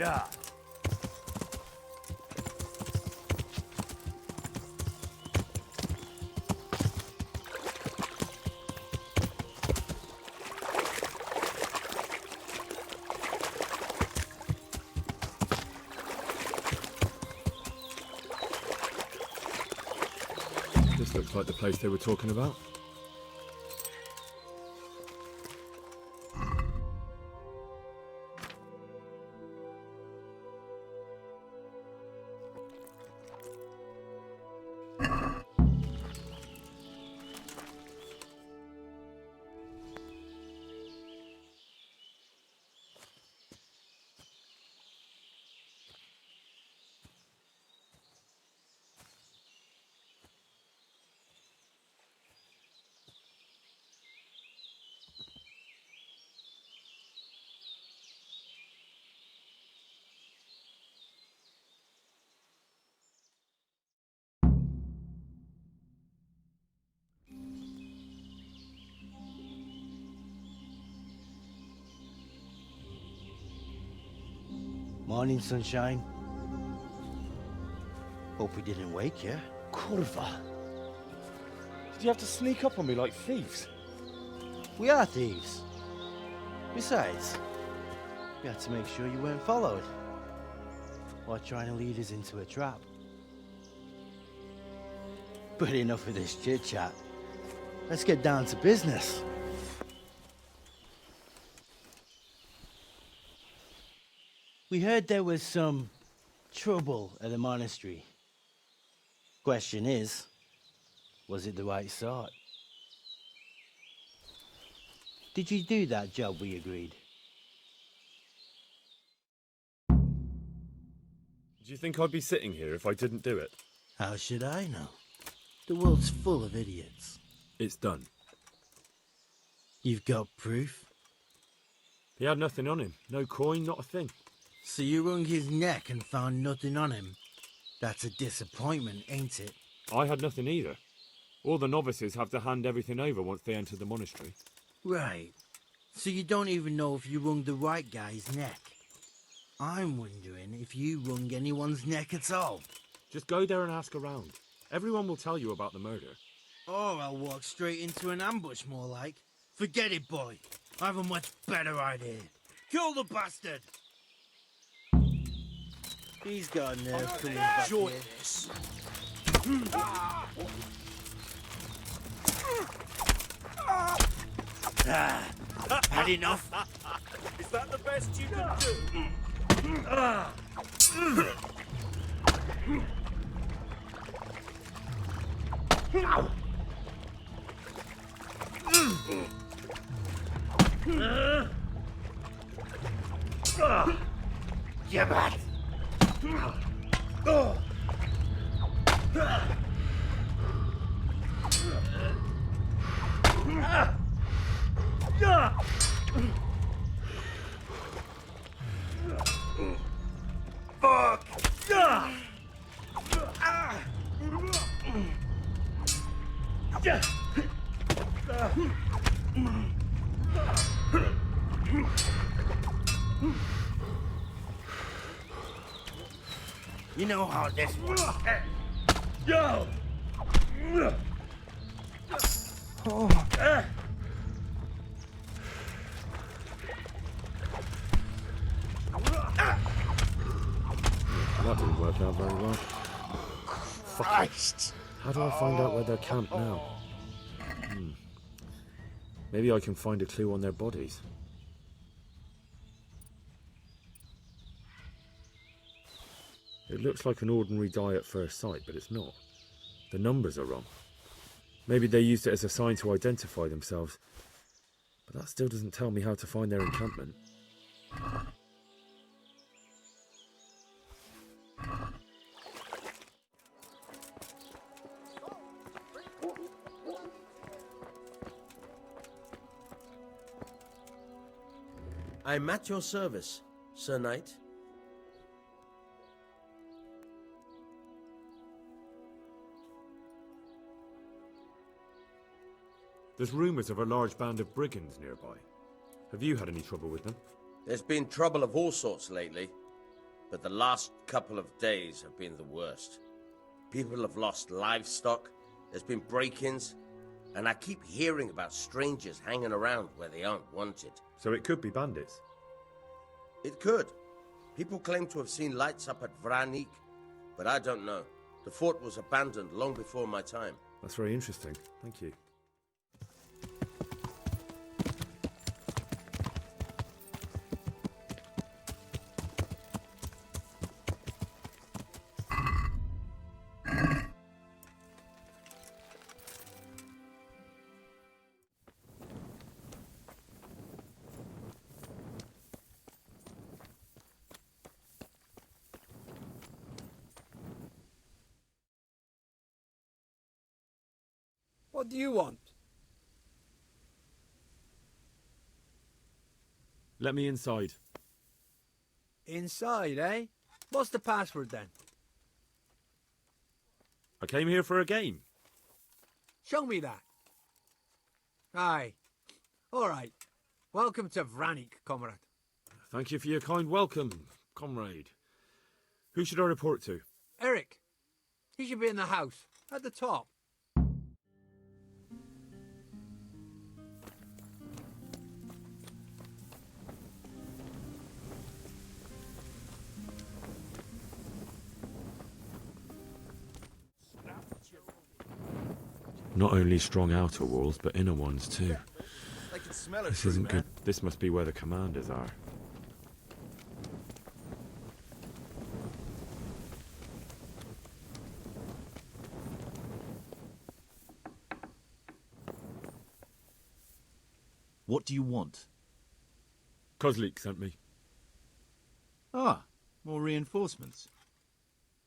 Yeah. This looks like the place they were talking about. Morning, sunshine. Hope we didn't wake you. Kurva! Did you have to sneak up on me like thieves? We are thieves. Besides, we had to make sure you weren't followed, or trying to lead us into a trap. But enough of this chit-chat. Let's get down to business. We heard there was some trouble at the monastery. Question is, was it the right sort? Did you do that job we agreed? Do you think I'd be sitting here if I didn't do it? How should I know? The world's full of idiots. It's done. You've got proof? He had nothing on him. No coin, not a thing. So you wrung his neck and found nothing on him? That's a disappointment, ain't it? I had nothing either. All the novices have to hand everything over once they enter the monastery. Right. So you don't even know if you wrung the right guy's neck. I'm wondering if you wrung anyone's neck at all. Just go there and ask around. Everyone will tell you about the murder. Or I'll walk straight into an ambush, more like. Forget it, boy. I have a much better idea. Kill the bastard! He's got a nerve coming back here. This. Had enough? Is that the best you can do? Get back! Fuck! You know how this works. Yo! That didn't work out very well. Christ! How do I find out where they're camped now? Maybe I can find a clue on their bodies. It looks like an ordinary die at first sight, but it's not. The numbers are wrong. Maybe they used it as a sign to identify themselves, but that still doesn't tell me how to find their encampment. I'm at your service, Sir Knight. There's rumours of a large band of brigands nearby. Have you had any trouble with them? There's been trouble of all sorts lately. but the last couple of days have been the worst. People have lost livestock, there's been break-ins, and I keep hearing about strangers hanging around where they aren't wanted. So it could be bandits. It could. People claim to have seen lights up at Vranik, but I don't know. The fort was abandoned long before my time. That's very interesting. Thank you. What do you want? Let me inside. Inside, eh? What's the password then? I came here for a game. Show me that. Aye. All right. Welcome to Vranik, comrade. Thank you for your kind welcome, comrade. Who should I report to? Eric. He should be in the house, at the top. Not only strong outer walls, but inner ones too. I can smell it. This isn't good. This must be where the commanders are. What do you want? Kozlik sent me. Ah, more reinforcements.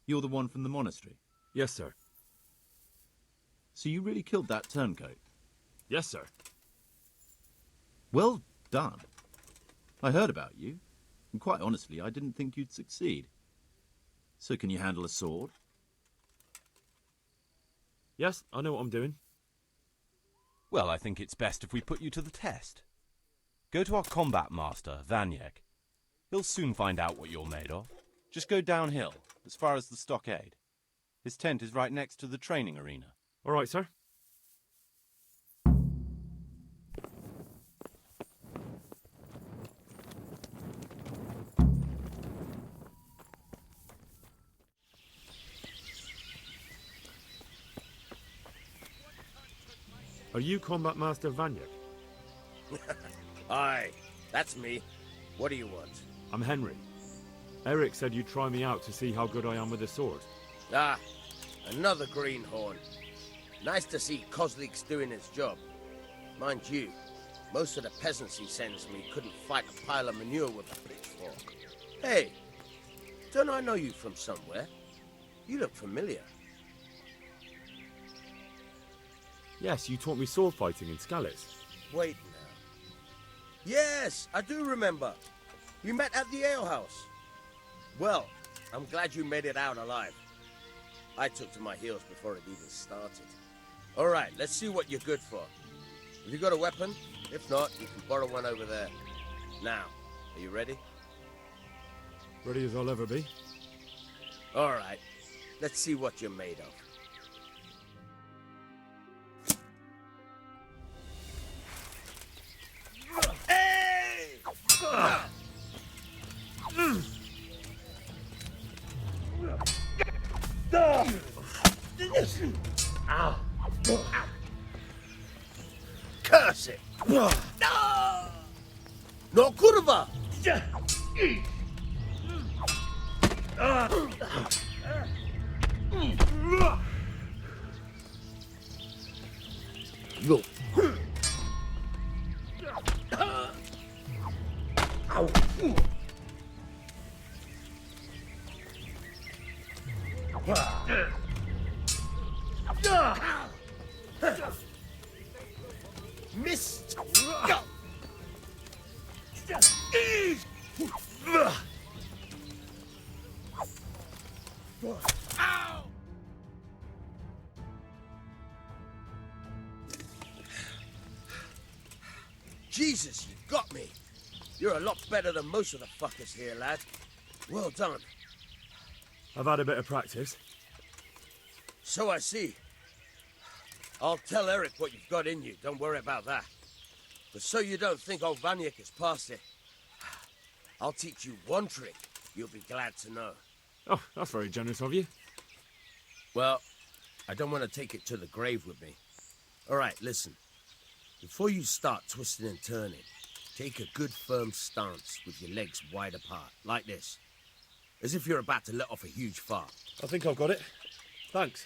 You're the one from the monastery. Yes, sir. So you really killed that turncoat? Yes, sir. Well done. I heard about you, and quite honestly, I didn't think you'd succeed. So can you handle a sword? Yes, I know what I'm doing. Well, I think it's best if we put you to the test. Go to our combat master, Vanyek. He'll soon find out what you're made of. Just go downhill, as far as the stockade. His tent is right next to the training arena. All right, sir. Are you Combat Master Vanyek? Aye, that's me. What do you want? I'm Henry. Eric said you'd try me out to see how good I am with the sword. Ah, another greenhorn. Nice to see Kozlik's doing his job. Mind you, most of the peasants he sends me couldn't fight a pile of manure with a pitchfork. Hey, don't I know you from somewhere? You look familiar. Yes, you taught me sword fighting in Skalitz. Wait now. Yes, I do remember. We met at the alehouse. Well, I'm glad you made it out alive. I took to my heels before it even started. All right, let's see what you're good for. Have you got a weapon? If not, you can borrow one over there. Now, are you ready? Ready as I'll ever be. All right, let's see what you're made of. Hey! Curse it! No! No kurwa! No. Ow. Missed. Ow. Jesus, you got me. You're a lot better than most of the fuckers here, lad. Well done. I've had a bit of practice. So I see. I'll tell Eric what you've got in you, don't worry about that. But so you don't think old Vanyek has passed it, I'll teach you one trick you'll be glad to know. Oh, that's very generous of you. Well, I don't want to take it to the grave with me. All right, listen. Before you start twisting and turning, take a good firm stance with your legs wide apart, like this. As if you're about to let off a huge fart. I think I've got it. Thanks.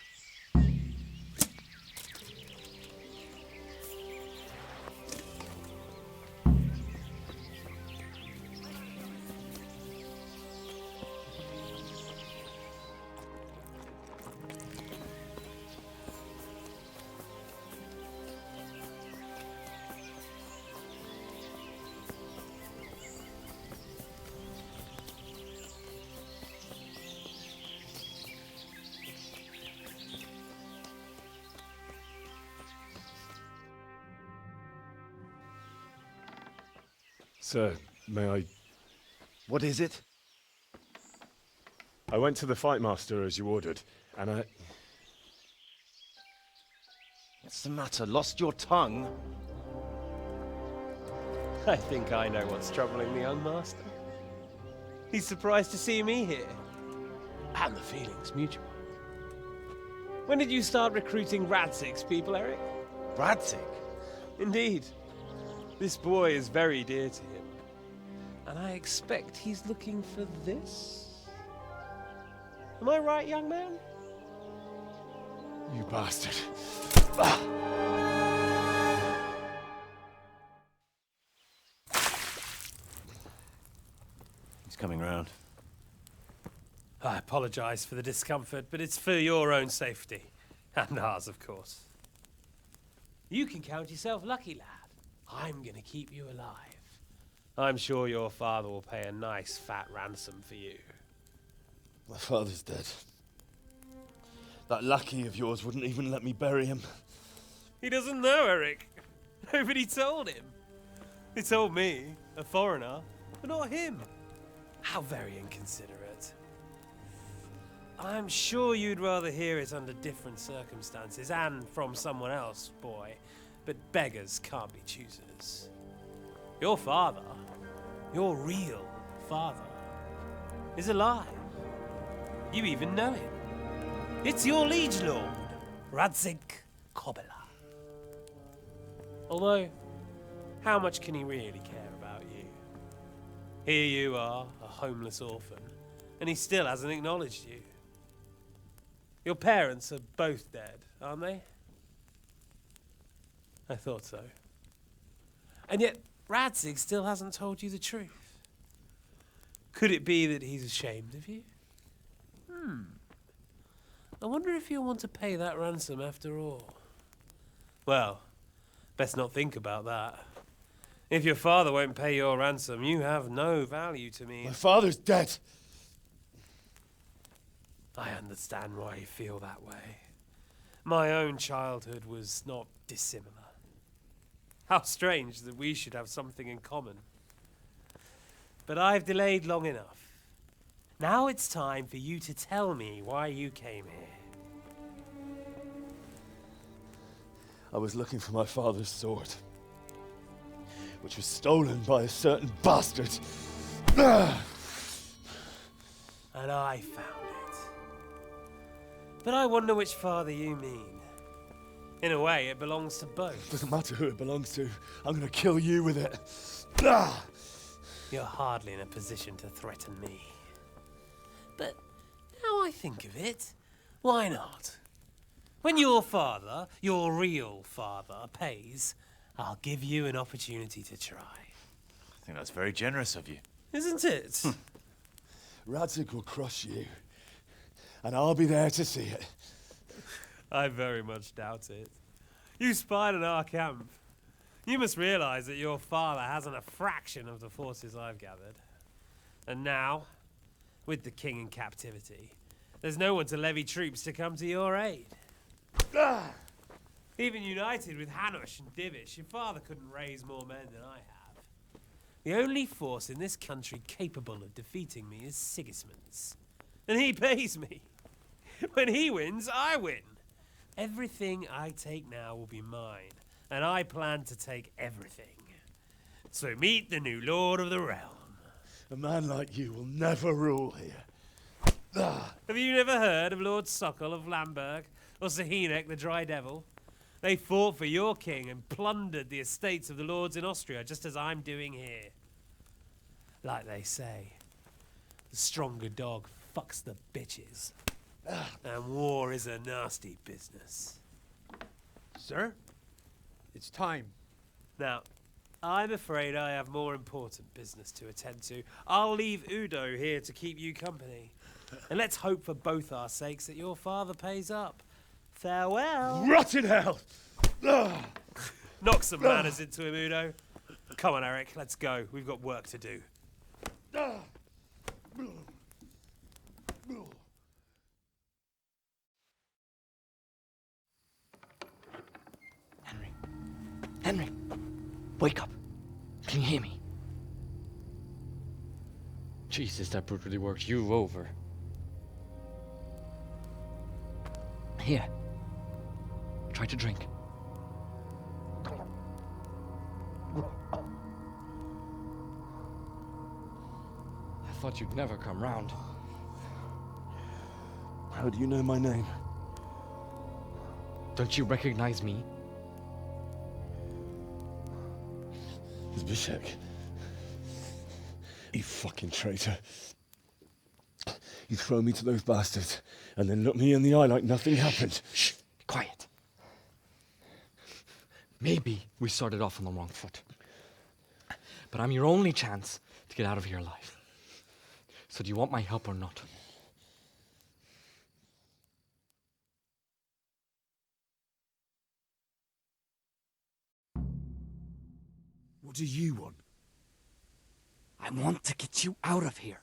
Sir, may I... What is it? I went to the Fight Master as you ordered, and I... What's the matter? Lost your tongue? I think I know what's troubling the young master. He's surprised to see me here. And the feeling's mutual. When did you start recruiting Radzig's people, Eric? Radzig? Indeed. This boy is very dear to him. And I expect he's looking for this? Am I right, young man? You bastard. He's coming round. I apologize for the discomfort, but it's for your own safety. And ours, of course. You can count yourself lucky, lad. I'm gonna keep you alive. I'm sure your father will pay a nice fat ransom for you. My father's dead. That lackey of yours wouldn't even let me bury him. He doesn't know, Eric. Nobody told him. He told me, a foreigner, but not him. How very inconsiderate. I'm sure you'd rather hear it under different circumstances and from someone else, boy. But beggars can't be choosers. Your father, your real father, is alive. You even know him. It's your liege lord, Radzig Kobyla. Although, how much can he really care about you? Here you are, a homeless orphan, and he still hasn't acknowledged you. Your parents are both dead, aren't they? I thought so. And yet, Radzig still hasn't told you the truth. Could it be that he's ashamed of you? I wonder if you'll want to pay that ransom after all. Well, best not think about that. If your father won't pay your ransom, you have no value to me. My father's dead. I understand why you feel that way. My own childhood was not dissimilar. How strange that we should have something in common. But I've delayed long enough. Now it's time for you to tell me why you came here. I was looking for my father's sword, which was stolen by a certain bastard. And I found it. But I wonder which father you mean. In a way, it belongs to both. Doesn't matter who it belongs to. I'm gonna kill you with it. You're hardly in a position to threaten me. But now I think of it, why not? When your father, your real father, pays, I'll give you an opportunity to try. I think that's very generous of you. Isn't it? Radzig will crush you, and I'll be there to see it. I very much doubt it. You spied on our camp. You must realize that your father hasn't a fraction of the forces I've gathered. And now, with the king in captivity, there's no one to levy troops to come to your aid. Even united with Hanush and Divish, your father couldn't raise more men than I have. The only force in this country capable of defeating me is Sigismund's. And he pays me. When he wins, I win. Everything I take now will be mine, and I plan to take everything. So meet the new Lord of the Realm. A man like you will never rule here. Have you never heard of Lord Sokol of Lamberg, or Sahinek the Dry Devil? They fought for your king and plundered the estates of the lords in Austria, just as I'm doing here. Like they say, the stronger dog fucks the bitches. And war is a nasty business. Sir, it's time. Now, I'm afraid I have more important business to attend to. I'll leave Udo here to keep you company. And let's hope for both our sakes that your father pays up. Farewell. Rot in hell! Knock some manners into him, Udo. Come on, Eric, let's go. We've got work to do. Henry, wake up. Can you hear me? Jesus, that brutally worked you over. Here. Try to drink. I thought you'd never come round. How do you know my name? Don't you recognize me? Zbyszek. You fucking traitor. You throw me to those bastards and then look me in the eye like nothing happened. Shh, be quiet. Maybe we started off on the wrong foot. But I'm your only chance to get out of here alive. So do you want my help or not? What do you want? I want to get you out of here.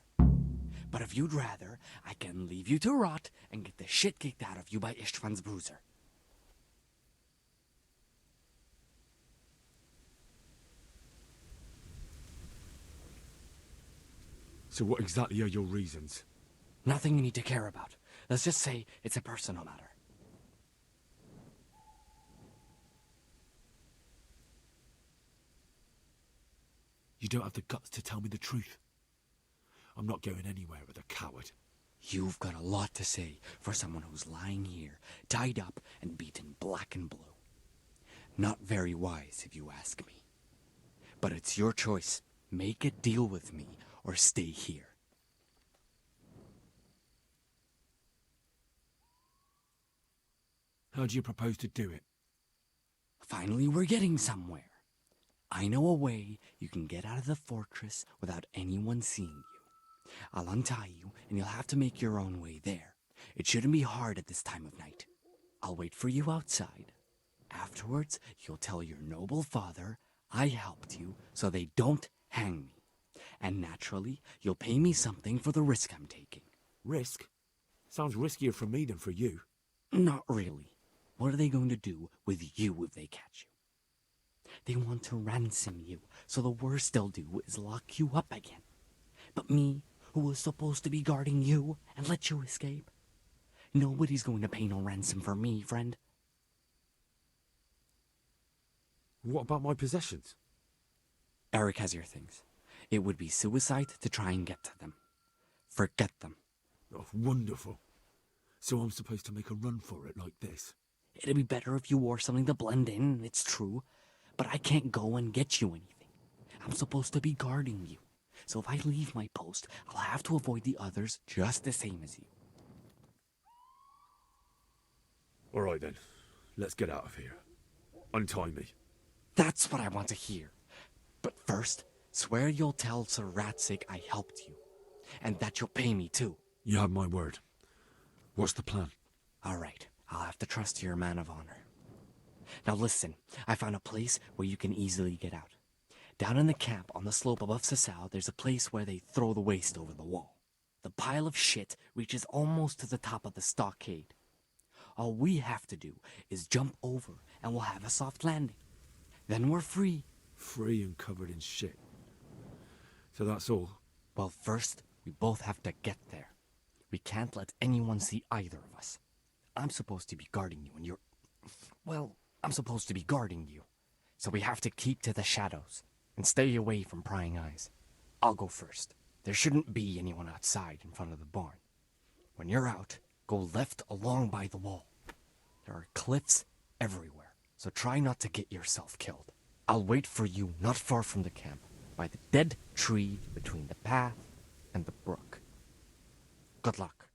But if you'd rather, I can leave you to rot and get the shit kicked out of you by István's bruiser. So what exactly are your reasons? Nothing you need to care about. Let's just say it's a personal matter. You don't have the guts to tell me the truth. I'm not going anywhere with a coward. You've got a lot to say for someone who's lying here, tied up and beaten black and blue. Not very wise, if you ask me. But it's your choice. Make a deal with me, or stay here. How do you propose to do it? Finally, we're getting somewhere. I know a way you can get out of the fortress without anyone seeing you. I'll untie you, and you'll have to make your own way there. It shouldn't be hard at this time of night. I'll wait for you outside. Afterwards, you'll tell your noble father I helped you so they don't hang me. And naturally, you'll pay me something for the risk I'm taking. Risk? Sounds riskier for me than for you. Not really. What are they going to do with you if they catch you? They want to ransom you, so the worst they'll do is lock you up again. But me, who was supposed to be guarding you and let you escape? Nobody's going to pay no ransom for me, friend. What about my possessions? Eric has your things. It would be suicide to try and get to them. Forget them. Oh, wonderful. So I'm supposed to make a run for it like this? It'd be better if you wore something to blend in, it's true. But I can't go and get you anything. I'm supposed to be guarding you. So if I leave my post, I'll have to avoid the others just the same as you. All right then. Let's get out of here. Untie me. That's what I want to hear. But first, swear you'll tell Sir Ratsig I helped you. And that you'll pay me too. You have my word. What's the plan? All right. I'll have to trust you're a man of honor. Now listen, I found a place where you can easily get out. Down in the camp on the slope above Sasau, there's a place where they throw the waste over the wall. The pile of shit reaches almost to the top of the stockade. All we have to do is jump over and we'll have a soft landing. Then we're free. Free and covered in shit. So that's all? Well, first, we both have to get there. We can't let anyone see either of us. I'm supposed to be guarding you, and you're... Well, I'm supposed to be guarding you. So we have to keep to the shadows, and stay away from prying eyes. I'll go first. There shouldn't be anyone outside in front of the barn. When you're out, go left along by the wall. There are cliffs everywhere, so try not to get yourself killed. I'll wait for you not far from the camp, by the dead tree between the path and the brook. Good luck.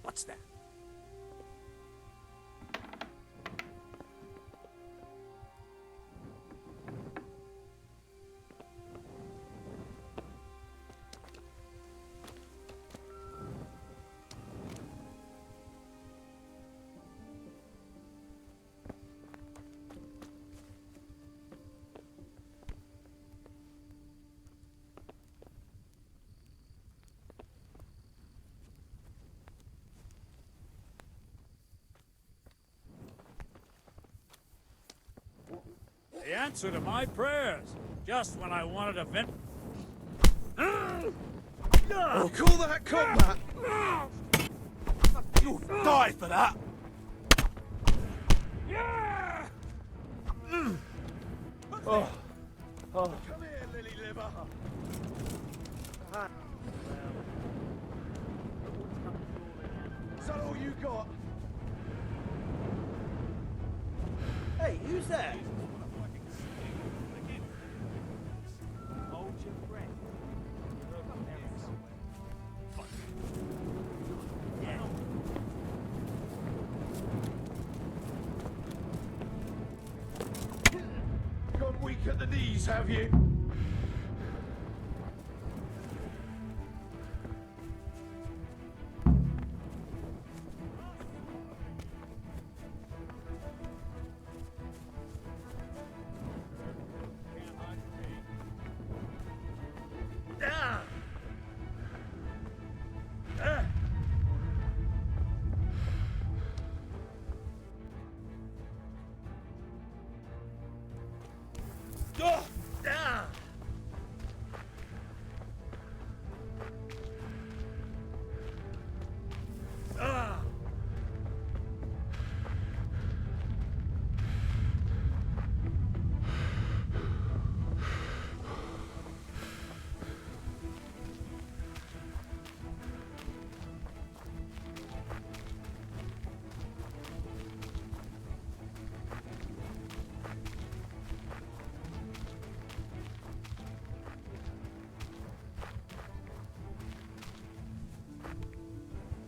What's that? The answer to my prayers, just when I wanted to vent. Oh, call that combat! You'll die for that! Yeah! Oh. Come here, lily liver. Is that all you got? Hey, who's that? Hold your breath. Yeah. Gone weak at the knees, have you?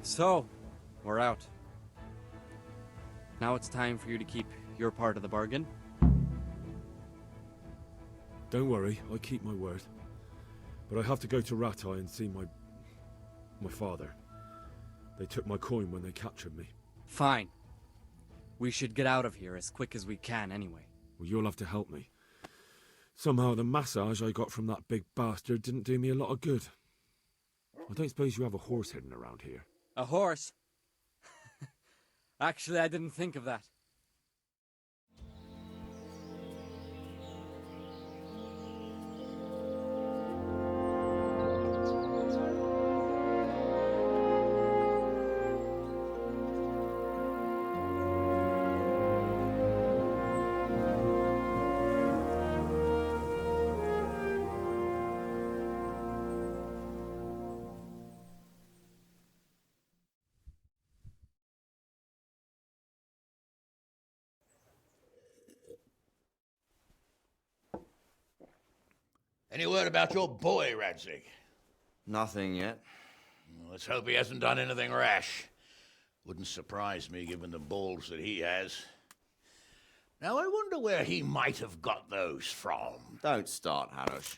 So, we're out. Now it's time for you to keep your part of the bargain. Don't worry, I keep my word. But I have to go to Ratai and see my father. They took my coin when they captured me. Fine. We should get out of here as quick as we can anyway. Well, you'll have to help me. Somehow the massage I got from that big bastard didn't do me a lot of good. I don't suppose you have a horse hidden around here. A horse? Actually, I didn't think of that. Any word about your boy, Radzig? Nothing yet. Let's hope he hasn't done anything rash. Wouldn't surprise me given the balls that he has. Now, I wonder where he might have got those from. Don't start, Harush.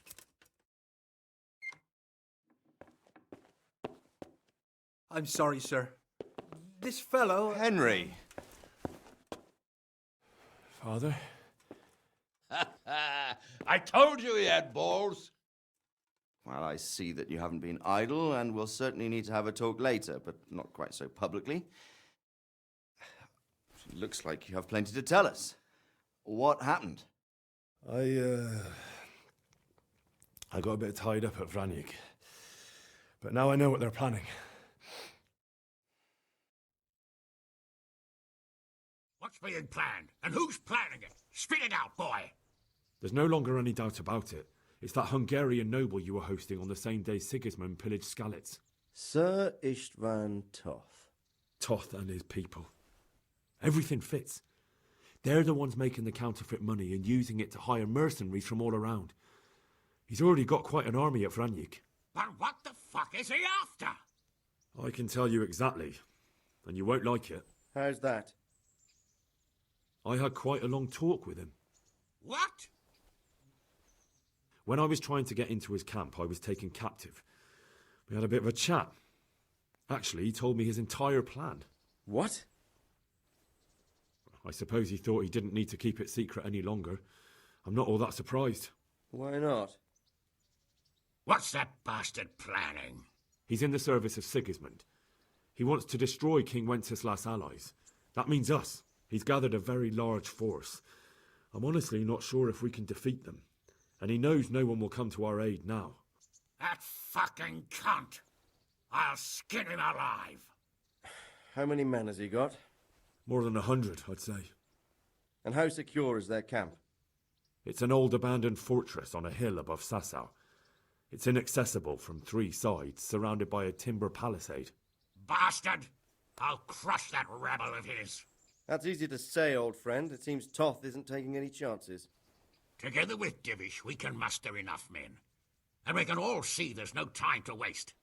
I'm sorry, sir. This fellow... Henry! Father? I told you he had balls. Well, I see that you haven't been idle, and we'll certainly need to have a talk later, but not quite so publicly. It looks like you have plenty to tell us. What happened? I got a bit tied up at Vranyik. But now I know what they're planning. What's being planned? And who's planning it? Spit it out, boy. There's no longer any doubt about it. It's that Hungarian noble you were hosting on the same day Sigismund pillaged Skalitz. Sir Istvan Toth. Toth and his people. Everything fits. They're the ones making the counterfeit money and using it to hire mercenaries from all around. He's already got quite an army at Vranyik. But what the fuck is he after? I can tell you exactly, and you won't like it. How's that? I had quite a long talk with him. What? When I was trying to get into his camp, I was taken captive. We had a bit of a chat. Actually, he told me his entire plan. What? I suppose he thought he didn't need to keep it secret any longer. I'm not all that surprised. Why not? What's that bastard planning? He's in the service of Sigismund. He wants to destroy King Wenceslas' allies. That means us. He's gathered a very large force. I'm honestly not sure if we can defeat them. And he knows no one will come to our aid now. That fucking cunt! I'll skin him alive! How many men has he got? More than 100, I'd say. And how secure is their camp? It's an old abandoned fortress on a hill above Sasau. It's inaccessible from 3 sides, surrounded by a timber palisade. Bastard! I'll crush that rebel of his! That's easy to say, old friend. It seems Toth isn't taking any chances. Together with Divish, we can muster enough men. And we can all see there's no time to waste.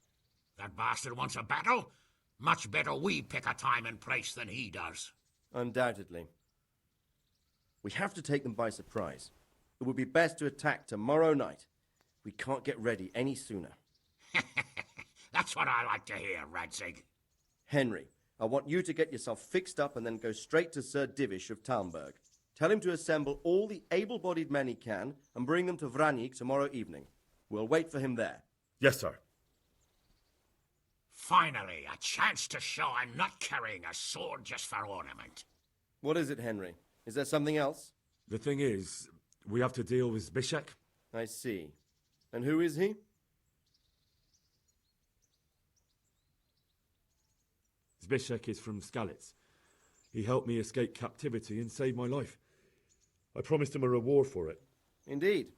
That bastard wants a battle? Much better we pick a time and place than he does. Undoubtedly. We have to take them by surprise. It would be best to attack tomorrow night. We can't get ready any sooner. That's what I like to hear, Radzig. Henry, I want you to get yourself fixed up and then go straight to Sir Divish of Talmberg. Tell him to assemble all the able-bodied men he can and bring them to Vranyik tomorrow evening. We'll wait for him there. Yes, sir. Finally, a chance to show I'm not carrying a sword just for ornament. What is it, Henry? Is there something else? The thing is, we have to deal with Zbyszek. I see. And who is he? Zbyszek is from Skalitz. He helped me escape captivity and saved my life. I promised him a reward for it. Indeed.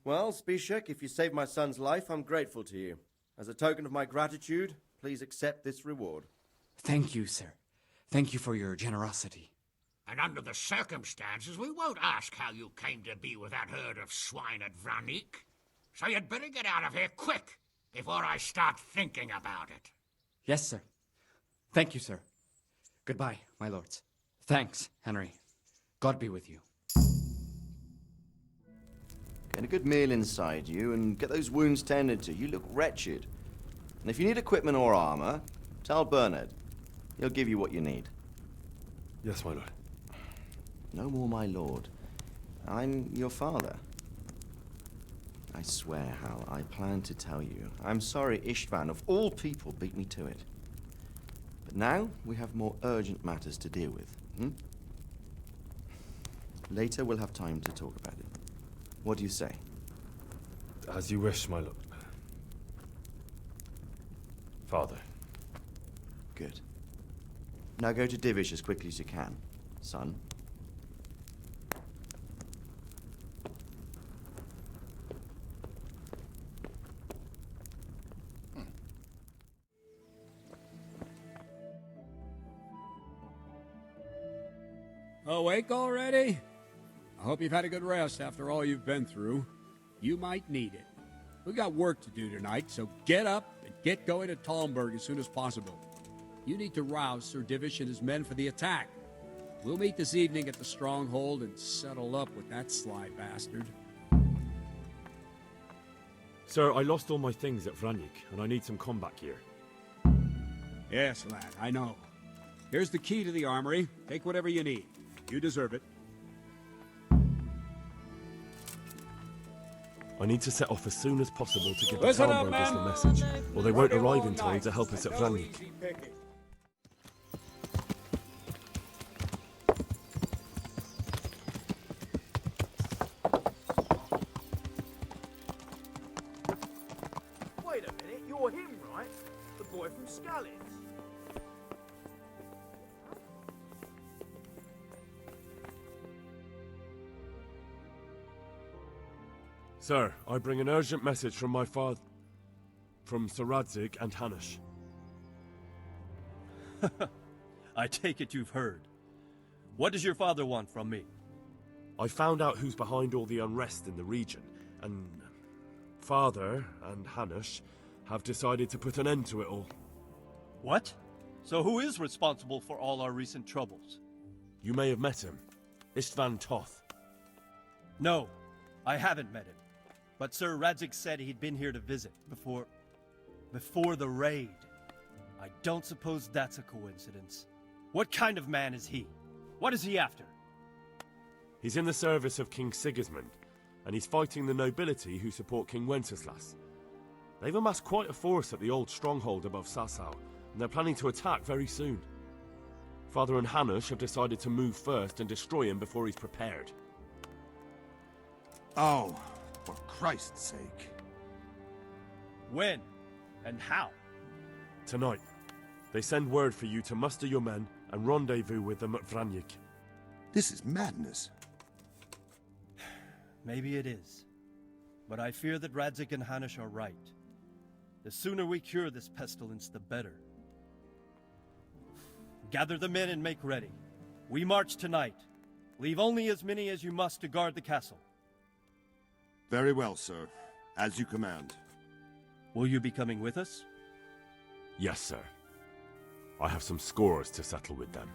Well, Zbyszek, if you saved my son's life, I'm grateful to you. As a token of my gratitude, please accept this reward. Thank you, sir. Thank you for your generosity. And under the circumstances, we won't ask how you came to be with that herd of swine at Vranyik. So you'd better get out of here quick, before I start thinking about it. Yes, sir. Thank you, sir. Goodbye, my lords. Thanks, Henry. God be with you. Get a good meal inside you and get those wounds tended to. You look wretched. And if you need equipment or armor, tell Bernard. He'll give you what you need. Yes, my lord. No more, my lord. I'm your father. I swear, Hal, I plan to tell you. I'm sorry Istvan, of all people, beat me to it. But now we have more urgent matters to deal with. Later we'll have time to talk about it. What do you say? As you wish, my lord. Father. Good. Now go to Divish as quickly as you can, son. Awake already? I hope you've had a good rest after all you've been through. You might need it. We got work to do tonight, so get up and get going to Talmberg as soon as possible. You need to rouse Sir Divish and his men for the attack. We'll meet this evening at the stronghold and settle up with that sly bastard. Sir, I lost all my things at Vranyk, and I need some combat gear. Yes, lad, I know. Here's the key to the armory. Take whatever you need. You deserve it. I need to set off as soon as possible to give the Listen up, Talmbergers man. the message, or they won't Working arrive all in time night. to help us at No Vranyk. easy picking. Wait a minute, you're him, right? The boy from Scully's. Sir, I bring an urgent message from my father, from Sir Radzig and Hanush. I take it you've heard. What does your father want from me? I found out who's behind all the unrest in the region, and Father and Hanush have decided to put an end to it all. What? So who is responsible for all our recent troubles? You may have met him. Istvan Toth. No, I haven't met him. But Sir Radzig said he'd been here to visit before the raid. I don't suppose that's a coincidence. What kind of man is he? What is he after? He's in the service of King Sigismund, and he's fighting the nobility who support King Wenceslas. They've amassed quite a force at the old stronghold above Sasau, and they're planning to attack very soon. Father and Hanush have decided to move first and destroy him before he's prepared. Oh, for Christ's sake. When? And how? Tonight, they send word for you to muster your men and rendezvous with them at Vranyk. This is madness. Maybe it is. But I fear that Radzig and Hanush are right. The sooner we cure this pestilence, the better. Gather the men and make ready. We march tonight. Leave only as many as you must to guard the castle. Very well, sir. As you command. Will you be coming with us? Yes, sir. I have some scores to settle with them.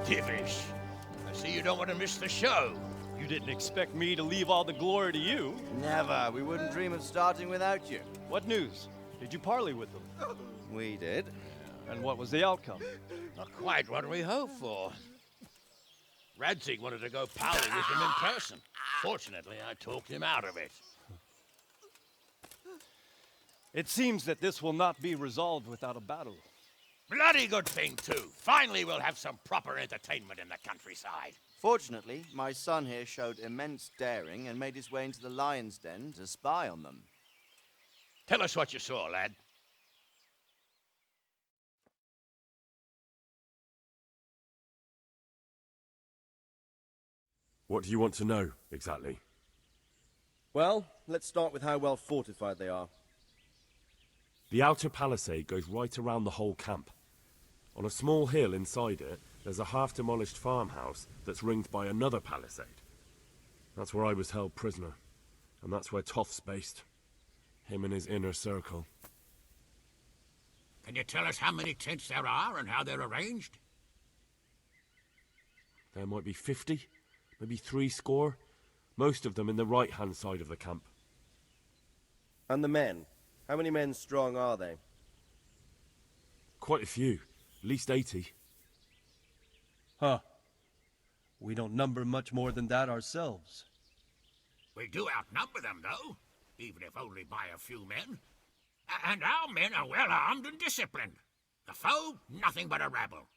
Divish. I see you don't want to miss the show. You didn't expect me to leave all the glory to you. Never. We wouldn't dream of starting without you. What news? Did you parley with them? We did. And what was the outcome? Not quite what we hoped for. Radzig wanted to go powder with him in person. Fortunately, I talked him out of it. It seems that this will not be resolved without a battle. Bloody good thing, too. Finally, we'll have some proper entertainment in the countryside. Fortunately, my son here showed immense daring and made his way into the lion's den to spy on them. Tell us what you saw, lad. What do you want to know, exactly? Well, let's start with how well fortified they are. The outer palisade goes right around the whole camp. On a small hill inside it, there's a half-demolished farmhouse that's ringed by another palisade. That's where I was held prisoner, and that's where Toth's based. Him and his inner circle. Can you tell us how many tents there are and how they're arranged? There might be 50, maybe 60, most of them in the right-hand side of the camp. And the men? How many men strong are they? Quite a few, at least 80. Huh. We don't number much more than that ourselves. We do outnumber them, though, even if only by a few men. And our men are well armed and disciplined. The foe, nothing but a rabble.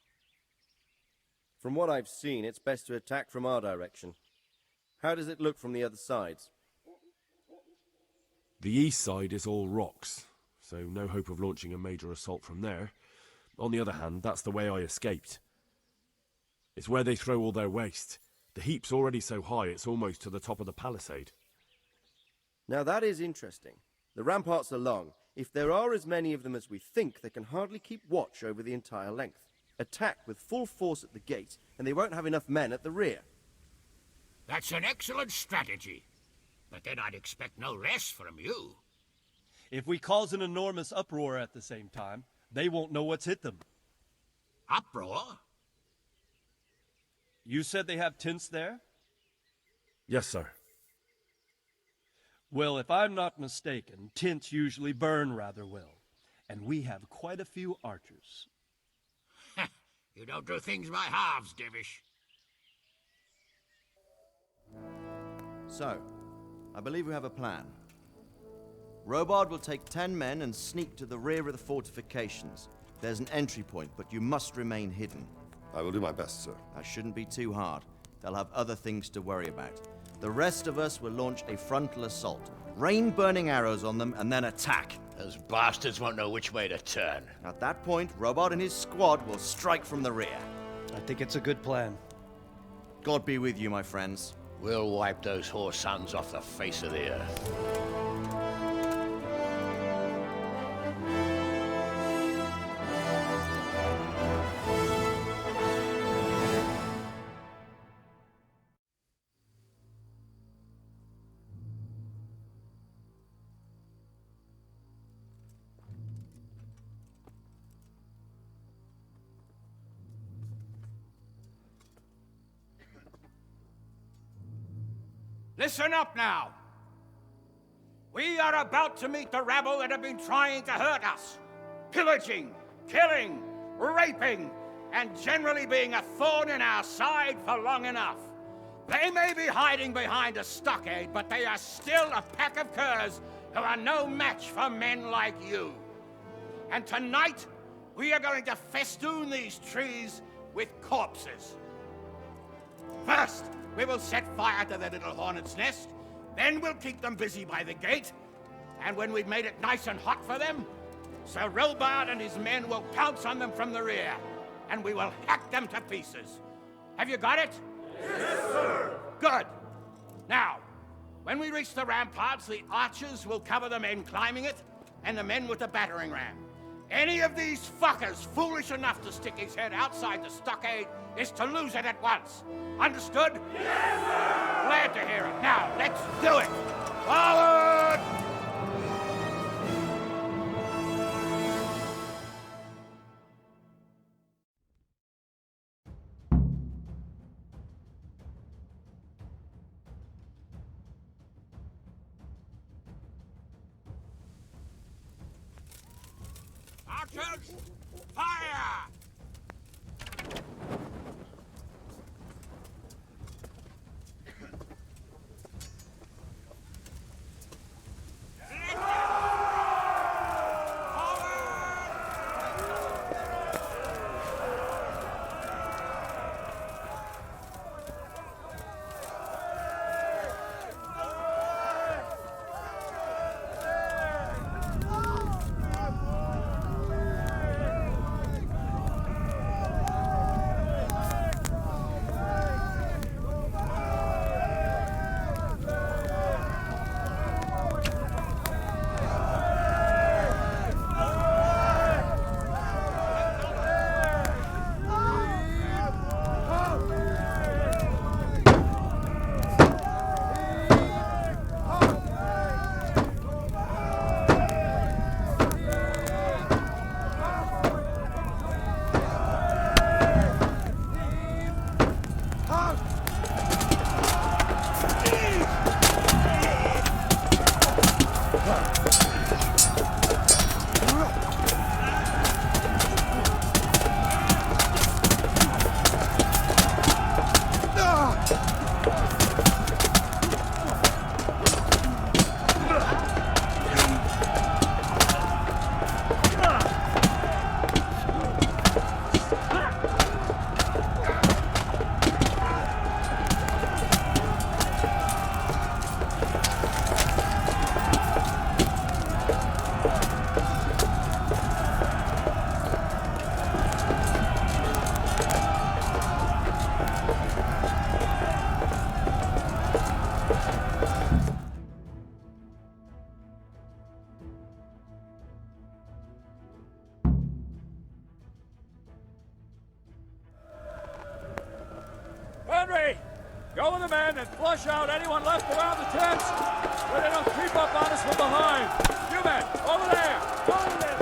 From what I've seen, it's best to attack from our direction. How does it look from the other sides? The east side is all rocks, so no hope of launching a major assault from there. On the other hand, that's the way I escaped. It's where they throw all their waste. The heap's already so high it's almost to the top of the palisade. Now that is interesting. The ramparts are long. If there are as many of them as we think, they can hardly keep watch over the entire length. Attack with full force at the gate, and they won't have enough men at the rear. That's an excellent strategy. But then I'd expect no less from you. If we cause an enormous uproar at the same time, they won't know what's hit them. Uproar? You said they have tents there? Yes, sir. Well, if I'm not mistaken, tents usually burn rather well. And we have quite a few archers. You don't do things by halves, Divish. So, I believe we have a plan. Robard will take 10 men and sneak to the rear of the fortifications. There's an entry point, but you must remain hidden. I will do my best, sir. That shouldn't be too hard. They'll have other things to worry about. The rest of us will launch a frontal assault. Rain burning arrows on them and then attack. Those bastards won't know which way to turn. At that point, Robard and his squad will strike from the rear. I think it's a good plan. God be with you, my friends. We'll wipe those whore sons off the face of the earth. Listen up now. We are about to meet the rabble that have been trying to hurt us. Pillaging, killing, raping, and generally being a thorn in our side for long enough. They may be hiding behind a stockade, but they are still a pack of curs who are no match for men like you. And tonight, we are going to festoon these trees with corpses. First, we will set fire to their little hornet's nest. Then we'll keep them busy by the gate. And when we've made it nice and hot for them, Sir Robard and his men will pounce on them from the rear. And we will hack them to pieces. Have you got it? Yes, sir! Good. Now, when we reach the ramparts, the archers will cover the men climbing it, and the men with the battering ram. Any of these fuckers foolish enough to stick his head outside the stockade is to lose it at once. Understood? Yes, sir! Glad to hear it. Now, let's do it! Forward! Archers, fire! Henry! Go with the men and flush out anyone left around the tents so they don't creep up on us from behind. You men, over there! Go with them!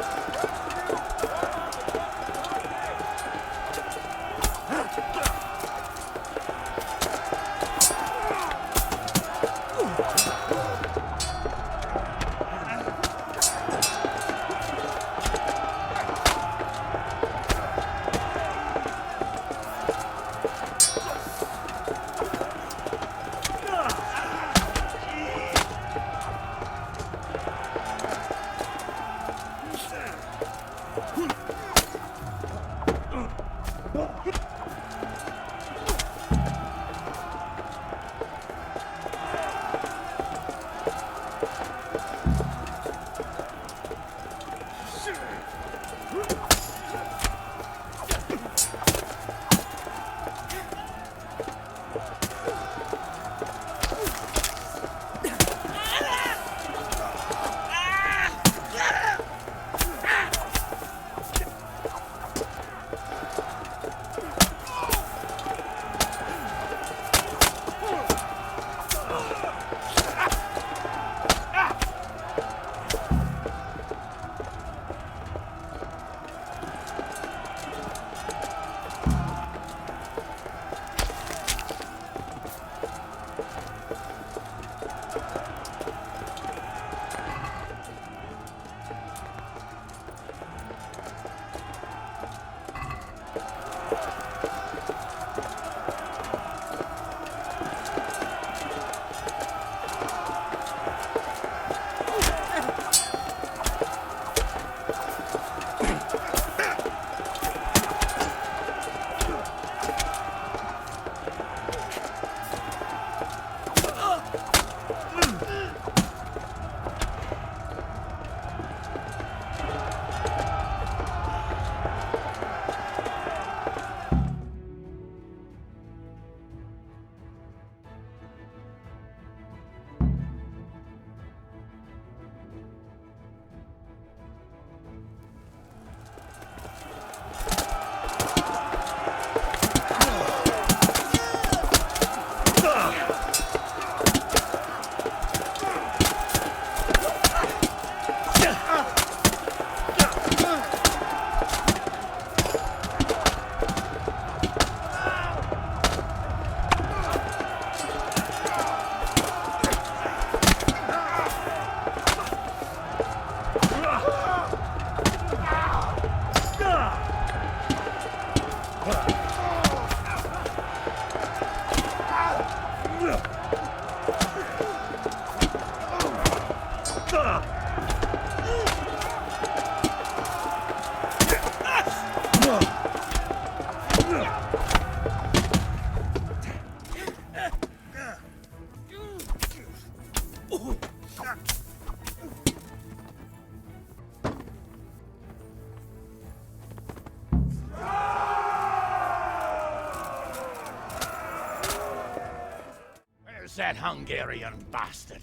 Where's that Hungarian bastard?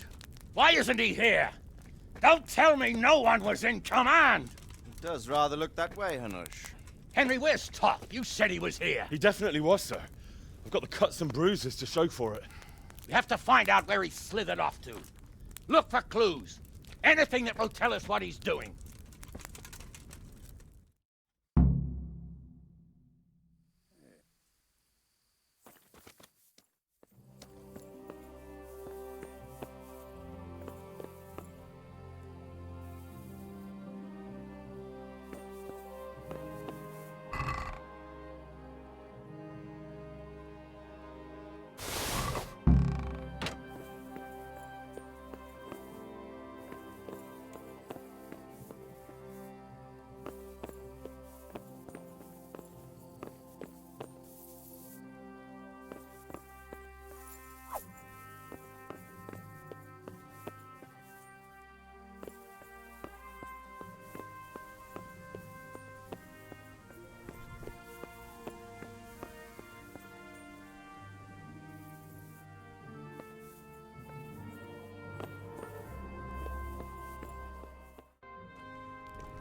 Why isn't he here? Don't tell me no one was in command! It does rather look that way, Hanush. Henry, where's Toff? You said he was here. He definitely was, sir. I've got the cuts and bruises to show for it. We have to find out where he slithered off to. Look for clues. Anything that will tell us what he's doing.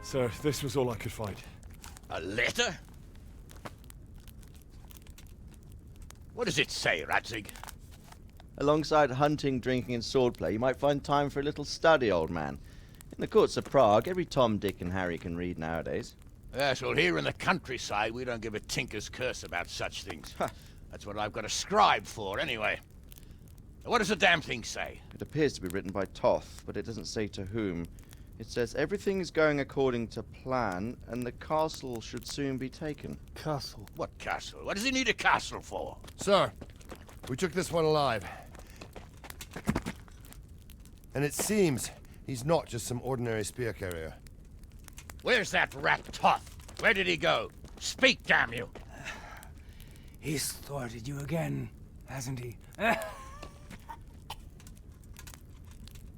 Sir, this was all I could find. A letter? What does it say, Radzig? Alongside hunting, drinking, and swordplay, you might find time for a little study, old man. In the courts of Prague, every Tom, Dick, and Harry can read nowadays. Yes, well, here in the countryside, we don't give a tinker's curse about such things. That's what I've got a scribe for, anyway. What does the damn thing say? It appears to be written by Toth, but it doesn't say to whom. It says everything is going according to plan, and the castle should soon be taken. Castle? What castle? What does he need a castle for? Sir, we took this one alive. And it seems he's not just some ordinary spear carrier. Where's that rat Toth? Where did he go? Speak, damn you! He's thwarted you again, hasn't he?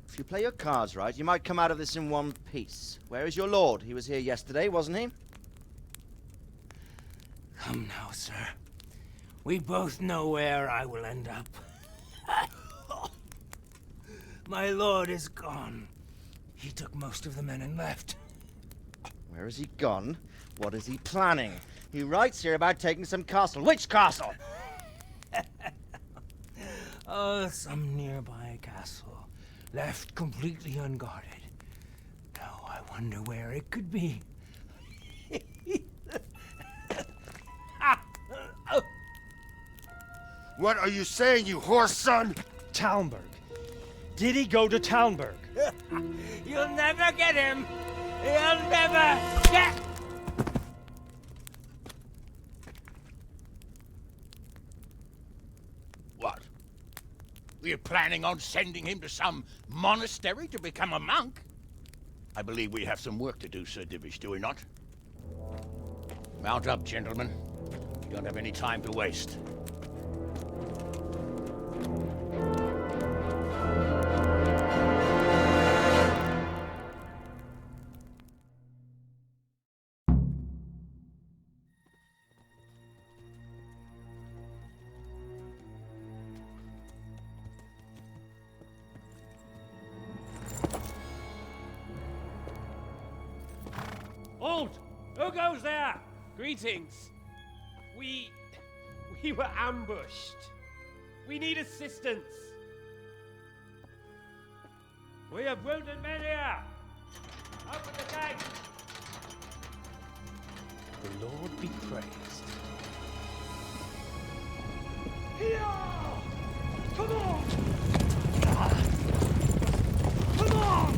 If you play your cards right, you might come out of this in one piece. Where is your lord? He was here yesterday, wasn't he? Come now, sir. We both know where I will end up. My lord is gone. He took most of the men and left. Where has he gone? What is he planning? He writes here about taking some castle. Which castle? Oh, some nearby castle, left completely unguarded. Now I wonder where it could be. What are you saying, you horse son? Talmberg. Did he go to Talmberg? You'll never get him. You'll never get... What? We're planning on sending him to some monastery to become a monk? I believe we have some work to do, Sir Divish, do we not? Mount up, gentlemen. We don't have any time to waste. Halt! Who goes there? Greetings. We were ambushed. We need assistance. We have wounded men here. Open the gate. The Lord be praised. Here! Come on! Come on!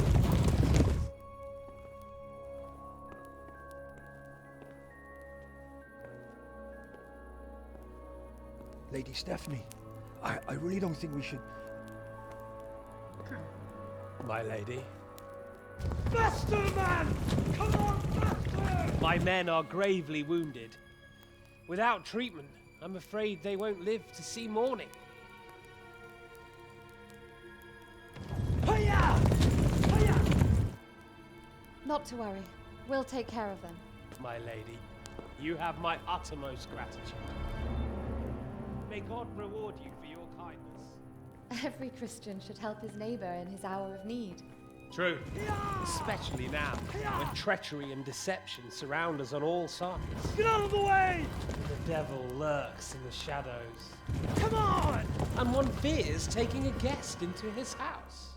Lady Stephanie, I really don't think we should... My lady. Faster, man! Come on, faster! My men are gravely wounded. Without treatment, I'm afraid they won't live to see morning. Hiya! Hiya! Not to worry. We'll take care of them. My lady, you have my uttermost gratitude. May God reward you for your kindness. Every Christian should help his neighbor in his hour of need. True. Especially now, when treachery and deception surround us on all sides. Get out of the way! The devil lurks in the shadows. Come on! And one fears taking a guest into his house.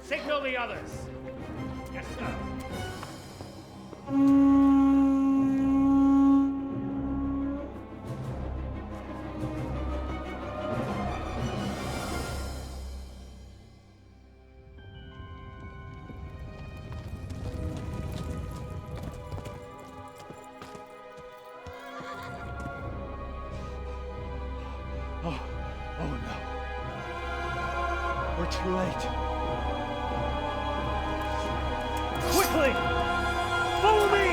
Signal the others. Yes, sir. Oh no. We're too late. Quickly! Follow me!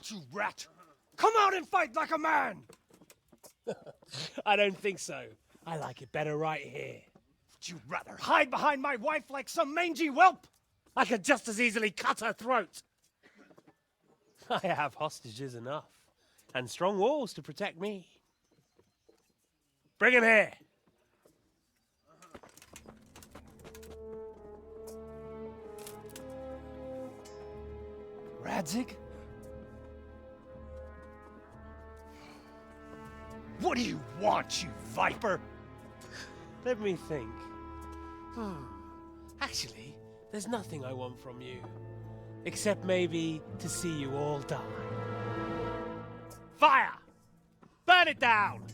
out, you rat! Come out and fight like a man! I don't think so. I like it better right here. Would you rather hide behind my wife like some mangy whelp? I could just as easily cut her throat. I have hostages enough, and strong walls to protect me. Bring him here. Radzig? What do you want, you viper? Let me think. Actually, there's nothing I want from you. Except maybe to see you all die. Fire! Burn it down!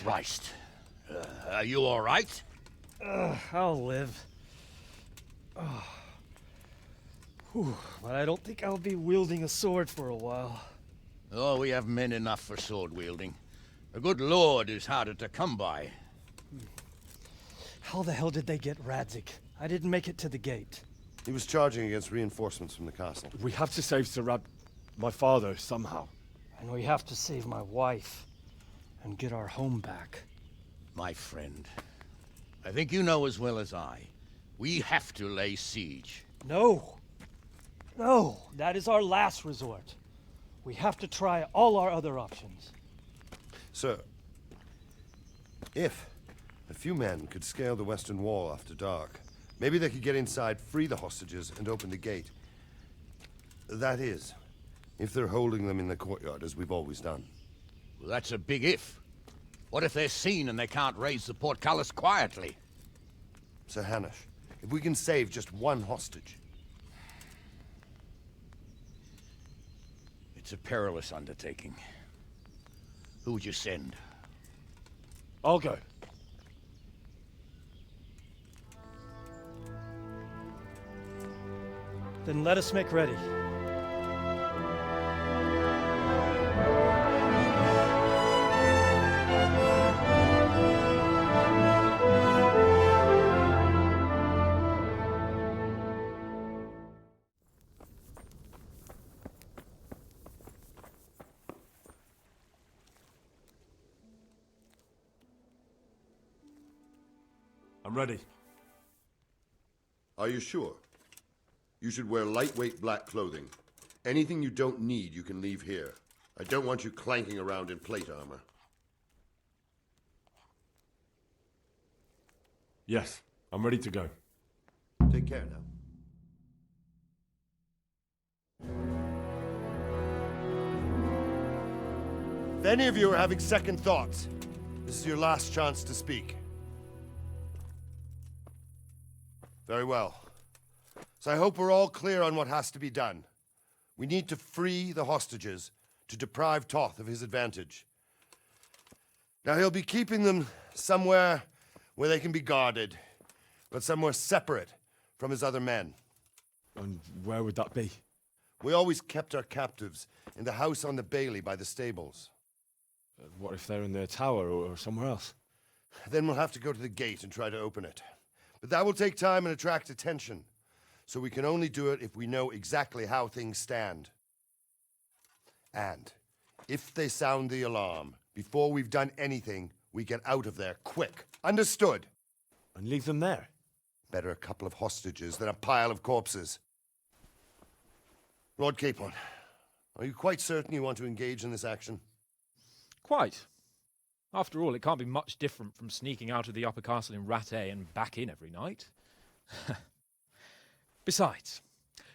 Christ. Are you all right? I'll live. Whew, but I don't think I'll be wielding a sword for a while. Oh, we have men enough for sword wielding. A good lord is harder to come by. How the hell did they get Radzig? I didn't make it to the gate. He was charging against reinforcements from the castle. We have to save my father, somehow. And we have to save my wife. And get our home back. My friend, I think you know as well as I. We have to lay siege. No. No, that is our last resort. We have to try all our other options. Sir, if a few men could scale the western wall after dark, maybe they could get inside, free the hostages, and open the gate. That is, if they're holding them in the courtyard, as we've always done. Well, that's a big if. What if they're seen and they can't raise the portcullis quietly? Sir Hanush, if we can save just one hostage. It's a perilous undertaking. Who would you send? I'll go. Then let us make ready. I'm ready. Are you sure? You should wear lightweight black clothing. Anything you don't need, you can leave here. I don't want you clanking around in plate armor. Yes, I'm ready to go. Take care now. If any of you are having second thoughts, this is your last chance to speak. Very well. So I hope we're all clear on what has to be done. We need to free the hostages to deprive Toth of his advantage. Now he'll be keeping them somewhere where they can be guarded, but somewhere separate from his other men. And where would that be? We always kept our captives in the house on the Bailey by the stables. What if they're in their tower or somewhere else? Then we'll have to go to the gate and try to open it. But that will take time and attract attention. So we can only do it if we know exactly how things stand. And if they sound the alarm, before we've done anything, we get out of there quick. Understood? And leave them there? Better a couple of hostages than a pile of corpses. Lord Capon, are you quite certain you want to engage in this action? Quite. After all, it can't be much different from sneaking out of the upper castle in Rattay and back in every night. Besides,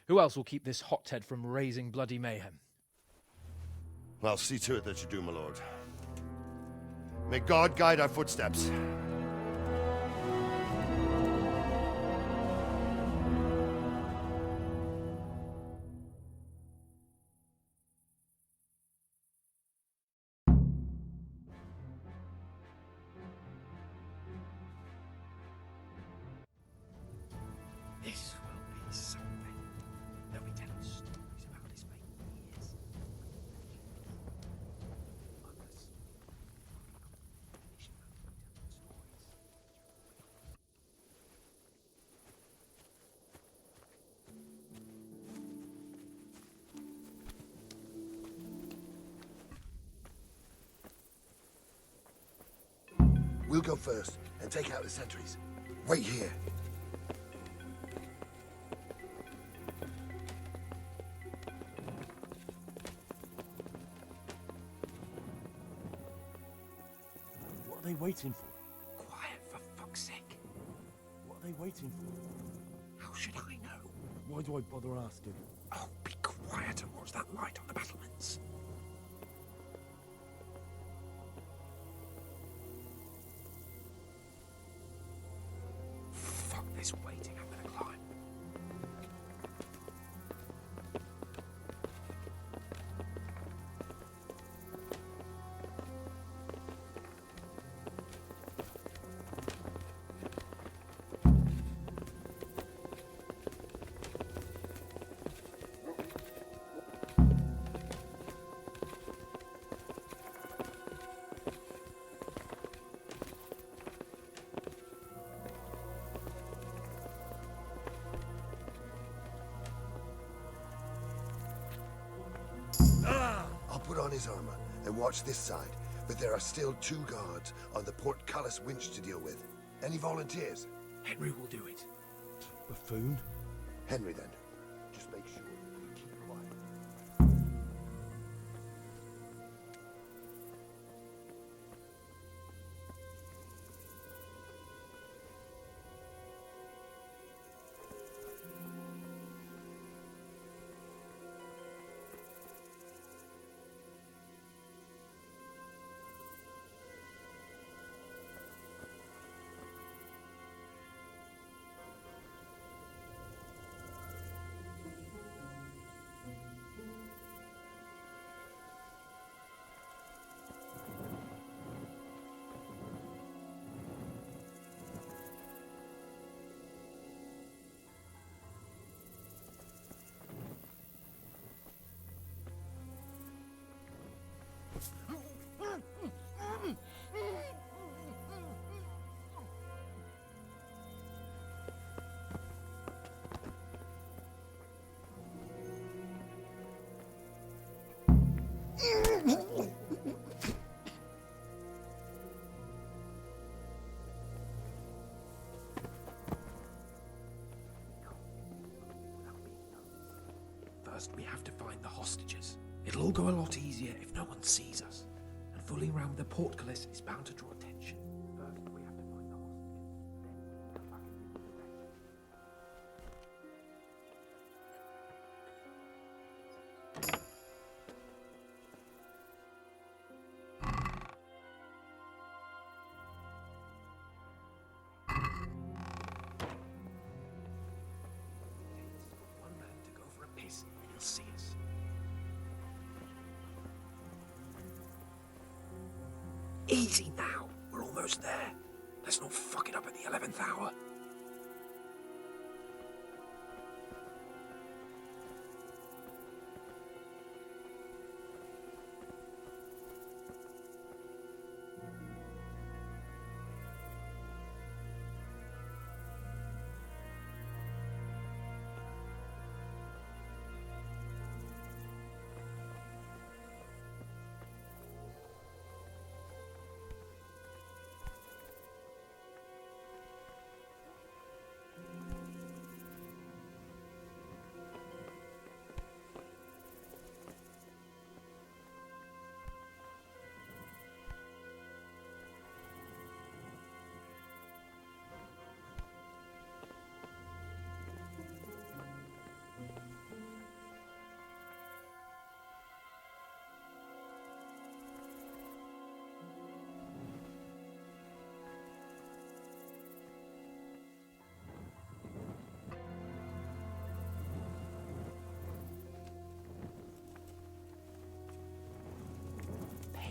who else will keep this hothead from raising bloody mayhem? Well, see to it that you do, my lord. May God guide our footsteps. This will be something. They'll be telling stories about his making years. We'll go first and take out the sentries. Wait here. What are they waiting for? Quiet, for fuck's sake. What are they waiting for? How should I know? Why do I bother asking? Oh, be quiet and watch that light on the battlements. Fuck this waiting, I'm gonna climb. I'll put on his armor and watch this side, but there are still 2 guards on the portcullis winch to deal with. Any volunteers? Henry will do it. Buffoon? Henry, then. Just make sure we keep quiet. First, we have to find the hostages. It'll all go a lot easier if no one sees us. And fooling around with the portcullis is bound to draw attention. First, we have to find the hostages. One man to go for a piss, and he'll see us. Easy now. We're almost there. Let's not fuck it up at the 11th hour.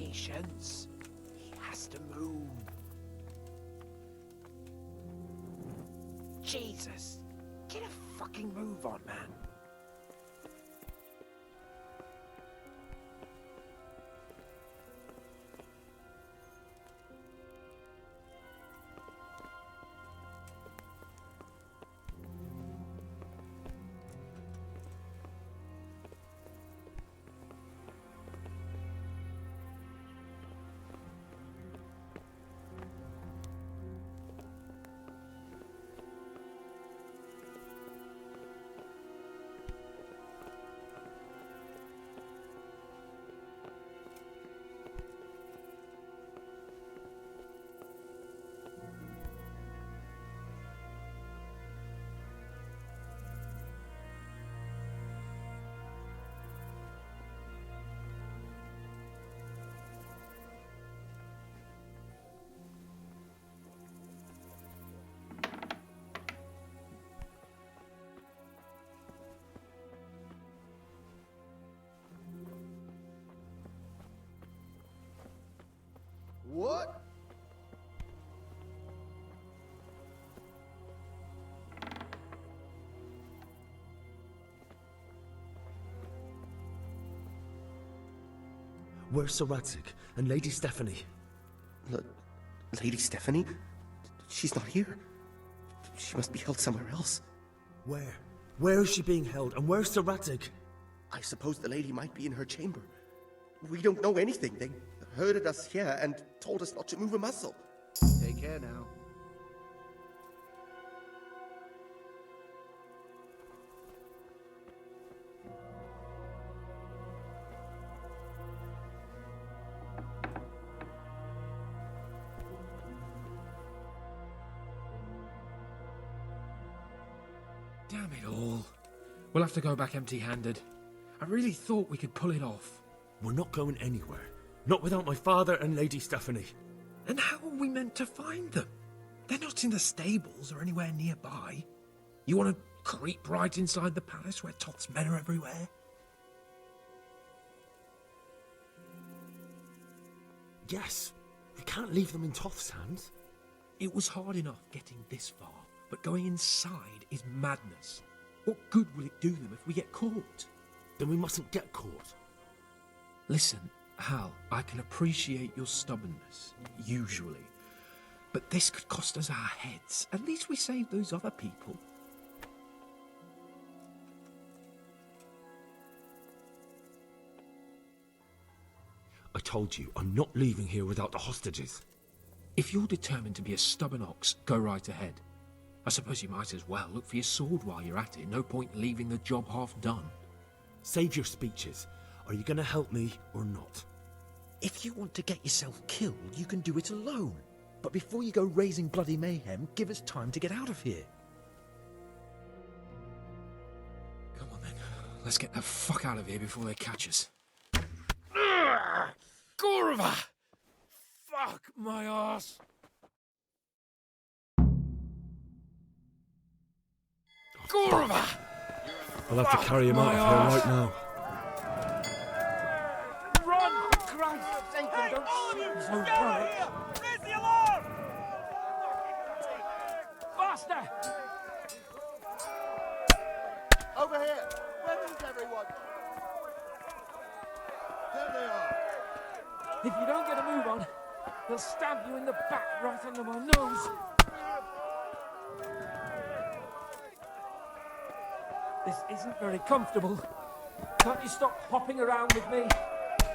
Patience. He has to move. Jesus. Get a fucking move on, man. What? Where's Sir Radzig and Lady Stephanie? Lady Stephanie? She's not here. She must be held somewhere else. Where? Where is she being held, and where's Sir Radzig? I suppose the lady might be in her chamber. We don't know anything. They herded us here and told us not to move a muscle. Take care now. Damn it all. We'll have to go back empty-handed. I really thought we could pull it off. We're not going anywhere. Not without my father and Lady Stephanie. And how are we meant to find them? They're not in the stables or anywhere nearby. You want to creep right inside the palace where Toth's men are everywhere? Yes. We can't leave them in Toth's hands. It was hard enough getting this far, but going inside is madness. What good will it do them if we get caught? Then we mustn't get caught. Listen, Hal, I can appreciate your stubbornness, usually. But this could cost us our heads. At least we saved those other people. I told you, I'm not leaving here without the hostages. If you're determined to be a stubborn ox, go right ahead. I suppose you might as well look for your sword while you're at it. No point leaving the job half done. Save your speeches. Are you going to help me or not? If you want to get yourself killed, you can do it alone. But before you go raising bloody mayhem, give us time to get out of here. Come on then. Let's get the fuck out of here before they catch us. Gorva! Fuck my ass! Gorva! I'll have to carry him out of here right now. Run, for Christ's sake, and don't shoot so much. Raise the alarm! Faster! Over here! Where is everyone? There they are! If you don't get a move on, they'll stab you in the back right under my nose. This isn't very comfortable. Can't you stop hopping around with me?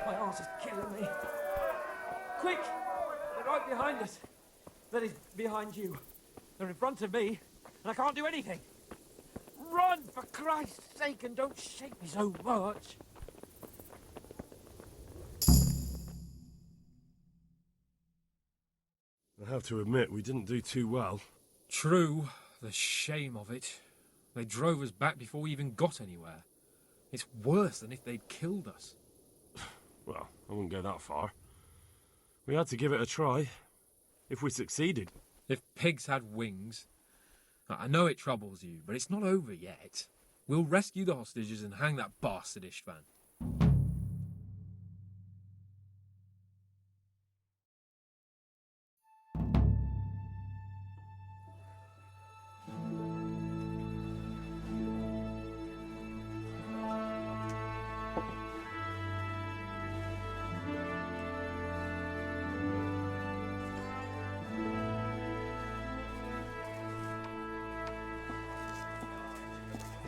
My arse is killing me. Quick! They're right behind us. That is, behind you. They're in front of me, and I can't do anything. Run, for Christ's sake, and don't shake me so much. I have to admit, we didn't do too well. True, the shame of it. They drove us back before we even got anywhere. It's worse than if they'd killed us. Well, I wouldn't go that far. We had to give it a try. If we succeeded. If pigs had wings. I know it troubles you, but it's not over yet. We'll rescue the hostages and hang that bastard Istvan.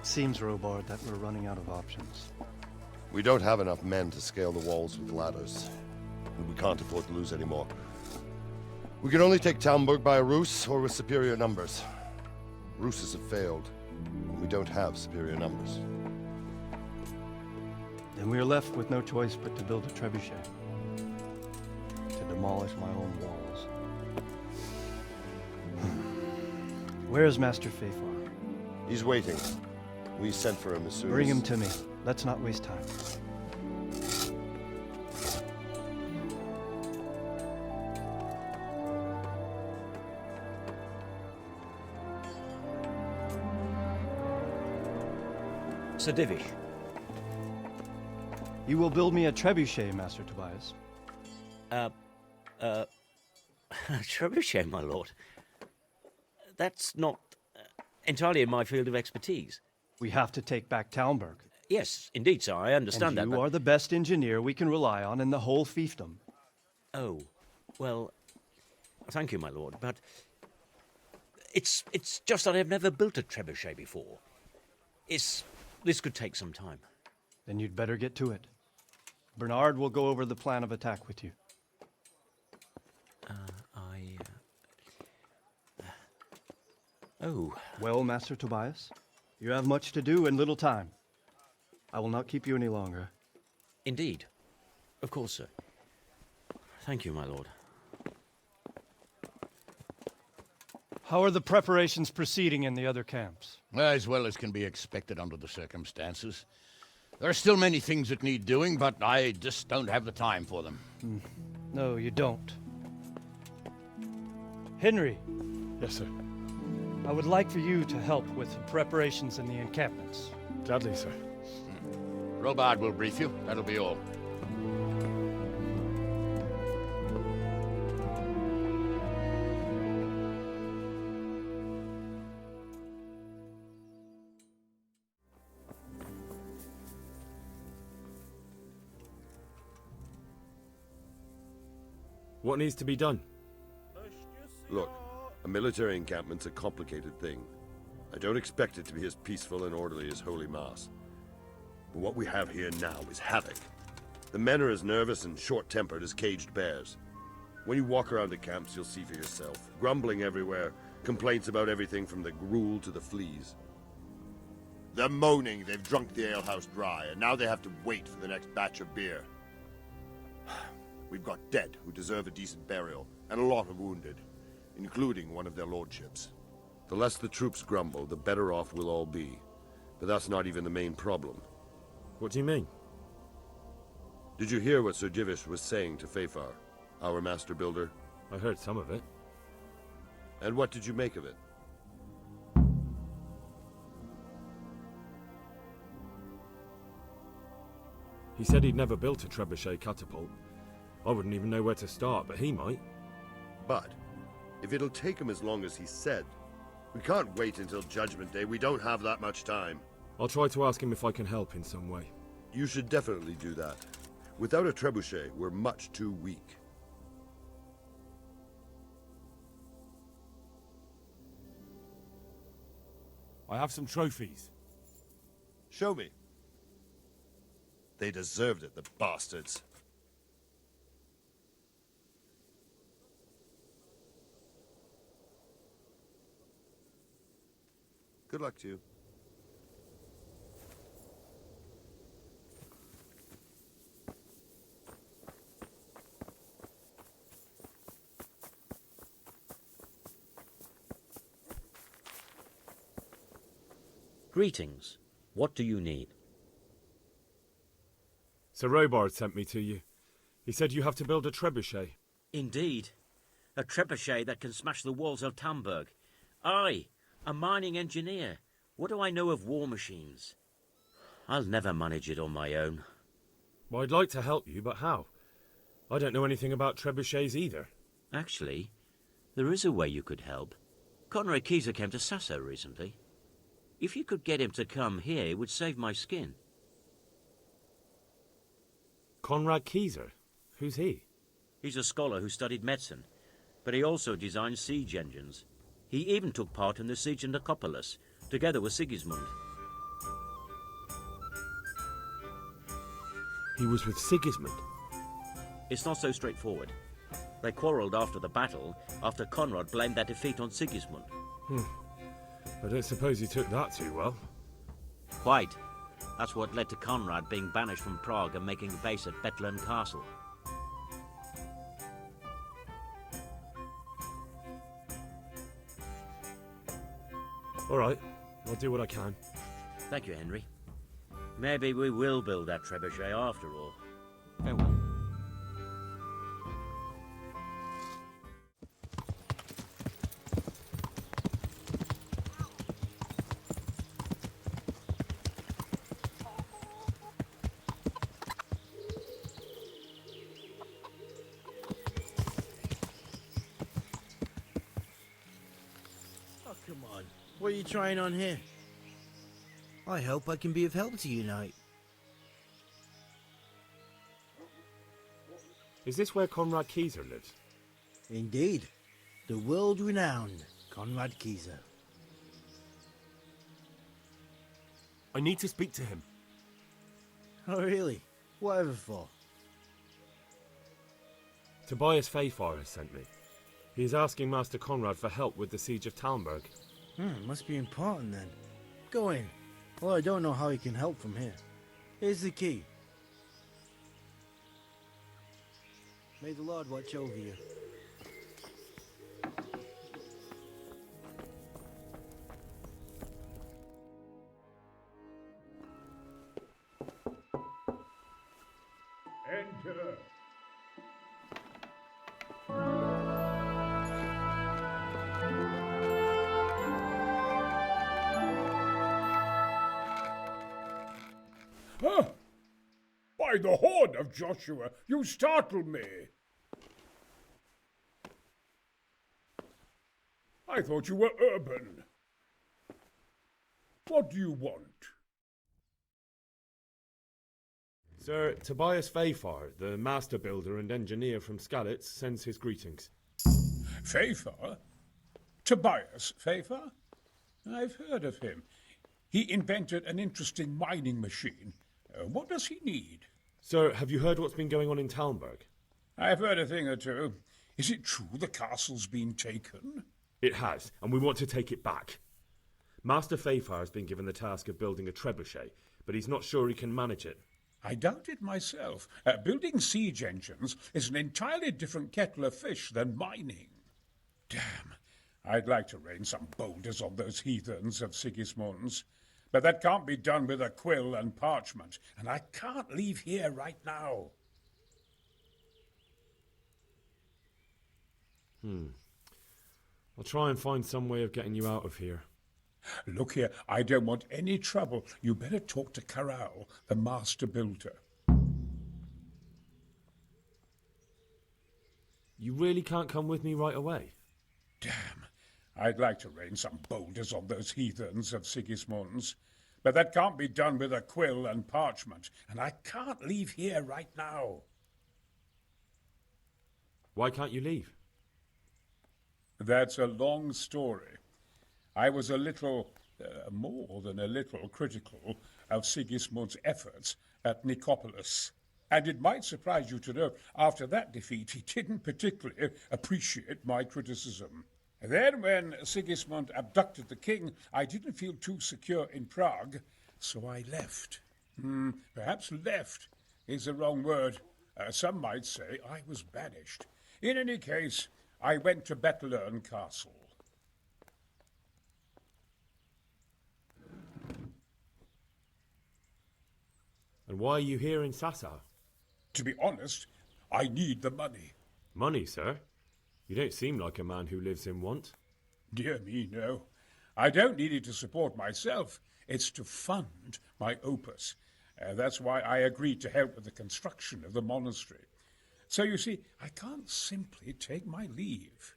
It seems, Robard, that we're running out of options. We don't have enough men to scale the walls with ladders, and we can't afford to lose any more. We can only take Talmberg by a ruse or with superior numbers. Ruses have failed, and we don't have superior numbers. Then we're left with no choice but to build a trebuchet. To demolish my own walls. Where's Master Fafar? He's waiting. We sent for him as soon as... Bring him to me. Let's not waste time. Sir Divish. You will build me a trebuchet, Master Tobias. Trebuchet, my lord. That's not entirely in my field of expertise. We have to take back Talmberg. Yes, indeed, sir. I understand and that. You are the best engineer we can rely on in the whole fiefdom. Oh, well, thank you, my lord, but it's just that I've never built a trebuchet before. This could take some time. Then you'd better get to it. Bernard will go over the plan of attack with you. Oh. Well, Master Tobias, you have much to do and little time. I will not keep you any longer. Indeed. Of course, sir. Thank you, my lord. How are the preparations proceeding in the other camps? As well as can be expected under the circumstances. There are still many things that need doing, but I just don't have the time for them. No, you don't. Henry. Yes, sir. I would like for you to help with the preparations in the encampments. Gladly, sir. Robard will brief you. That'll be all. What needs to be done? Look, a military encampment's a complicated thing. I don't expect it to be as peaceful and orderly as Holy Mass. But what we have here now is havoc. The men are as nervous and short-tempered as caged bears. When you walk around the camps, you'll see for yourself. Grumbling everywhere, complaints about everything from the gruel to the fleas. They're moaning they've drunk the alehouse dry, and now they have to wait for the next batch of beer. We've got dead who deserve a decent burial, and a lot of wounded, including one of their lordships. The less the troops grumble, the better off we'll all be. But that's not even the main problem. What do you mean? Did you hear what Sir Divish was saying to Fafar, our master builder? I heard some of it. And what did you make of it? He said he'd never built a trebuchet catapult. I wouldn't even know where to start, but he might. But if it'll take him as long as he said, we can't wait until Judgment Day. We don't have that much time. I'll try to ask him if I can help in some way. You should definitely do that. Without a trebuchet, we're much too weak. I have some trophies. Show me. They deserved it, the bastards. Good luck to you. Greetings. What do you need? Sir Robard sent me to you. He said you have to build a trebuchet. Indeed. A trebuchet that can smash the walls of Talmberg. I, a mining engineer. What do I know of war machines? I'll never manage it on my own. Well, I'd like to help you, but how? I don't know anything about trebuchets either. Actually, there is a way you could help. Conrad Keyser came to Sasso recently. If you could get him to come here, it would save my skin. Conrad Keyser? Who's he? He's a scholar who studied medicine, but he also designed siege engines. He even took part in the siege of Nicopolis, together with Sigismund. He was with Sigismund. It's not so straightforward. They quarrelled after the battle, after Conrad blamed their defeat on Sigismund. I don't suppose he took that too well. Quite. That's what led to Conrad being banished from Prague and making a base at Bethlehem Castle. All right, I'll do what I can. Thank you, Henry. Maybe we will build that trebuchet after all. Farewell. Oh, come on. What are you trying on here? I hope I can be of help to you tonight. Is this where Conrad Kieser lives? Indeed. The world-renowned Conrad Kieser. I need to speak to him. Oh, really? Whatever for? Tobias Fayfar has sent me. He is asking Master Conrad for help with the siege of Talmberg. Must be important then. Go in. Well, I don't know how he can help from here. Here's the key. May the Lord watch over you. Enter. Huh? By the horn of Joshua, you startle me. I thought you were urban. What do you want? Sir, Tobias Fayfar, the master builder and engineer from Skalitz, sends his greetings. Fayfar? Tobias Fayfar? I've heard of him. He invented an interesting mining machine. What does he need? Sir, have you heard what's been going on in Talmberg? I've heard a thing or two. Is it true the castle's been taken? It has, and we want to take it back. Master Fayfar has been given the task of building a trebuchet, but he's not sure he can manage it. I doubt it myself. Building siege engines is an entirely different kettle of fish than mining. Damn, I'd like to rain some boulders on those heathens of Sigismund's. But that can't be done with a quill and parchment, and I can't leave here right now. I'll try and find some way of getting you out of here. Look here, I don't want any trouble. You better talk to Corral, the master builder. You really can't come with me right away? Damn, I'd like to rain some boulders on those heathens of Sigismund's. But that can't be done with a quill and parchment, and I can't leave here right now. Why can't you leave? That's a long story. I was a little, more than a little, critical of Sigismund's efforts at Nicopolis. And it might surprise you to know, after that defeat, he didn't particularly appreciate my criticism. Then, when Sigismund abducted the king, I didn't feel too secure in Prague, so I left. Perhaps left is the wrong word. Some might say I was banished. In any case, I went to Bethlehem Castle. And why are you here in Sassa? To be honest, I need the money. Money, sir? You don't seem like a man who lives in want. Dear me, no. I don't need it to support myself. It's to fund my opus. That's why I agreed to help with the construction of the monastery. So you see, I can't simply take my leave.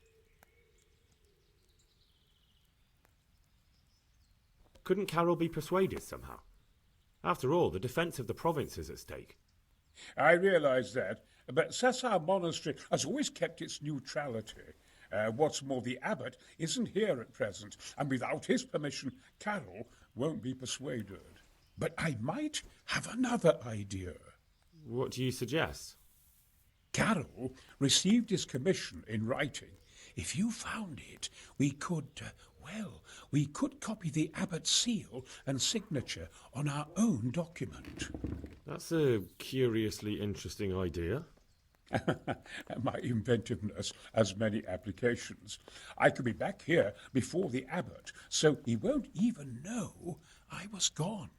Couldn't Carol be persuaded somehow? After all, the defence of the province is at stake. I realize that, but Sassa Monastery has always kept its neutrality. What's more, the abbot isn't here at present, and without his permission, Carol won't be persuaded. But I might have another idea. What do you suggest? Carroll received his commission in writing. If you found it, we could, we could copy the abbot's seal and signature on our own document. That's a curiously interesting idea. My inventiveness has many applications. I could be back here before the abbot, so he won't even know I was gone.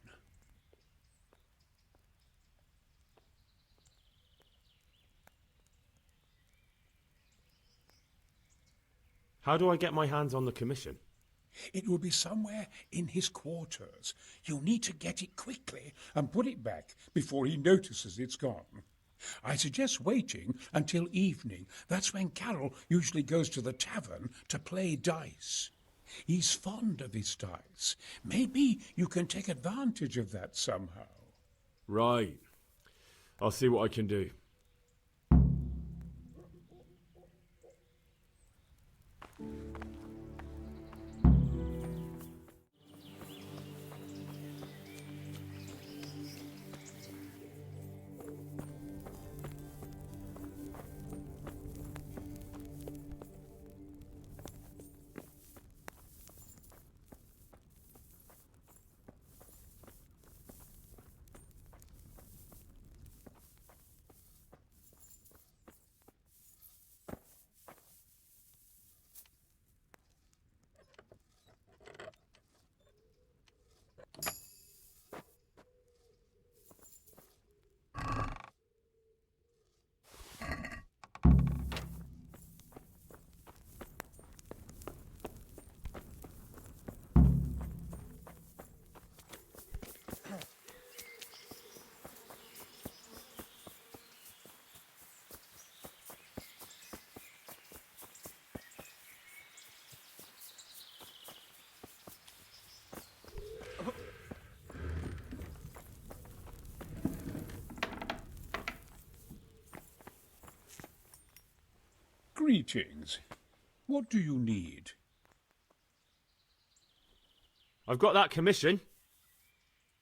How do I get my hands on the commission? It will be somewhere in his quarters. You'll need to get it quickly and put it back before he notices it's gone. I suggest waiting until evening. That's when Carroll usually goes to the tavern to play dice. He's fond of his dice. Maybe you can take advantage of that somehow. Right. I'll see what I can do. Greetings. What do you need? I've got that commission.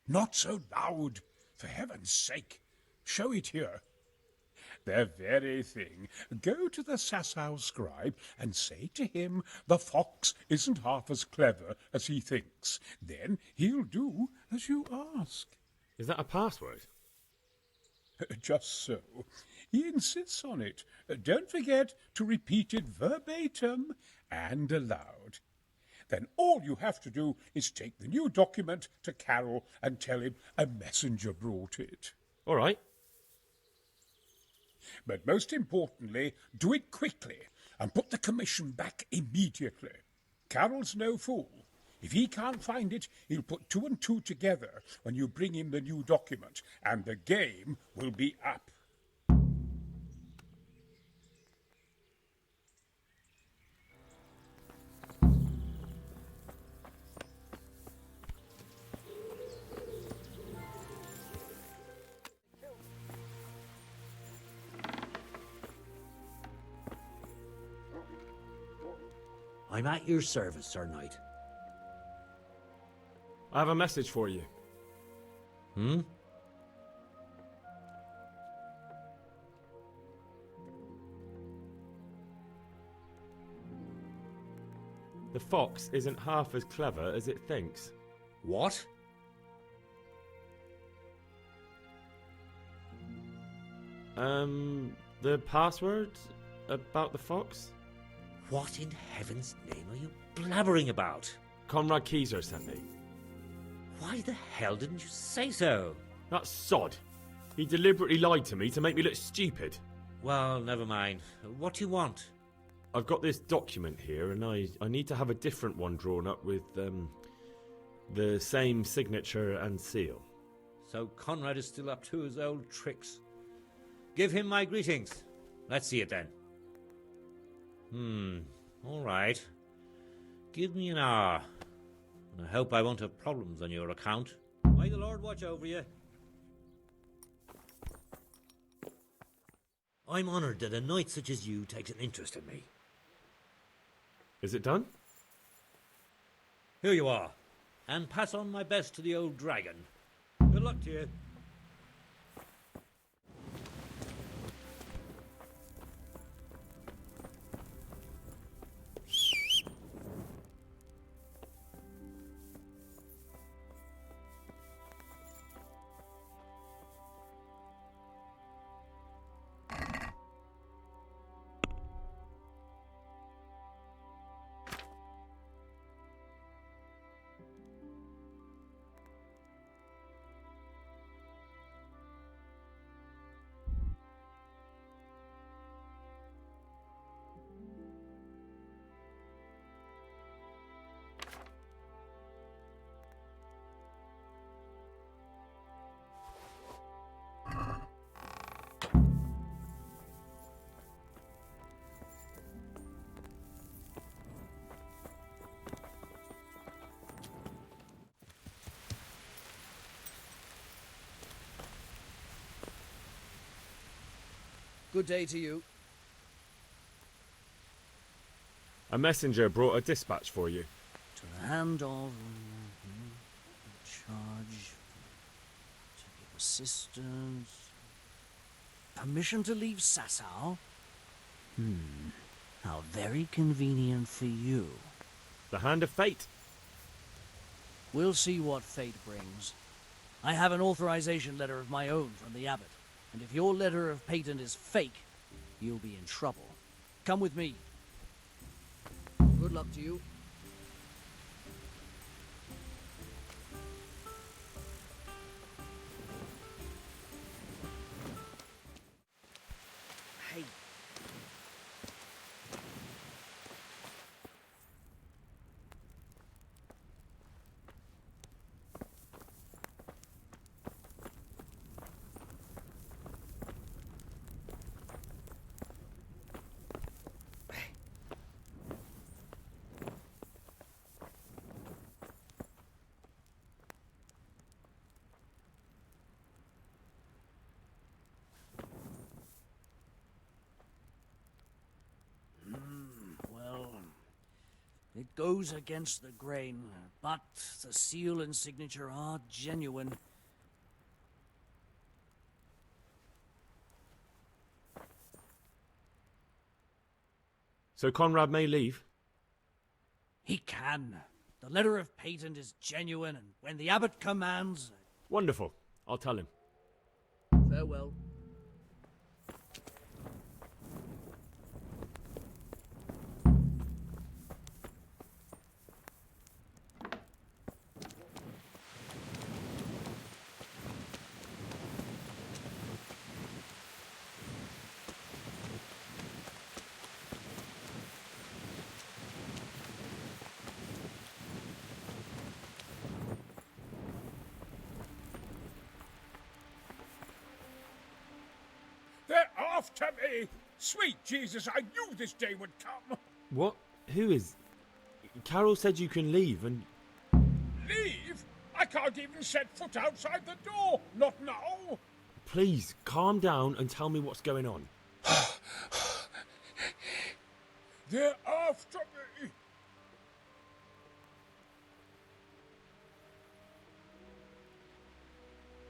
Not so loud, for heaven's sake. Show it here. The very thing. Go to the Sasau scribe and say to him the fox isn't half as clever as he thinks. Then he'll do as you ask. Is that a password? Just so. He insists on it. Don't forget to repeat it verbatim and aloud. Then all you have to do is take the new document to Carroll and tell him a messenger brought it. All right. But most importantly, do it quickly and put the commission back immediately. Carroll's no fool. If he can't find it, he'll put two and two together when you bring him the new document, and the game will be up. I'm at your service, Sir Knight. I have a message for you. Hmm? The fox isn't half as clever as it thinks. What? The password about the fox? What in heaven's name are you blabbering about? Conrad Keyser sent me. Why the hell didn't you say so? That sod. He deliberately lied to me to make me look stupid. Well, never mind. What do you want? I've got this document here, and I need to have a different one drawn up with the same signature and seal. So Conrad is still up to his old tricks. Give him my greetings. Let's see it then. All right. Give me an hour. And I hope I won't have problems on your account. May the Lord watch over you. I'm honoured that a knight such as you takes an interest in me. Is it done? Here you are. And pass on my best to the old dragon. Good luck to you. Good day to you. A messenger brought a dispatch for you. To the hand of charge to give assistance. Permission to leave Sasau? How very convenient for you. The hand of fate. We'll see what fate brings. I have an authorization letter of my own from the abbot, and if your letter of patent is fake, you'll be in trouble. Come with me. Good luck to you. Hey. Well, it goes against the grain, but the seal and signature are genuine. So Conrad may leave? He can. The letter of patent is genuine, and when the abbot commands... Wonderful. I'll tell him. Farewell. They're after me! Sweet Jesus, I knew this day would come! What? Who is... Carol said you can leave and... Leave? I can't even set foot outside the door! Not now! Please, calm down and tell me what's going on. They're after me!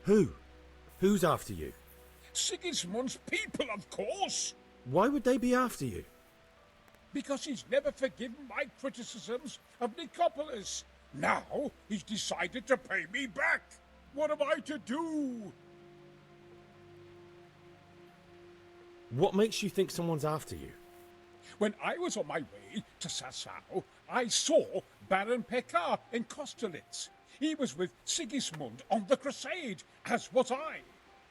Who? Who's after you? Sigismund's people, of course! Why would they be after you? Because he's never forgiven my criticisms of Nicopolis. Now he's decided to pay me back. What am I to do? What makes you think someone's after you? When I was on my way to Sasau, I saw Baron Pekar in Kostelitz. He was with Sigismund on the crusade, as was I.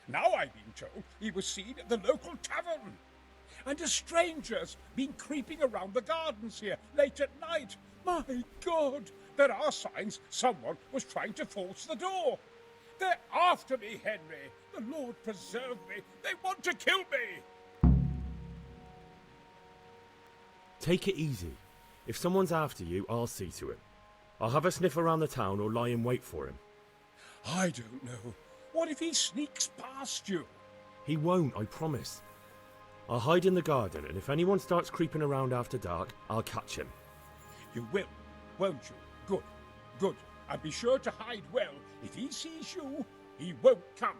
Now I've been told he was seen at the local tavern. And a stranger's been creeping around the gardens here late at night. My God, there are signs someone was trying to force the door. They're after me, Henry. The Lord preserve me. They want to kill me. Take it easy. If someone's after you, I'll see to it. I'll have a sniff around the town or lie in wait for him. I don't know. What if he sneaks past you? He won't, I promise. I'll hide in the garden, and if anyone starts creeping around after dark, I'll catch him. You will, won't you? Good, good. And be sure to hide well. If he sees you, he won't come.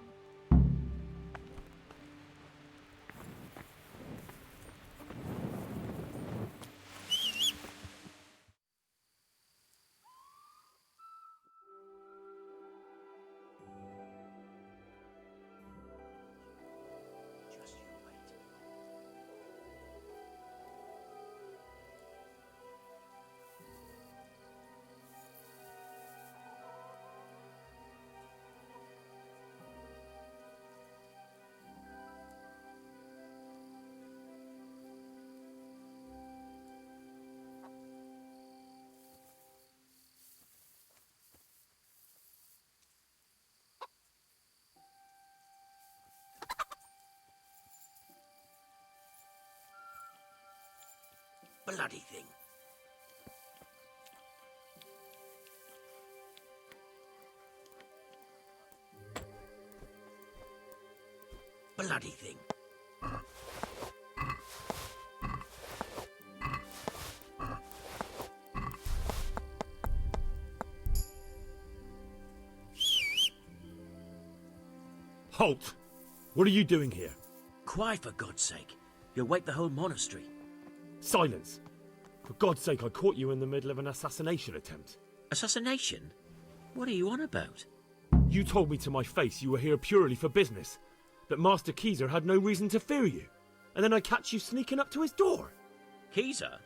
Bloody thing. Bloody thing. Halt! What are you doing here? Quiet, for God's sake. You'll wake the whole monastery. Silence! For God's sake, I caught you in the middle of an assassination attempt. Assassination? What are you on about? You told me to my face you were here purely for business, that Master Keezer had no reason to fear you, and then I catch you sneaking up to his door. Keezer?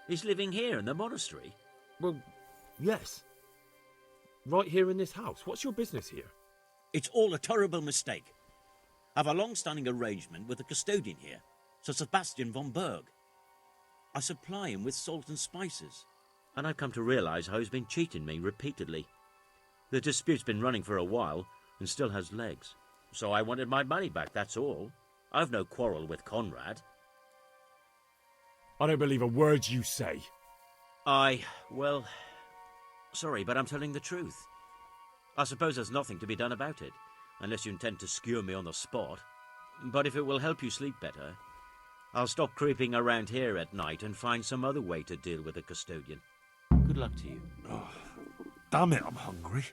He's living here in the monastery? Well, yes. Right here in this house. What's your business here? It's all a terrible mistake. I've a long-standing arrangement with the custodian here, Sir Sebastian von Berg. I supply him with salt and spices, and I've come to realise how he's been cheating me repeatedly. The dispute's been running for a while and still has legs, so I wanted my money back, that's all. I've no quarrel with Conrad. I don't believe a word you say. Well, sorry, but I'm telling the truth. I suppose there's nothing to be done about it, unless you intend to skewer me on the spot. But if it will help you sleep better, I'll stop creeping around here at night and find some other way to deal with the custodian. Good luck to you. Oh, damn it, I'm hungry.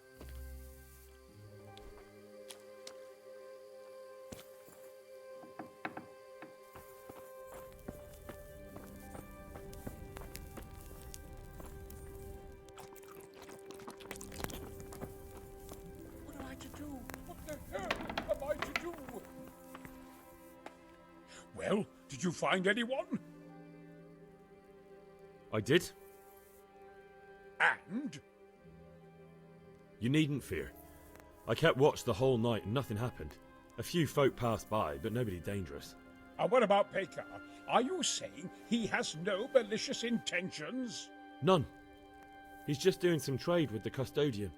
What am I to do? What the hell am I to do? Well, did you find anyone? I did. And? You needn't fear. I kept watch the whole night and nothing happened. A few folk passed by, but nobody dangerous. And what about Pekar? Are you saying he has no malicious intentions? None. He's just doing some trade with the custodian.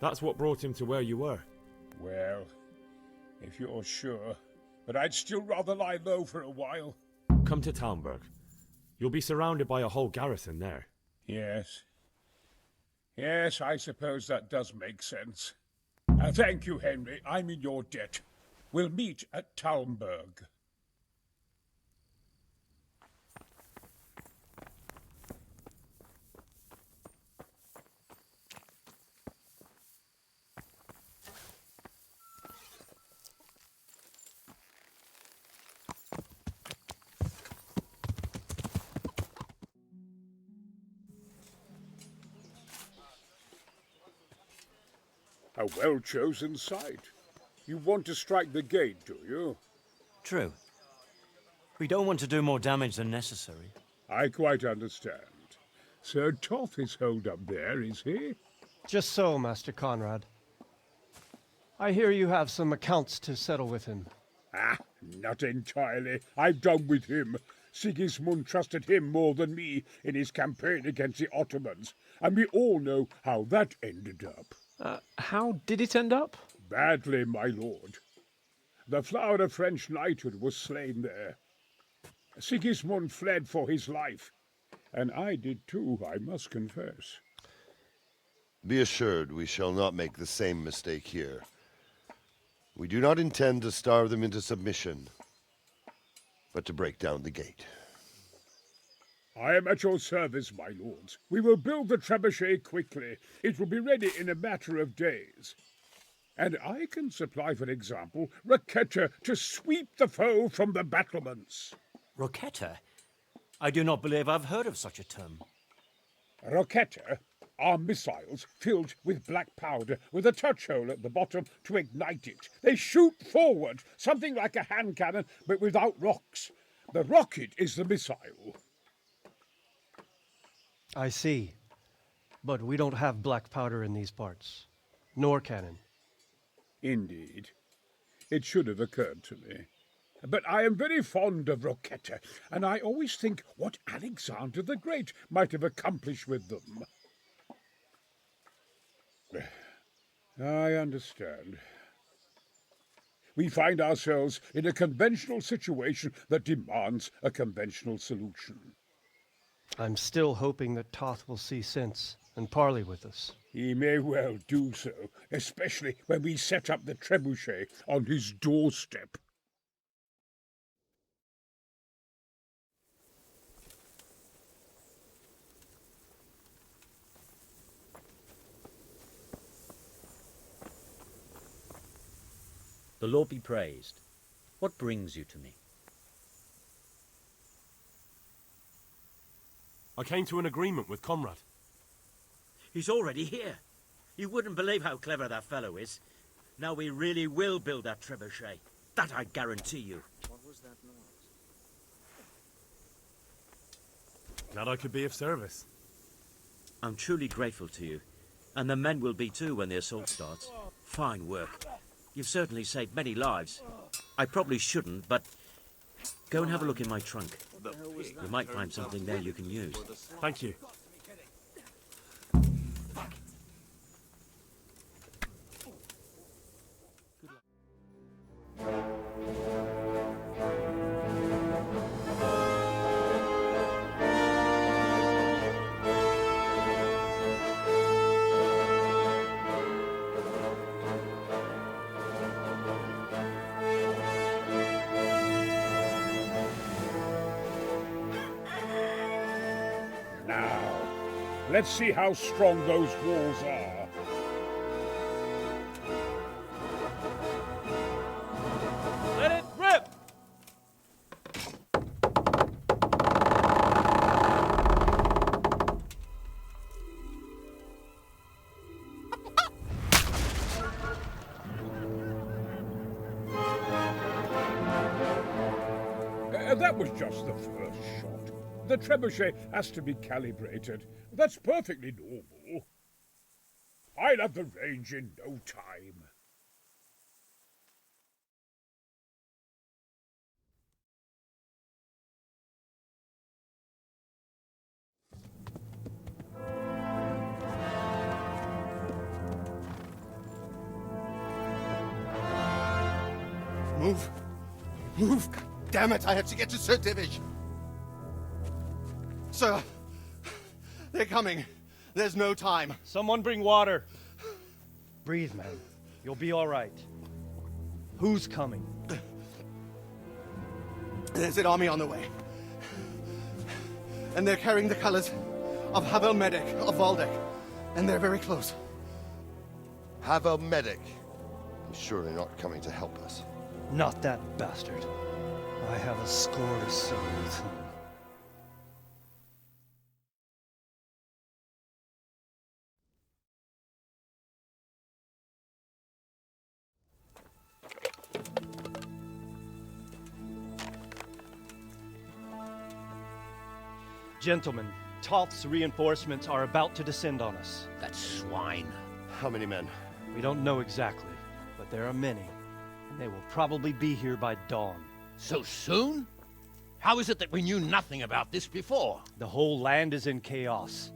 That's what brought him to where you were. Well, if you're sure, but I'd still rather lie low for a while. Come to Talmberg. You'll be surrounded by a whole garrison there. Yes. Yes, I suppose that does make sense. Thank you, Henry. I'm in your debt. We'll meet at Talmberg. A well-chosen site. You want to strike the gate, do you? True. We don't want to do more damage than necessary. I quite understand. Sir Toth is holed up there, is he? Just so, Master Conrad. I hear you have some accounts to settle with him. Ah, not entirely. I've done with him. Sigismund trusted him more than me in his campaign against the Ottomans, and we all know how that ended up. How did it end up? Badly, my lord. The flower of French knighthood was slain there. Sigismund fled for his life, and I did too, I must confess. Be assured we shall not make the same mistake here. We do not intend to starve them into submission, but to break down the gate. I am at your service, my lords. We will build the trebuchet quickly. It will be ready in a matter of days. And I can supply, for example, Raketa to sweep the foe from the battlements. Roquetta? I do not believe I've heard of such a term. Raketa are missiles filled with black powder with a touch hole at the bottom to ignite it. They shoot forward, something like a hand cannon, but without rocks. The rocket is the missile. I see. But we don't have black powder in these parts. Nor cannon. Indeed. It should have occurred to me. But I am very fond of Roquetta, and I always think what Alexander the Great might have accomplished with them. I understand. We find ourselves in a conventional situation that demands a conventional solution. I'm still hoping that Toth will see sense and parley with us. He may well do so, especially when we set up the trebuchet on his doorstep. The Lord be praised. What brings you to me? I came to an agreement with Conrad. He's already here. You wouldn't believe how clever that fellow is. Now we really will build that trebuchet. That I guarantee you. What was that noise? Glad I could be of service. I'm truly grateful to you. And the men will be too when the assault starts. Fine work. You've certainly saved many lives. I probably shouldn't, but go and have a look in my trunk. You might find something there you can use. Thank you. Now, let's see how strong those walls are. Let it rip! That was just the first shot. The trebuchet has to be calibrated. That's perfectly normal. I'll have the range in no time. Move. Move. God damn it, I have to get to Sir Divish. Sir, they're coming. There's no time. Someone bring water. Breathe, man. You'll be all right. Who's coming? There's an army on the way. And they're carrying the colors of Havel Medic of Valdek. And they're very close. Havel Medic? He's surely not coming to help us. Not that bastard. I have a score to settle with him. Gentlemen, Toth's reinforcements are about to descend on us. That swine. How many men? We don't know exactly, but there are many. And they will probably be here by dawn. So soon? How is it that we knew nothing about this before? The whole land is in chaos.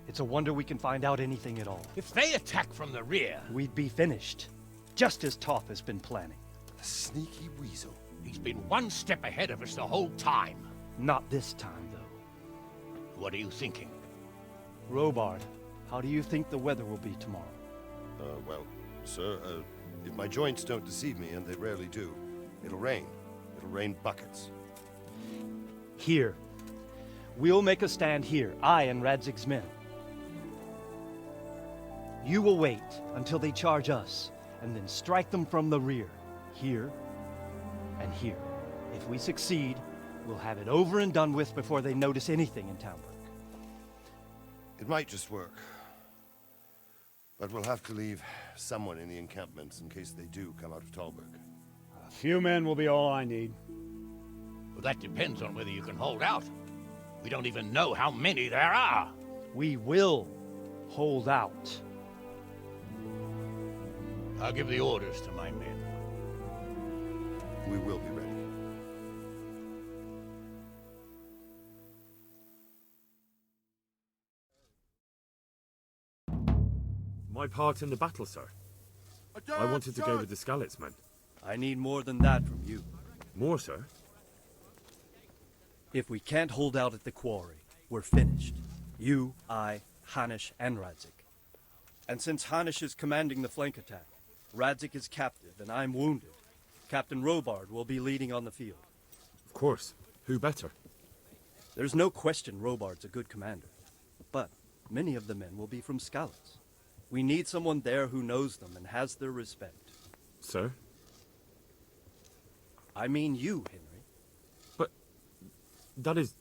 It's a wonder we can find out anything at all. If they attack from the rear... We'd be finished. Just as Toth has been planning. A sneaky weasel. He's been one step ahead of us the whole time. Not this time, though. What are you thinking? Robard, how do you think the weather will be tomorrow? Well, sir, if my joints don't deceive me, and they rarely do, it'll rain. It'll rain buckets. Here. We'll make a stand here, I and Radzig's men. You will wait until they charge us, and then strike them from the rear. Here, and here. If we succeed, we'll have it over and done with before they notice anything in Townburg. It might just work. But we'll have to leave someone in the encampments in case they do come out of Talberg. A few men will be all I need. Well, that depends on whether you can hold out. We don't even know how many there are. We will hold out. I'll give the orders to my men. We will be ready. My part in the battle, sir. I wanted to go with the Skalitz men. I need more than that from you. More, sir? If we can't hold out at the quarry, we're finished. You, I, Hanish, and Radzik. And since Hanish is commanding the flank attack, Radzik is captive and I'm wounded, Captain Robard will be leading on the field. Of course. Who better? There's no question Robard's a good commander. But many of the men will be from Skalitz. We need someone there who knows them and has their respect. Sir? I mean you, Henry. But that is...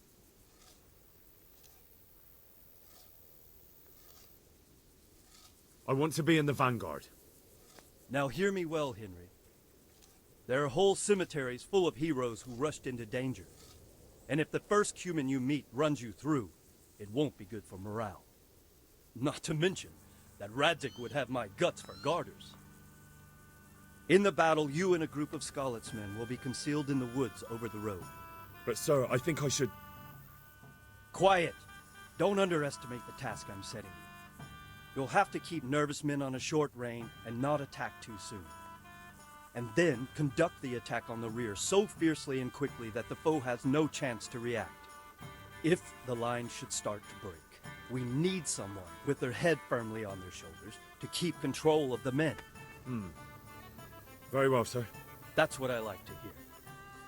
I want to be in the vanguard. Now hear me well, Henry. There are whole cemeteries full of heroes who rushed into danger. And if the first human you meet runs you through, it won't be good for morale. Not to mention that Radzig would have my guts for garters. In the battle, you and a group of Skalitz men will be concealed in the woods over the road. But sir, I think I should... Quiet! Don't underestimate the task I'm setting you. You'll have to keep nervous men on a short rein and not attack too soon. And then conduct the attack on the rear so fiercely and quickly that the foe has no chance to react. If the line should start to break, we need someone with their head firmly on their shoulders to keep control of the men. Very well, sir. That's what I like to hear.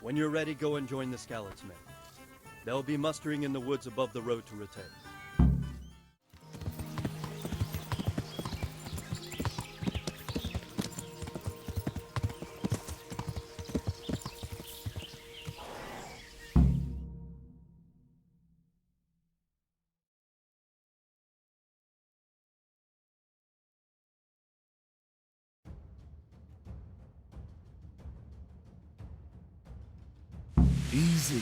When you're ready, go and join the Skalitz men. They'll be mustering in the woods above the road to Rete. Easy.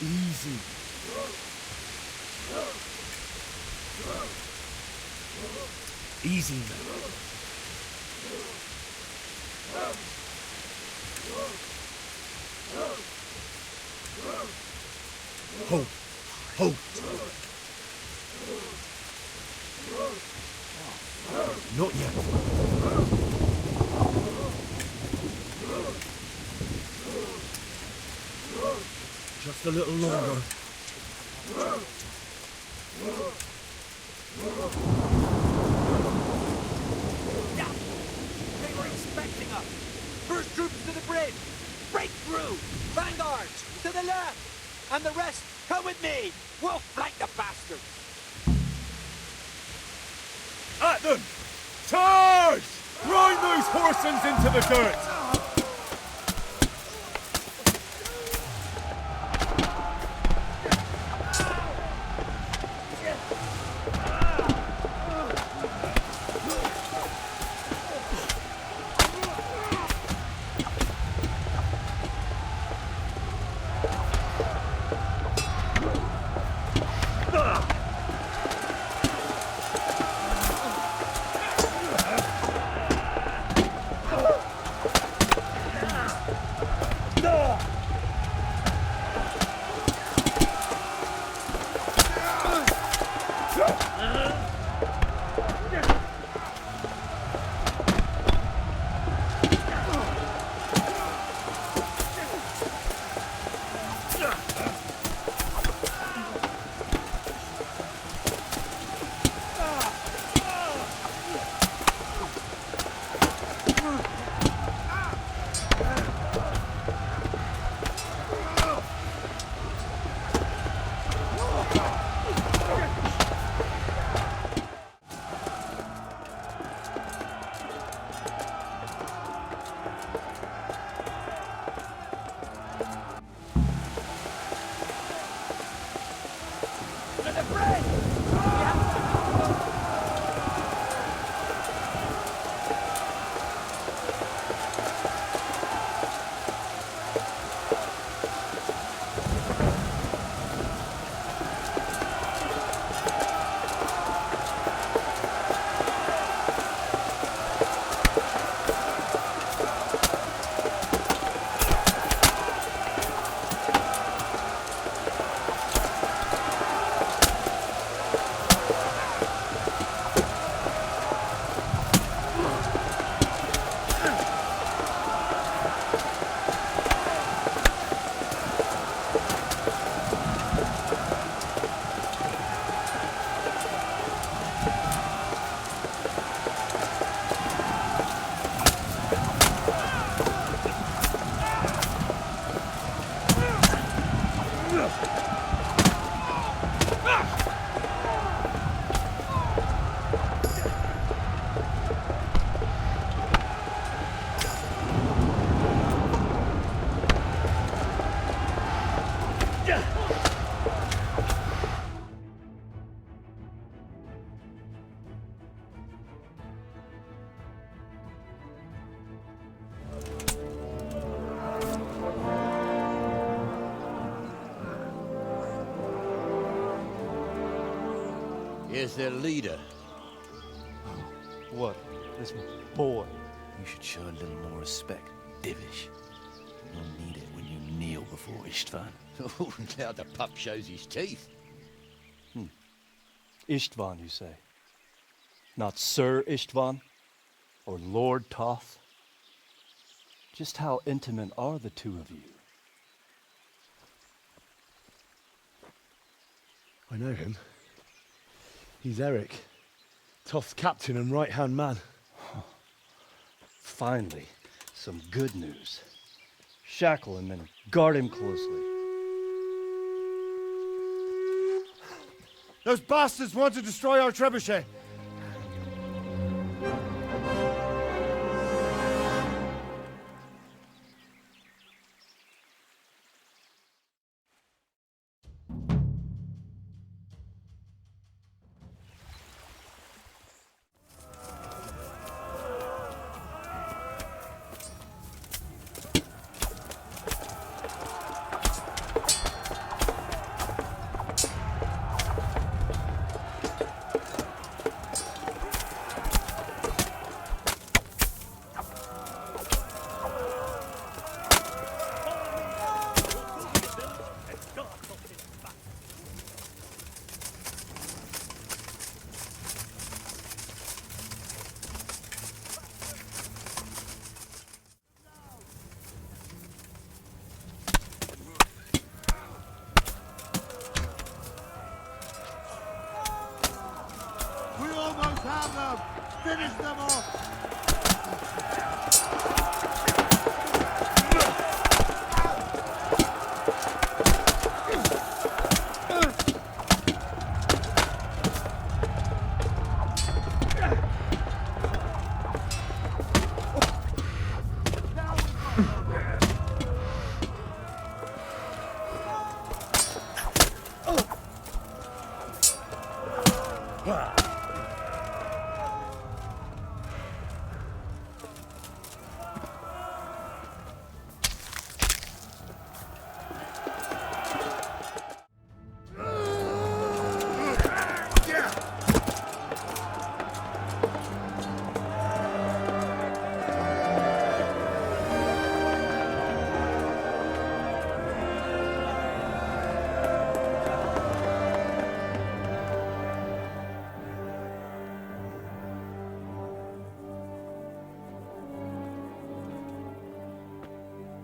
Easy. Easy. Hold. Hold. Not yet. Just a little longer. They were expecting us! First troops to the bridge! Break through! Vanguards! To the left! And the rest, come with me! We'll flank the bastards! At them! Charge! Grind those horsens into the dirt! Here's their leader. What? This boy? You should show a little more respect, Divish. You'll need it when you kneel before Istvan. Oh, now the pup shows his teeth. Istvan, you say? Not Sir Istvan? Or Lord Toth? Just how intimate are the two of you? I know him. He's Eric, Toth's captain and right-hand man. Finally, some good news. Shackle him and guard him closely. Those bastards want to destroy our trebuchet. Finish them off!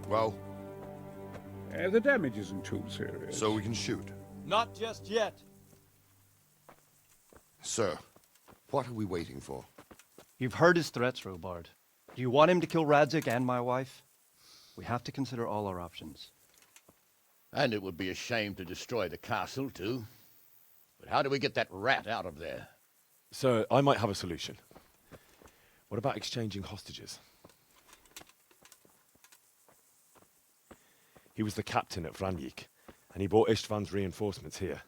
Well? The damage isn't too serious. So we can shoot. Not just yet. Sir, what are we waiting for? You've heard his threats, Robard. Do you want him to kill Radzik and my wife? We have to consider all our options. And it would be a shame to destroy the castle, too. But how do we get that rat out of there? Sir, I might have a solution. What about exchanging hostages? He was the captain at Vranjik, and he brought Istvan's reinforcements here.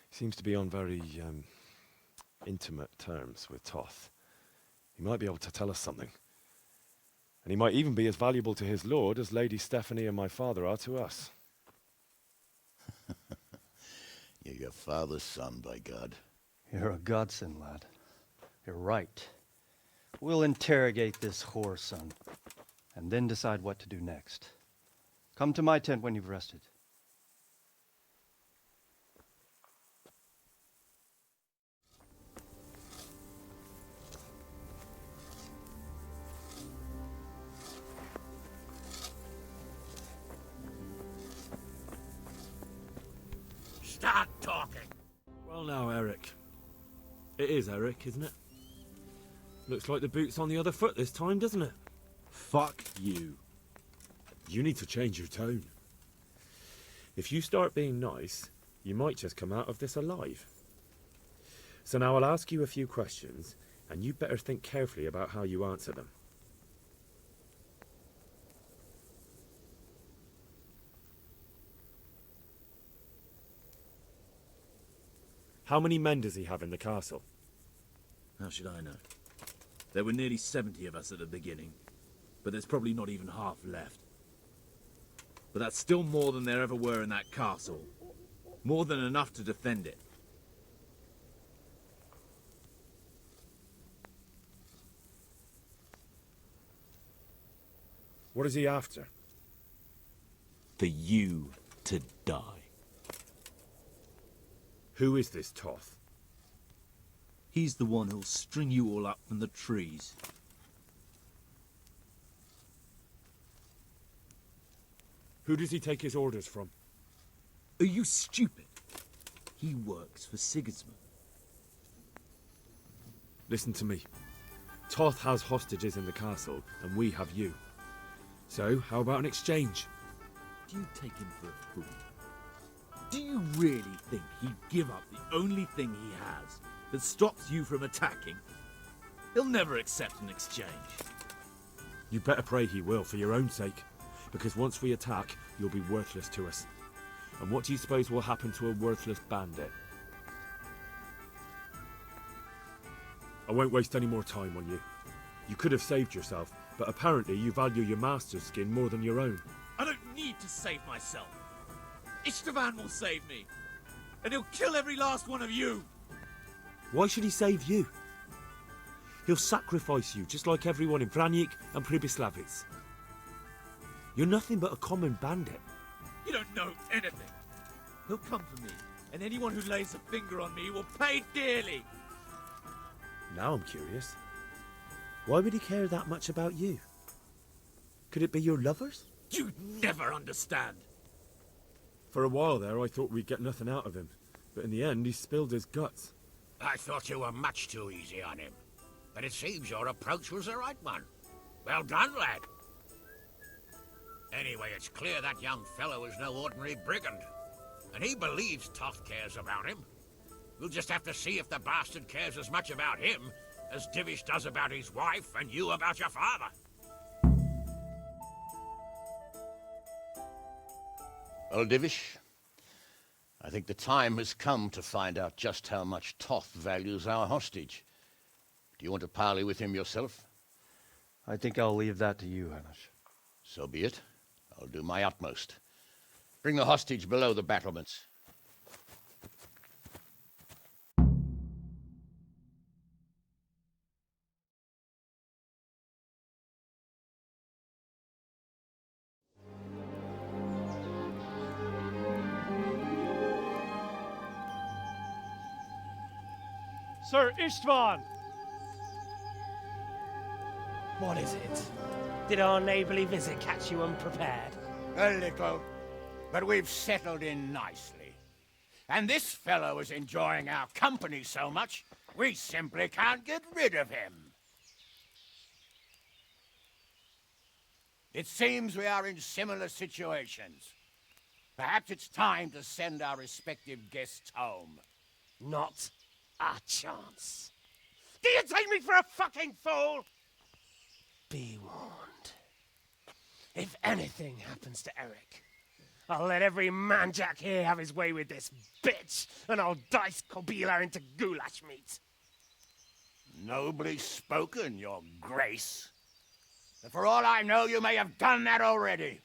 He seems to be on very, intimate terms with Toth. He might be able to tell us something. And he might even be as valuable to his lord as Lady Stephanie and my father are to us. You're your father's son, by God. You're a godsend, lad. You're right. We'll interrogate this whore, son, and then decide what to do next. Come to my tent when you've rested. Start talking. Well now, Eric. It is Eric, isn't it? Looks like the boot's on the other foot this time, doesn't it? Fuck you. You need to change your tone. If you start being nice, you might just come out of this alive. So now I'll ask you a few questions, and you better think carefully about how you answer them. How many men does he have in the castle? How should I know? There were nearly 70 of us at the beginning, but there's probably not even half left. But that's still more than there ever were in that castle. More than enough to defend it. What is he after? For you to die. Who is this Toth? He's the one who'll string you all up from the trees. Who does he take his orders from? Are you stupid? He works for Sigismund. Listen to me. Toth has hostages in the castle, and we have you. So, how about an exchange? Do you take him for a fool? Do you really think he'd give up the only thing he has that stops you from attacking? He'll never accept an exchange. You better pray he will, for your own sake. Because once we attack, you'll be worthless to us. And what do you suppose will happen to a worthless bandit? I won't waste any more time on you. You could have saved yourself, but apparently you value your master's skin more than your own. I don't need to save myself. Istvan will save me. And he'll kill every last one of you. Why should he save you? He'll sacrifice you, just like everyone in Vranic and Pribyslavitz. You're nothing but a common bandit. You don't know anything. He'll come for me, and anyone who lays a finger on me will pay dearly. Now I'm curious. Why would he care that much about you? Could it be your lovers? You'd never understand. For a while there, I thought we'd get nothing out of him. But in the end, he spilled his guts. I thought you were much too easy on him. But it seems your approach was the right one. Well done, lad. Anyway, it's clear that young fellow is no ordinary brigand. And he believes Toth cares about him. We'll just have to see if the bastard cares as much about him as Divish does about his wife and you about your father. Well, Divish, I think the time has come to find out just how much Toth values our hostage. Do you want to parley with him yourself? I think I'll leave that to you, Hamish. So be it. I'll do my utmost. Bring the hostage below the battlements. Sir Istvan! What is it? Did our neighborly visit catch you unprepared? A little, but we've settled in nicely. And this fellow is enjoying our company so much, we simply can't get rid of him. It seems we are in similar situations. Perhaps it's time to send our respective guests home. Not a chance. Do you take me for a fucking fool? Be warned. If anything happens to Eric, I'll let every manjack here have his way with this bitch, and I'll dice Kobila into goulash meat. Nobly spoken, your grace. But for all I know, you may have done that already.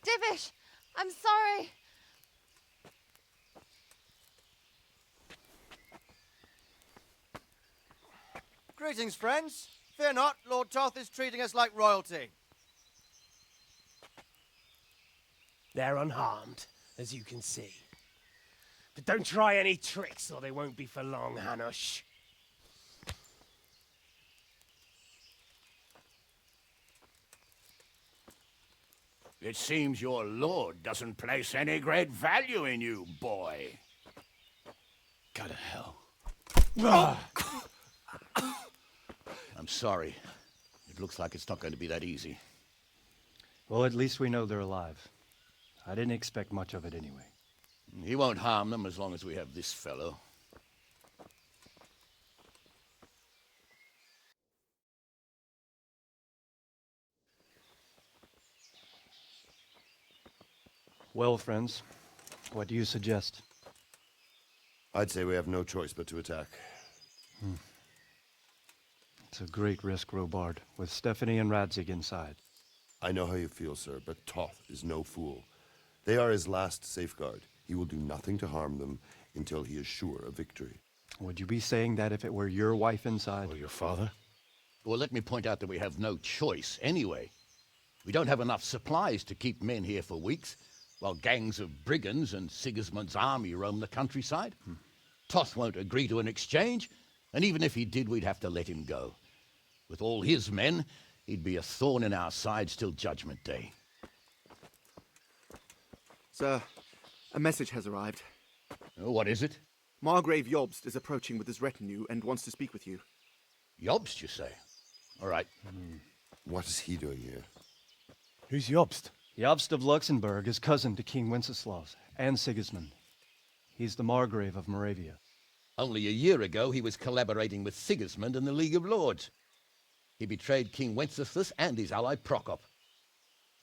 Divish, I'm sorry. Greetings, friends. Fear not, Lord Toth is treating us like royalty. They're unharmed, as you can see. But don't try any tricks, or they won't be for long, Hanush. It seems your lord doesn't place any great value in you, boy. Go to hell. I'm sorry. It looks like it's not going to be that easy. Well, at least we know they're alive. I didn't expect much of it anyway. He won't harm them as long as we have this fellow. Well, friends, what do you suggest? I'd say we have no choice but to attack. It's a great risk, Robard, with Stephanie and Radzig inside. I know how you feel, sir, but Toth is no fool. They are his last safeguard. He will do nothing to harm them until he is sure of victory. Would you be saying that if it were your wife inside? Or your father? Well, let me point out that we have no choice anyway. We don't have enough supplies to keep men here for weeks, while gangs of brigands and Sigismund's army roam the countryside. Toth won't agree to an exchange, and even if he did, we'd have to let him go. With all his men, he'd be a thorn in our sides till Judgment Day. Sir, a message has arrived. Oh, what is it? Margrave Jobst is approaching with his retinue and wants to speak with you. Jobst, you say? All right. What is he doing here? Who's Jobst? Jobst of Luxembourg is cousin to King Wenceslaus and Sigismund. He's the Margrave of Moravia. Only a year ago, he was collaborating with Sigismund and the League of Lords. He betrayed King Wenceslas and his ally Prokop.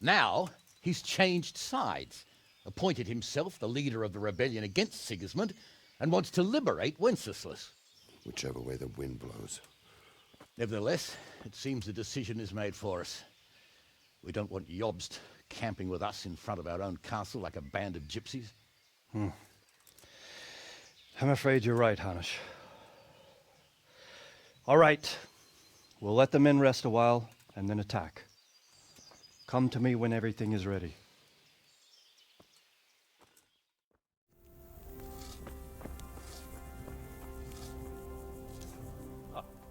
Now, he's changed sides, appointed himself the leader of the rebellion against Sigismund, and wants to liberate Wenceslas. Whichever way the wind blows. Nevertheless, it seems the decision is made for us. We don't want Jobst camping with us in front of our own castle like a band of gypsies. I'm afraid you're right, Hanish. All right. We'll let the men rest a while and then attack. Come to me when everything is ready.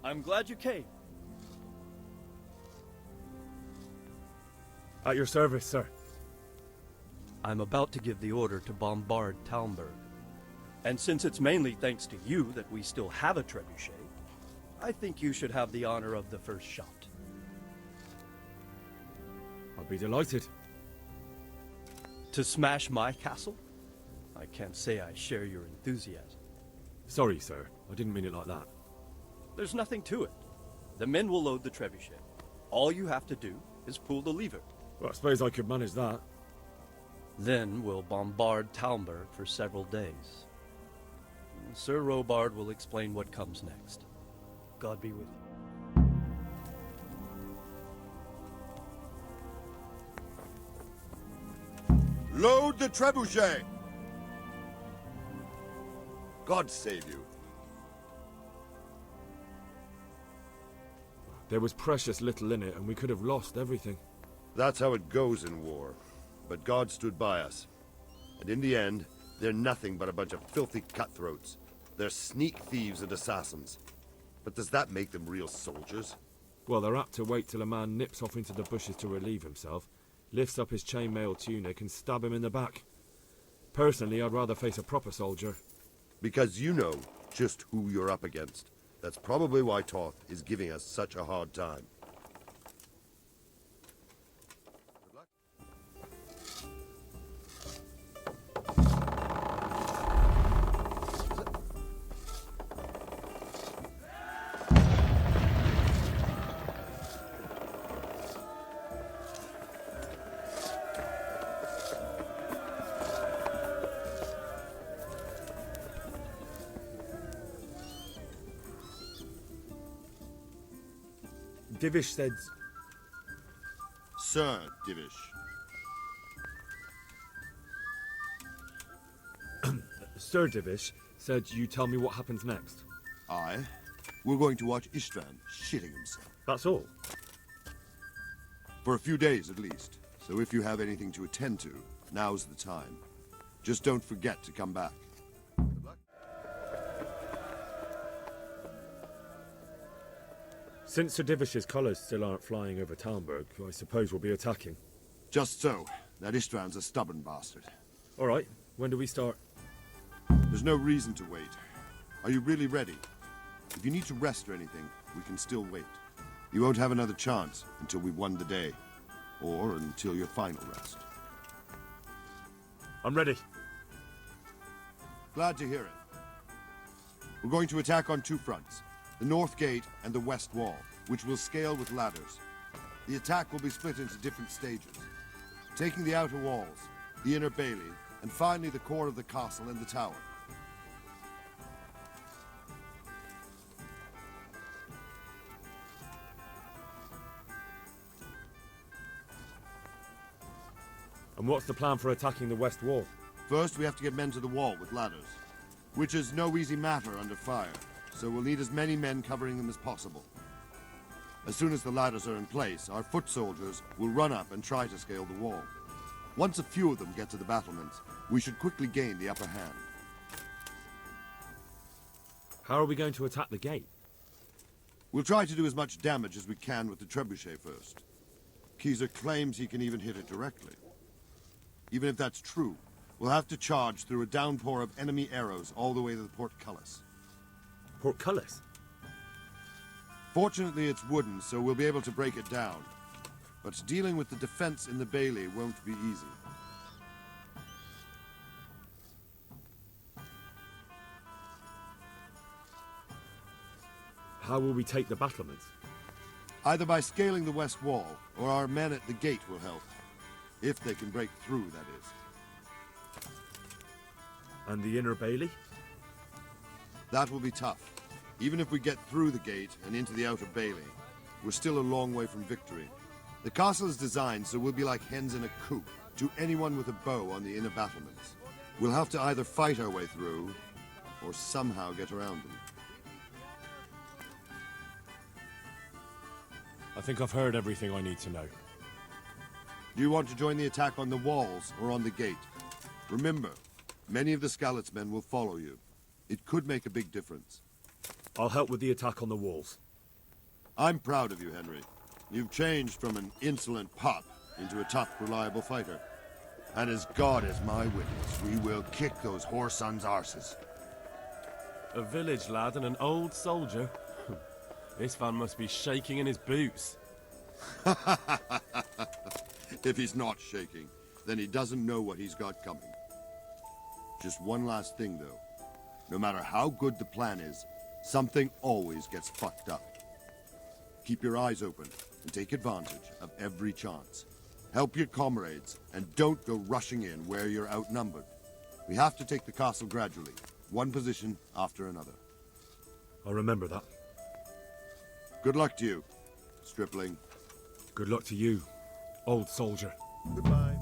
I'm glad you came. At your service, sir. I'm about to give the order to bombard Talmberg. And since it's mainly thanks to you that we still have a trebuchet, I think you should have the honor of the first shot. I'll be delighted. To smash my castle? I can't say I share your enthusiasm. Sorry, sir. I didn't mean it like that. There's nothing to it. The men will load the trebuchet. All you have to do is pull the lever. Well, I suppose I could manage that. Then we'll bombard Talmberg for several days. Sir Robard will explain what comes next. God be with you. Load the trebuchet! God save you. There was precious little in it, and we could have lost everything. That's how it goes in war. But God stood by us. And in the end, they're nothing but a bunch of filthy cutthroats. They're sneak thieves and assassins. But does that make them real soldiers? Well, they're apt to wait till a man nips off into the bushes to relieve himself, lifts up his chainmail tunic and stab him in the back. Personally, I'd rather face a proper soldier. Because you know just who you're up against. That's probably why Toth is giving us such a hard time. Divish said... Sir Divish. Sir Divish said you tell me what happens next. Aye. We're going to watch Istvan shitting himself. That's all? For a few days at least. So if you have anything to attend to, now's the time. Just don't forget to come back. Since Sir Divish's colours still aren't flying over Talmberg, I suppose we'll be attacking. Just so. That Istvan's a stubborn bastard. All right. When do we start? There's no reason to wait. Are you really ready? If you need to rest or anything, we can still wait. You won't have another chance until we've won the day. Or until your final rest. I'm ready. Glad to hear it. We're going to attack on two fronts. The north gate and the west wall, which will scale with ladders. The attack will be split into different stages. Taking the outer walls, the inner bailey, and finally the core of the castle and the tower. And what's the plan for attacking the west wall? First, we have to get men to the wall with ladders, which is no easy matter under fire, so we'll need as many men covering them as possible. As soon as the ladders are in place, our foot soldiers will run up and try to scale the wall. Once a few of them get to the battlements, we should quickly gain the upper hand. How are we going to attack the gate? We'll try to do as much damage as we can with the trebuchet first. Keyser claims he can even hit it directly. Even if that's true, we'll have to charge through a downpour of enemy arrows all the way to the portcullis. Portcullis? Fortunately, it's wooden, so we'll be able to break it down. But dealing with the defense in the bailey won't be easy. How will we take the battlements? Either by scaling the west wall, or our men at the gate will help. If they can break through, that is. And the inner bailey? That will be tough. Even if we get through the gate and into the outer bailey, we're still a long way from victory. The castle is designed so we'll be like hens in a coop to anyone with a bow on the inner battlements. We'll have to either fight our way through, or somehow get around them. I think I've heard everything I need to know. Do you want to join the attack on the walls or on the gate? Remember, many of the Skalitz men will follow you. It could make a big difference. I'll help with the attack on the walls. I'm proud of you, Henry. You've changed from an insolent pup into a tough, reliable fighter. And as God is my witness, we will kick those whore sons' arses. A village lad and an old soldier? This man must be shaking in his boots. If he's not shaking, then he doesn't know what he's got coming. Just one last thing, though. No matter how good the plan is, something always gets fucked up. Keep your eyes open and take advantage of every chance. Help your comrades, and don't go rushing in where you're outnumbered. We have to take the castle gradually, one position after another. I'll remember that. Good luck to you, stripling. Good luck to you, old soldier. Goodbye.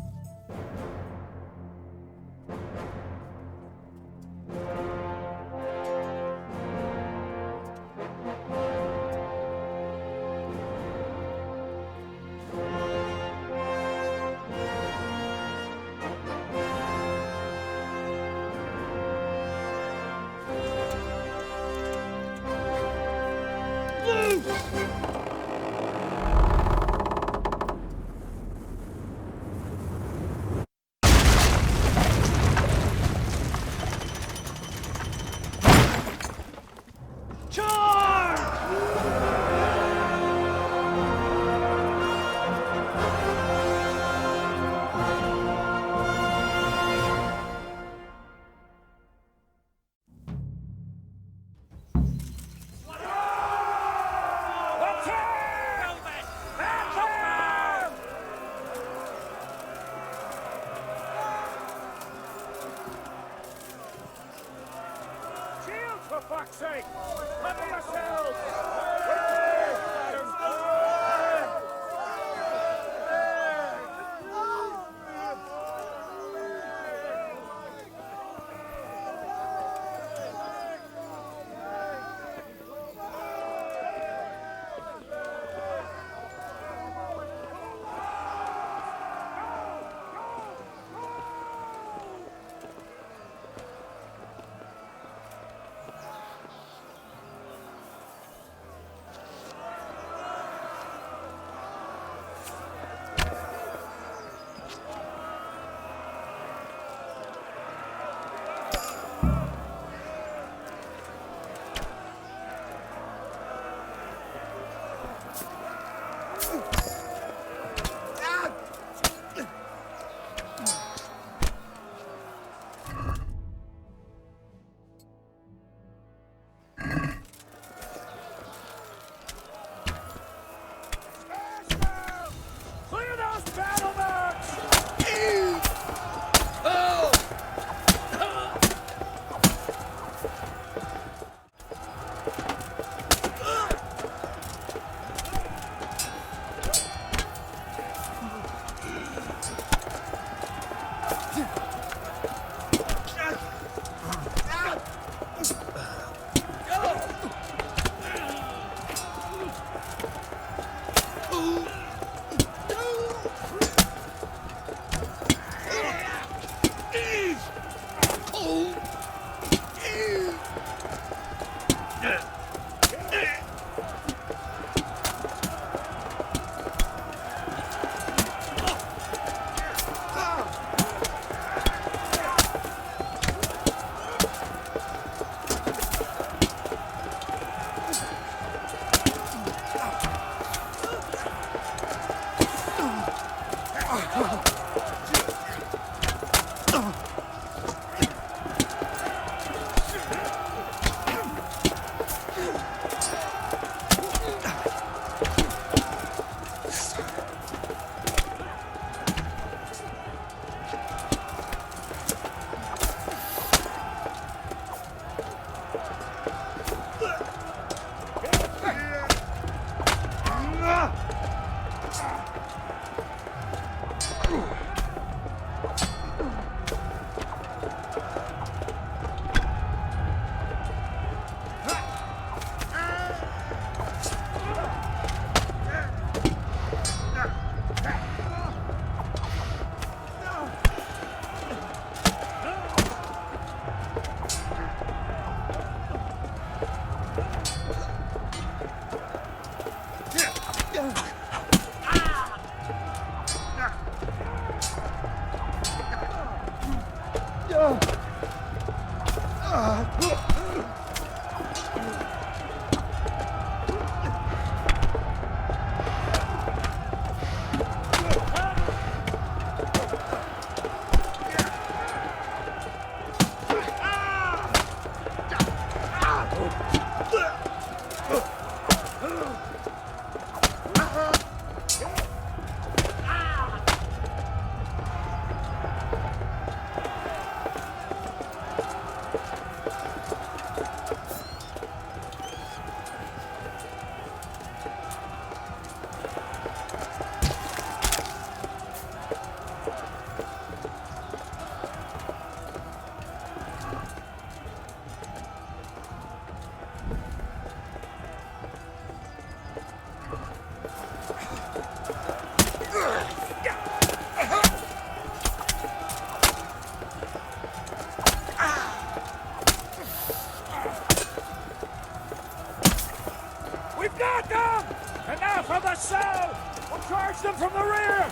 We've got them! And now from the south! We'll charge them from the rear!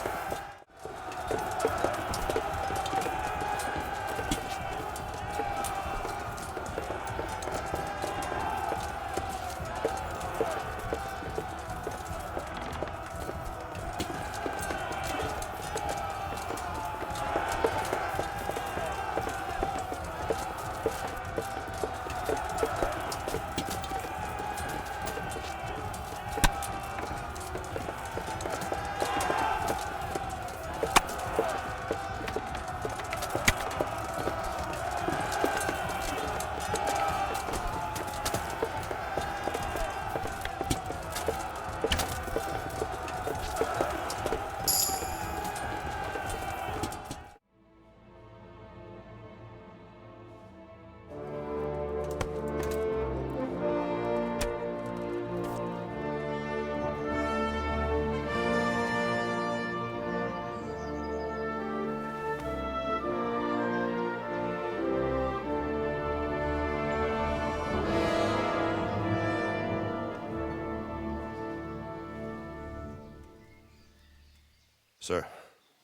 Sir,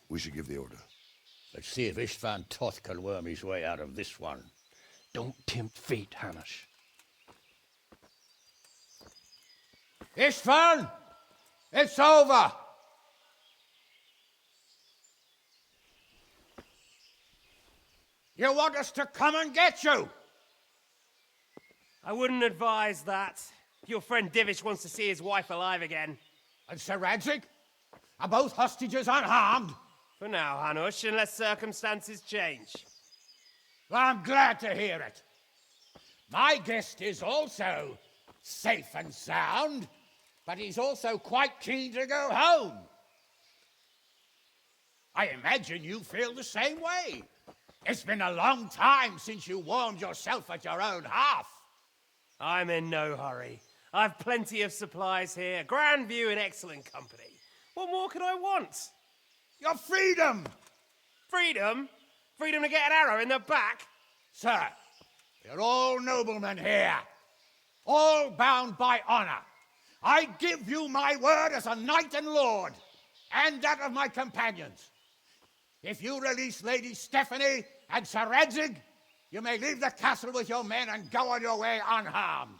we should give the order. Let's see if Istvan Toth can worm his way out of this one. Don't tempt fate, Hamish. Istvan! It's over! You want us to come and get you? I wouldn't advise that. Your friend Divish wants to see his wife alive again. And Sir Radzig? Are both hostages unharmed? For now, Hanush, unless circumstances change. Well, I'm glad to hear it. My guest is also safe and sound, but he's also quite keen to go home. I imagine you feel the same way. It's been a long time since you warmed yourself at your own hearth. I'm in no hurry. I've plenty of supplies here, grand view and excellent company. What more could I want? Your freedom! Freedom? Freedom to get an arrow in the back? Sir, you're all noblemen here, all bound by honor. I give you my word as a knight and lord, and that of my companions. If you release Lady Stephanie and Sir Radzig, you may leave the castle with your men and go on your way unharmed.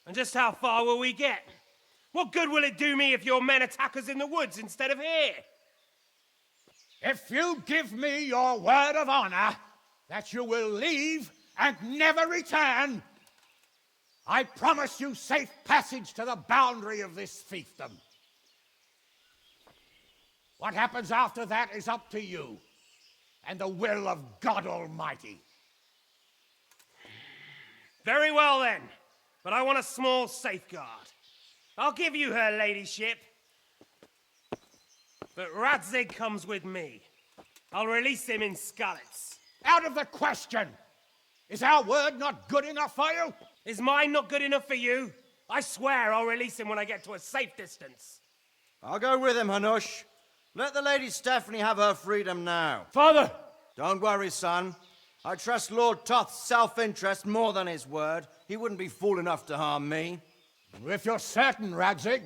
And just how far will we get? What good will it do me if your men attack us in the woods instead of here? If you give me your word of honor that you will leave and never return, I promise you safe passage to the boundary of this fiefdom. What happens after that is up to you and the will of God Almighty. Very well then, but I want a small safeguard. I'll give you her ladyship, but Radzig comes with me. I'll release him in Skalitz. Out of the question! Is our word not good enough for you? Is mine not good enough for you? I swear I'll release him when I get to a safe distance. I'll go with him, Hanush. Let the Lady Stephanie have her freedom now. Father! Don't worry, son. I trust Lord Toth's self-interest more than his word. He wouldn't be fool enough to harm me. If you're certain, Radzig.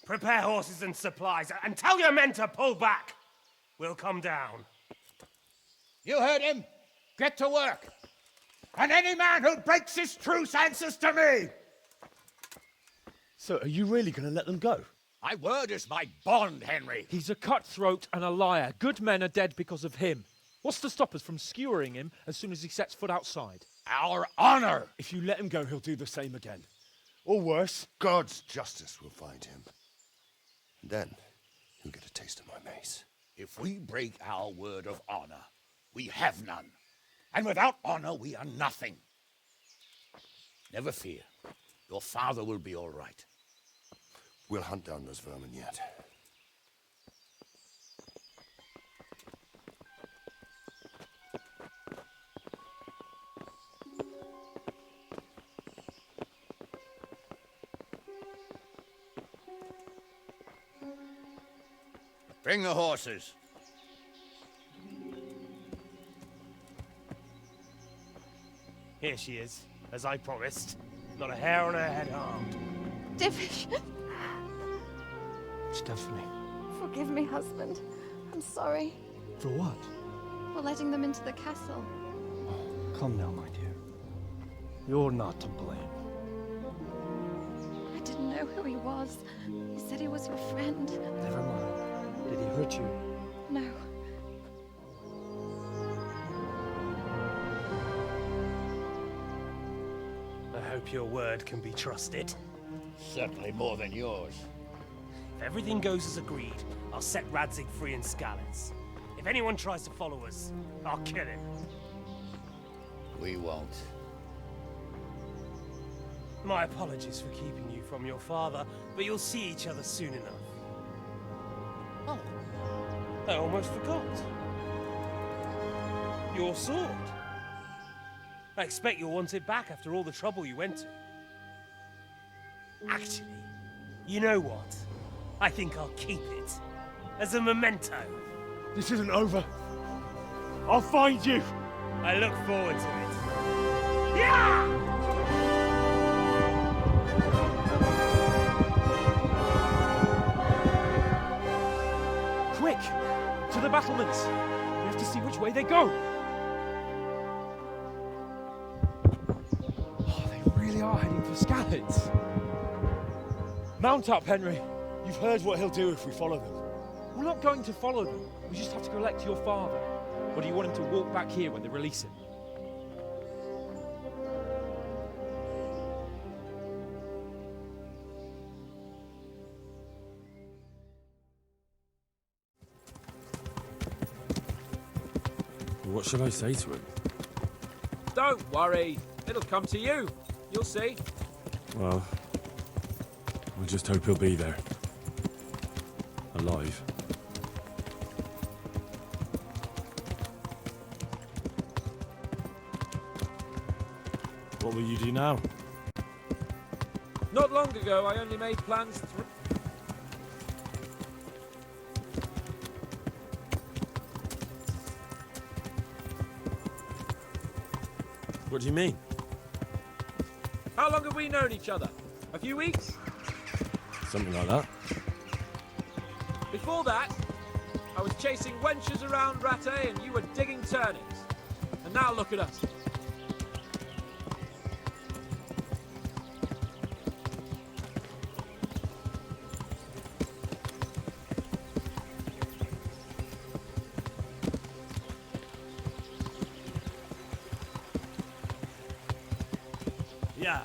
Prepare horses and supplies, and tell your men to pull back. We'll come down. You heard him. Get to work. And any man who breaks this truce answers to me. So, are you really going to let them go? My word is my bond, Henry. He's a cutthroat and a liar. Good men are dead because of him. What's to stop us from skewering him as soon as he sets foot outside? Our honor! If you let him go, he'll do the same again. Or worse. God's justice will find him. And then he'll get a taste of my mace. If we break our word of honor, we have none. And without honor, we are nothing. Never fear. Your father will be all right. We'll hunt down those vermin yet. Bring the horses. Here she is, as I promised. Not a hair on her head harmed. Divish, Stephanie. forgive me, husband. I'm sorry For what? for letting them into the castle. Come now, my dear. You're not to blame. I didn't know who he was. He said he was your friend. Never mind. Did he hurt you? No. I hope your word can be trusted. Certainly more than yours. If everything goes as agreed, I'll set Radzig free in Skalitz. If anyone tries to follow us, I'll kill him. We won't. My apologies for keeping you from your father, but you'll see each other soon enough. Oh, I almost forgot. Your sword. I expect you'll want it back after all the trouble you went to. Actually, you know what? I think I'll keep it. As a memento. This isn't over. I'll find you. I look forward to it. Yeah! Quick! To the battlements! We have to see which way they go! Oh, they really are heading for Skalitz. Mount up, Henry. You've heard what he'll do if we follow them. We're not going to follow them. We just have to collect your father. Or do you want him to walk back here when they release him? What shall I say to him? Don't worry. It'll come to you. You'll see. Well, I just hope he'll be there. Alive. What will you do now? Not long ago, I only made plans to... What do you mean? How long have we known each other? A few weeks? Something like that. Before that, I was chasing wenches around Rattay and you were digging turnips. And now look at us. Yeah.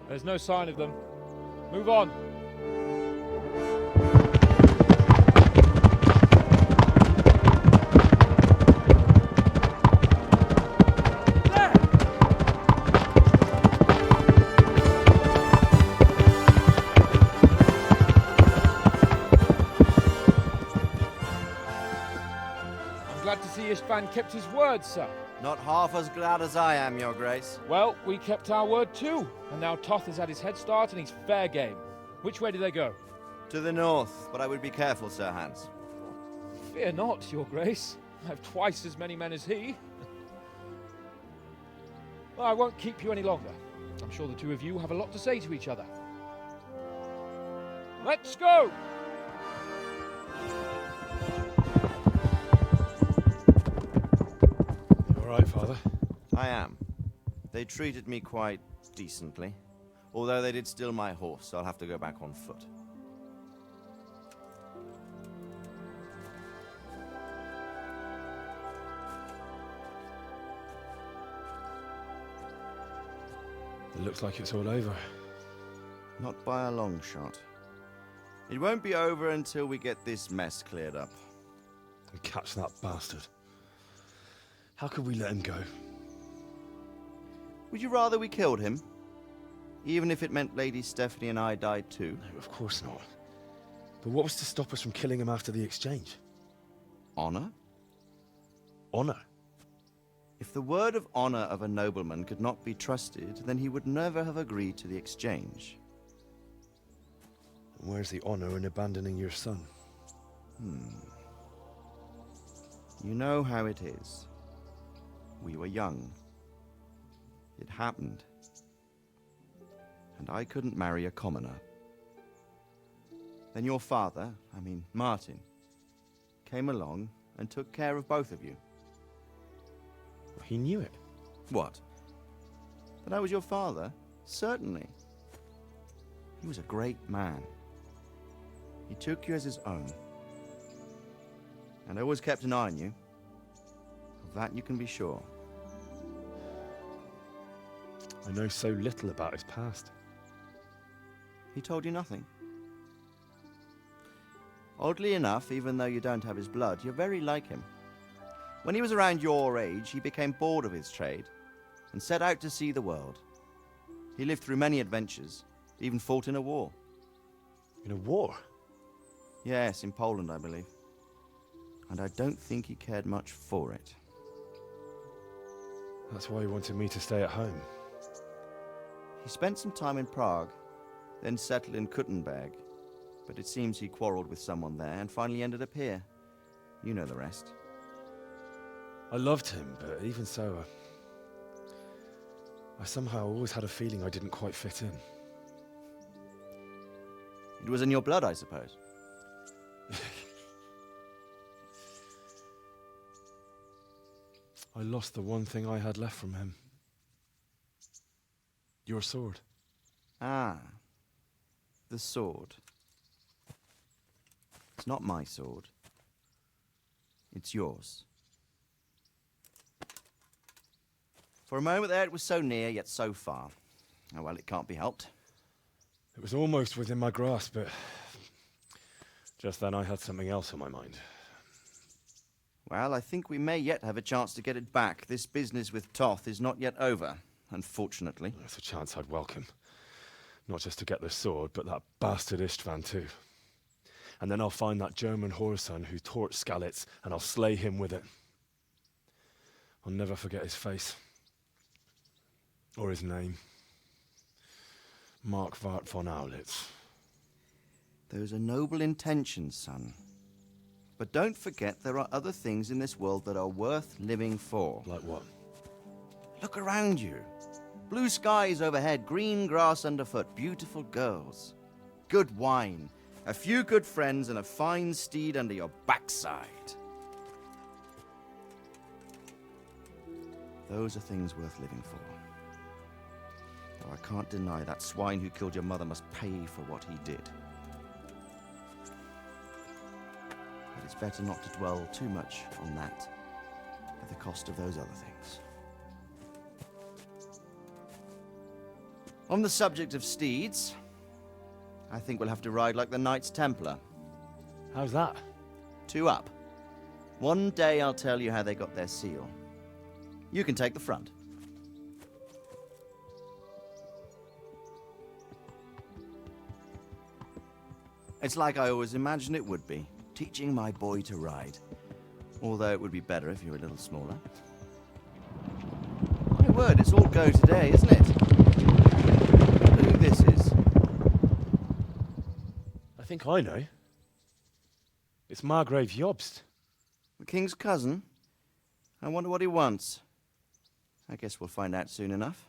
There's no sign of them. Move on. I'm glad to see Ishvan kept his word, sir. Not half as glad as I am, Your Grace. Well, we kept our word too, and now Toth has had his head start and he's fair game. Which way do they go? To the north, but I would be careful, Sir Hans. Fear not, Your Grace. I have twice as many men as he. Well, I won't keep you any longer. I'm sure the two of you have a lot to say to each other. Let's go! You alright, Father? I am. They treated me quite decently. Although they did steal my horse, so I'll have to go back on foot. It looks like it's all over. Not by a long shot. It won't be over until we get this mess cleared up. And catch that bastard. How could we let him go? Would you rather we killed him? Even if it meant Lady Stephanie and I died too? No, of course not. But what was to stop us from killing him after the exchange? Honor? Honor? If the word of honor of a nobleman could not be trusted, then he would never have agreed to the exchange. And where's the honor in abandoning your son? You know how it is. We were young. It happened. And I couldn't marry a commoner. Then your father, Martin, came along and took care of both of you. He knew it. What? That I was your father? Certainly. He was a great man. He took you as his own. And always kept an eye on you. Of that you can be sure. I know so little about his past. He told you nothing? Oddly enough, even though you don't have his blood, you're very like him. When he was around your age, he became bored of his trade and set out to see the world. He lived through many adventures, even fought in a war. In a war? Yes, in Poland, I believe. And I don't think he cared much for it. That's why he wanted me to stay at home. He spent some time in Prague, then settled in Kuttenberg. But it seems he quarreled with someone there and finally ended up here. You know the rest. I loved him, but even so, I somehow always had a feeling I didn't quite fit in. It was in your blood, I suppose. I lost the one thing I had left from him. Your sword. Ah. The sword. It's not my sword. It's yours. For a moment there, it was so near, yet so far. Oh, well, it can't be helped. It was almost within my grasp, but just then I had something else on my mind. Well, I think we may yet have a chance to get it back. This business with Toth is not yet over, unfortunately. That's a chance I'd welcome. Not just to get the sword, but that bastard Istvan too. And then I'll find that German whoreson who torched Skalitz, and I'll slay him with it. I'll never forget his face. Or his name. Marquardt von Aulitz. Those are noble intentions, son. But don't forget there are other things in this world that are worth living for. Like what? Look around you. Blue skies overhead, green grass underfoot, beautiful girls. Good wine, a few good friends, and a fine steed under your backside. Those are things worth living for. Though I can't deny that swine who killed your mother must pay for what he did. But it's better not to dwell too much on that at the cost of those other things. On the subject of steeds, I think we'll have to ride like the Knights Templar. How's that? 2 up. One day I'll tell you how they got their seal. You can take the front. It's like I always imagined it would be, teaching my boy to ride. Although it would be better if you were a little smaller. My word, it's all go today, isn't it? I wonder who this is. I think I know. It's Margrave Jobst. The king's cousin? I wonder what he wants. I guess we'll find out soon enough.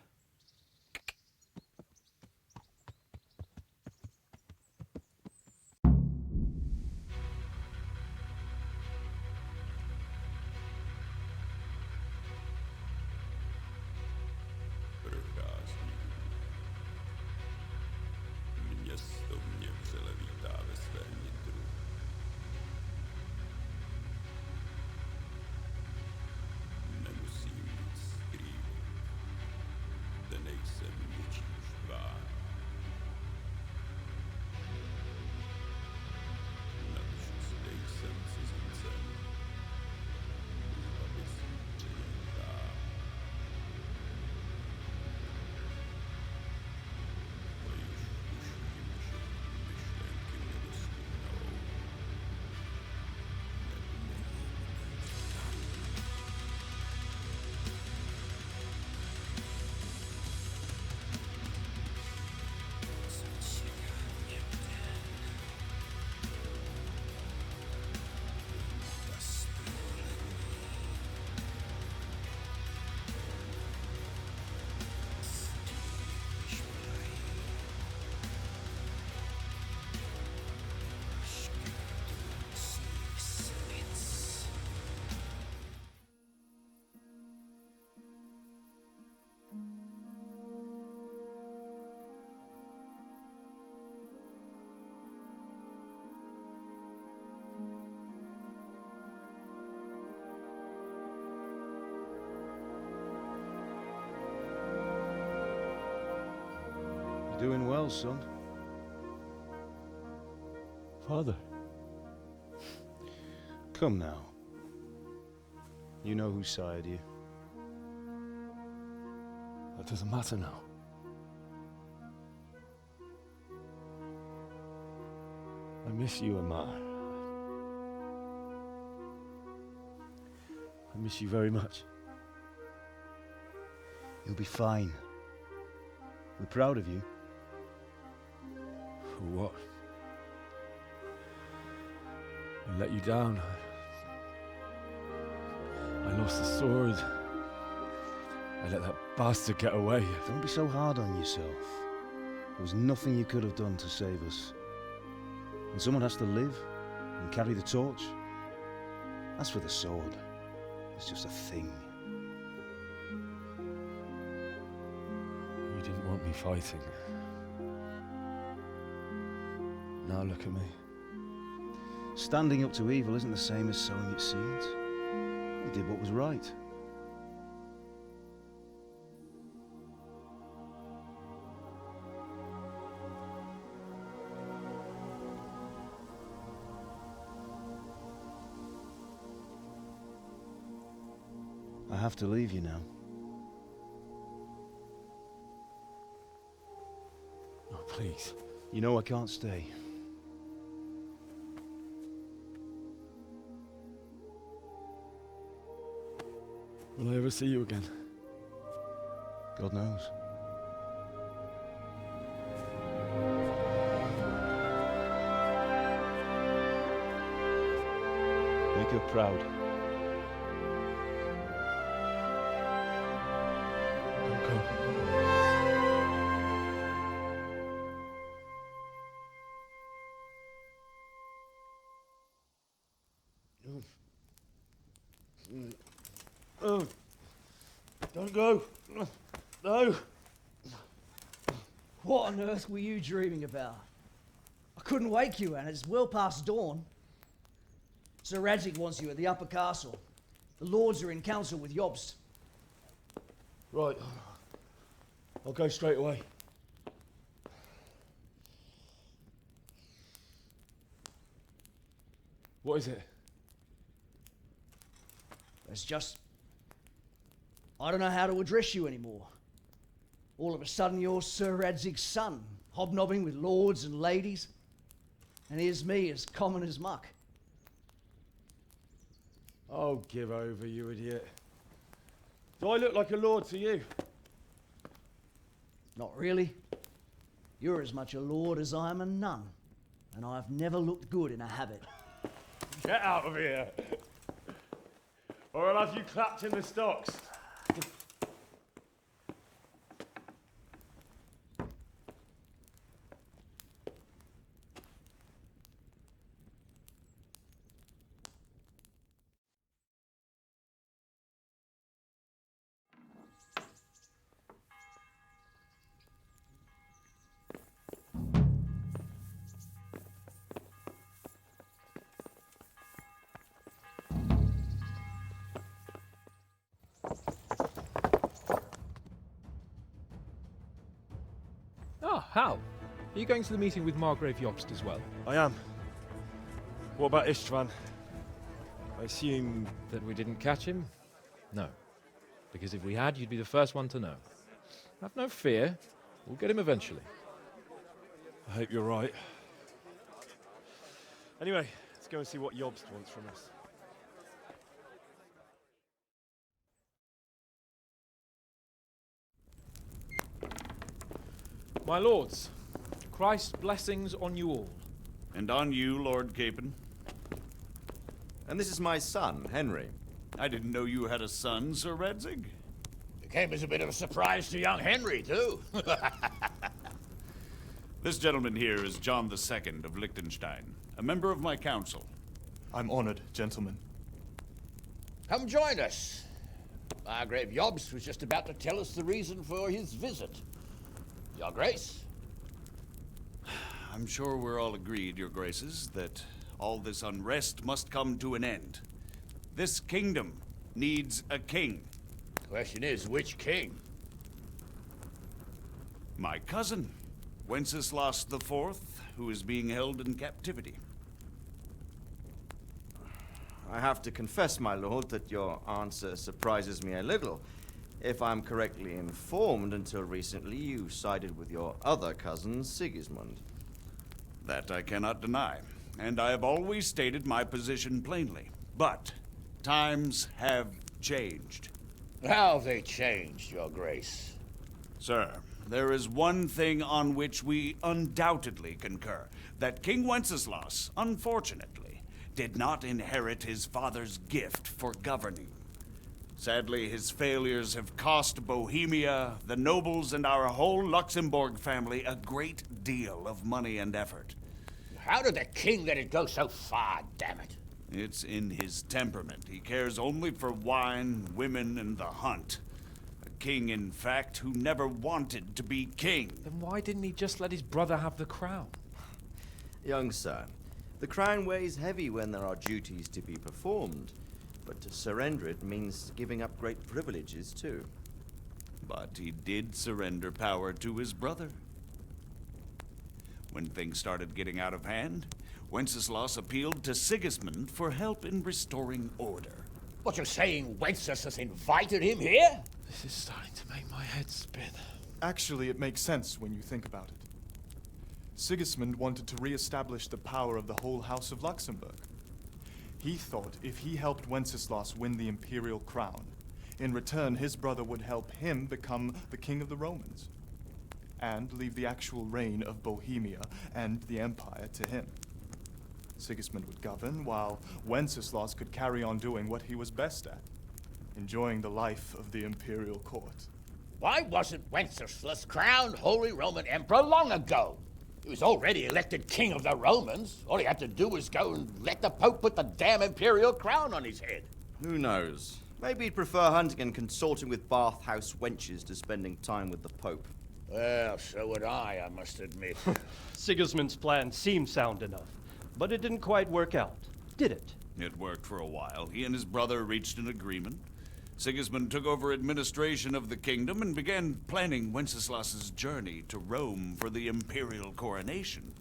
Doing well, son. Father. Come now. You know who sired you. That doesn't matter now. I miss you, Amar. I miss you very much. You'll be fine. We're proud of you. For what? I let you down. I lost the sword. I let that bastard get away. Don't be so hard on yourself. There was nothing you could have done to save us. And someone has to live and carry the torch. As for the sword, it's just a thing. You didn't want me fighting. Now look at me. Standing up to evil isn't the same as sowing its seeds. You did what was right. I have to leave you now. Oh, please. You know I can't stay. Will I ever see you again? God knows. Make her proud. Don't go. Oh, don't go. No. What on earth were you dreaming about? I couldn't wake you, and it's well past dawn. Sir Radzig wants you at the upper castle. The lords are in council with Jobst. Right. I'll go straight away. What is it? It's just... I don't know how to address you anymore. All of a sudden you're Sir Radzig's son, hobnobbing with lords and ladies. And here's me, as common as muck. Oh, give over, you idiot. Do I look like a lord to you? Not really. You're as much a lord as I am a nun. and I've never looked good in a habit. Get out of here, or I'll have you clapped in the stocks. Ah, Hal. Are you going to the meeting with Margrave Jobst as well? I am. What about Istvan? I assume that we didn't catch him? No. Because if we had, you'd be the first one to know. Have no fear. We'll get him eventually. I hope you're right. Anyway, let's go and see what Jobst wants from us. My lords, Christ's blessings on you all. And on you, Lord Capon. And this is my son, Henry. I didn't know you had a son, Sir Redzig. It came as a bit of a surprise to young Henry, too. This gentleman here is John II of Liechtenstein, a member of my council. I'm honored, gentlemen. Come join us. Margrave Jobst was just about to tell us the reason for his visit. Your Grace? I'm sure we're all agreed, Your Graces, that all this unrest must come to an end. This kingdom needs a king. Question is, which king? My cousin, Wenceslas IV, who is being held in captivity. I have to confess, my lord, that your answer surprises me a little. If I'm correctly informed, until recently you sided with your other cousin, Sigismund. That I cannot deny, and I have always stated my position plainly. But times have changed. How have they changed, Your Grace? Sir, there is one thing on which we undoubtedly concur. That King Wenceslas, unfortunately, did not inherit his father's gift for governing. Sadly, his failures have cost Bohemia, the nobles, and our whole Luxembourg family a great deal of money and effort. How did the king let it go so far, damn it? It's in his temperament. He cares only for wine, women, and the hunt. A king, in fact, who never wanted to be king. Then why didn't he just let his brother have the crown? Young sir, the crown weighs heavy when there are duties to be performed. But to surrender it means giving up great privileges, too. But he did surrender power to his brother. When things started getting out of hand, Wenceslas appealed to Sigismund for help in restoring order. What, you're saying Wenceslas invited him here? This is starting to make my head spin. Actually, it makes sense when you think about it. Sigismund wanted to re-establish the power of the whole House of Luxembourg. He thought if he helped Wenceslas win the imperial crown, in return his brother would help him become the king of the Romans, and leave the actual reign of Bohemia and the empire to him. Sigismund would govern, while Wenceslas could carry on doing what he was best at, enjoying the life of the imperial court. Why wasn't Wenceslas crowned Holy Roman Emperor long ago? He was already elected king of the Romans. All he had to do was go and let the Pope put the damn imperial crown on his head. Who knows? Maybe he'd prefer hunting and consorting with bathhouse wenches to spending time with the Pope. Well, so would I must admit. Sigismund's plan seemed sound enough, but it didn't quite work out, did it? It worked for a while. He and his brother reached an agreement. Sigismund took over administration of the kingdom and began planning Wenceslas's journey to Rome for the imperial coronation.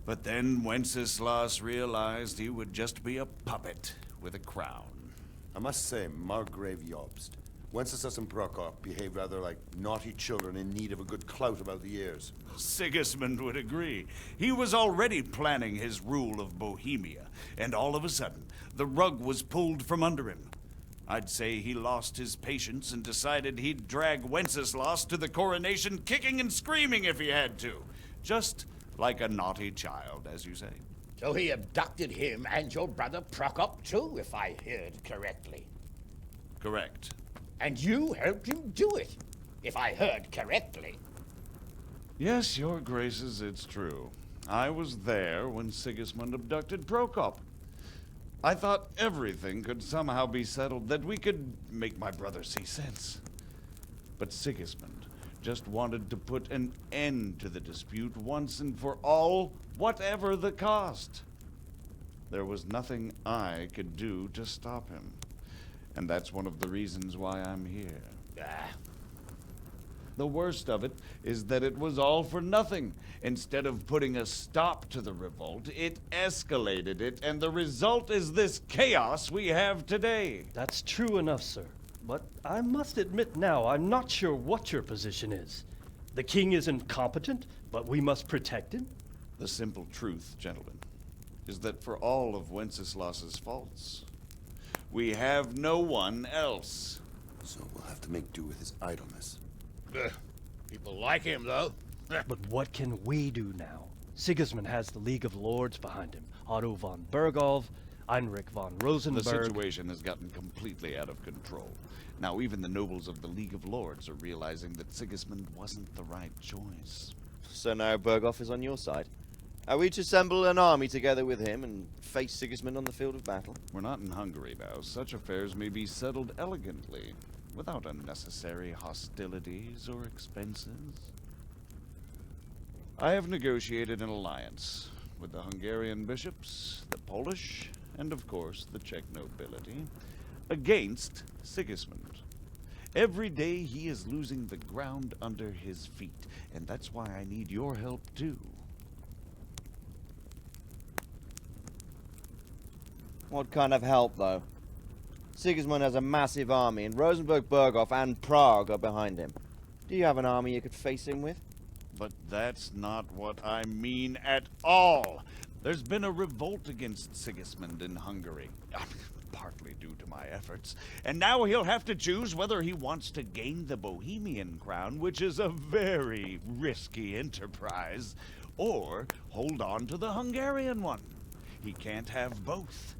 But then Wenceslas realized he would just be a puppet with a crown. I must say, Margrave Jobst, Wenceslas and Prokop behave rather like naughty children in need of a good clout about the ears. Sigismund would agree. He was already planning his rule of Bohemia, and all of a sudden, the rug was pulled from under him. I'd say he lost his patience and decided he'd drag Wenceslas to the coronation kicking and screaming if he had to. Just Like a naughty child, as you say. So he abducted him and your brother Prokop too, if I heard correctly. Correct. And you helped him do it, if I heard correctly. Yes, your graces, it's true. I was there when Sigismund abducted Prokop. I thought everything could somehow be settled, that we could make my brother see sense. But Sigismund just wanted to put an end to the dispute once and for all, whatever the cost. There was nothing I could do to stop him. And that's one of the reasons why I'm here. The worst of it is that it was all for nothing. Instead of putting a stop to the revolt, it escalated it, and the result is this chaos we have today. That's true enough, sir. But I must admit now, I'm not sure what your position is. The king is incompetent, but we must protect him? The simple truth, gentlemen, is that for all of Wenceslas's faults, we have no one else. So we'll have to make do with his idleness. People like him, though. But what can we do now? Sigismund has the League of Lords behind him. Otto von Berghoff, Heinrich von Rosenberg. The situation has gotten completely out of control. Now even the nobles of the League of Lords are realizing that Sigismund wasn't the right choice. So now Berghoff is on your side. Are we to assemble an army together with him and face Sigismund on the field of battle? We're not in Hungary now. Such affairs may be settled elegantly, without unnecessary hostilities or expenses. I have negotiated an alliance with the Hungarian bishops, the Polish, and of course the Czech nobility, against Sigismund. Every day he is losing the ground under his feet, and that's why I need your help too. What kind of help, though? Sigismund has a massive army, and Rosenberg, Berghoff, and Prague are behind him. Do you have an army you could face him with? But that's not what I mean at all. There's been a revolt against Sigismund in Hungary, partly due to my efforts, and now he'll have to choose whether he wants to gain the Bohemian crown, which is a very risky enterprise, or hold on to the Hungarian one. He can't have both.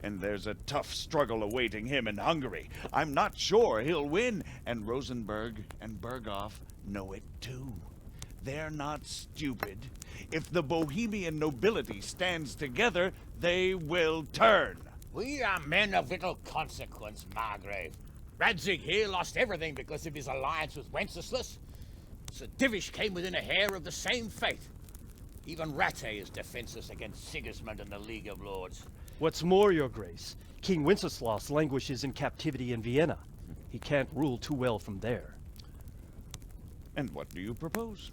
And there's a tough struggle awaiting him in Hungary. I'm not sure he'll win, and Rosenberg and Berghoff know it too. They're not stupid. If the Bohemian nobility stands together, they will turn. We are men of little consequence, Margrave. Radzig here lost everything because of his alliance with Wenceslas. Sir Divish came within a hair of the same fate. Even Rattay is defenseless against Sigismund and the League of Lords. What's more, your grace, King Wenceslas languishes in captivity in Vienna. He can't rule too well from there. And what do you propose?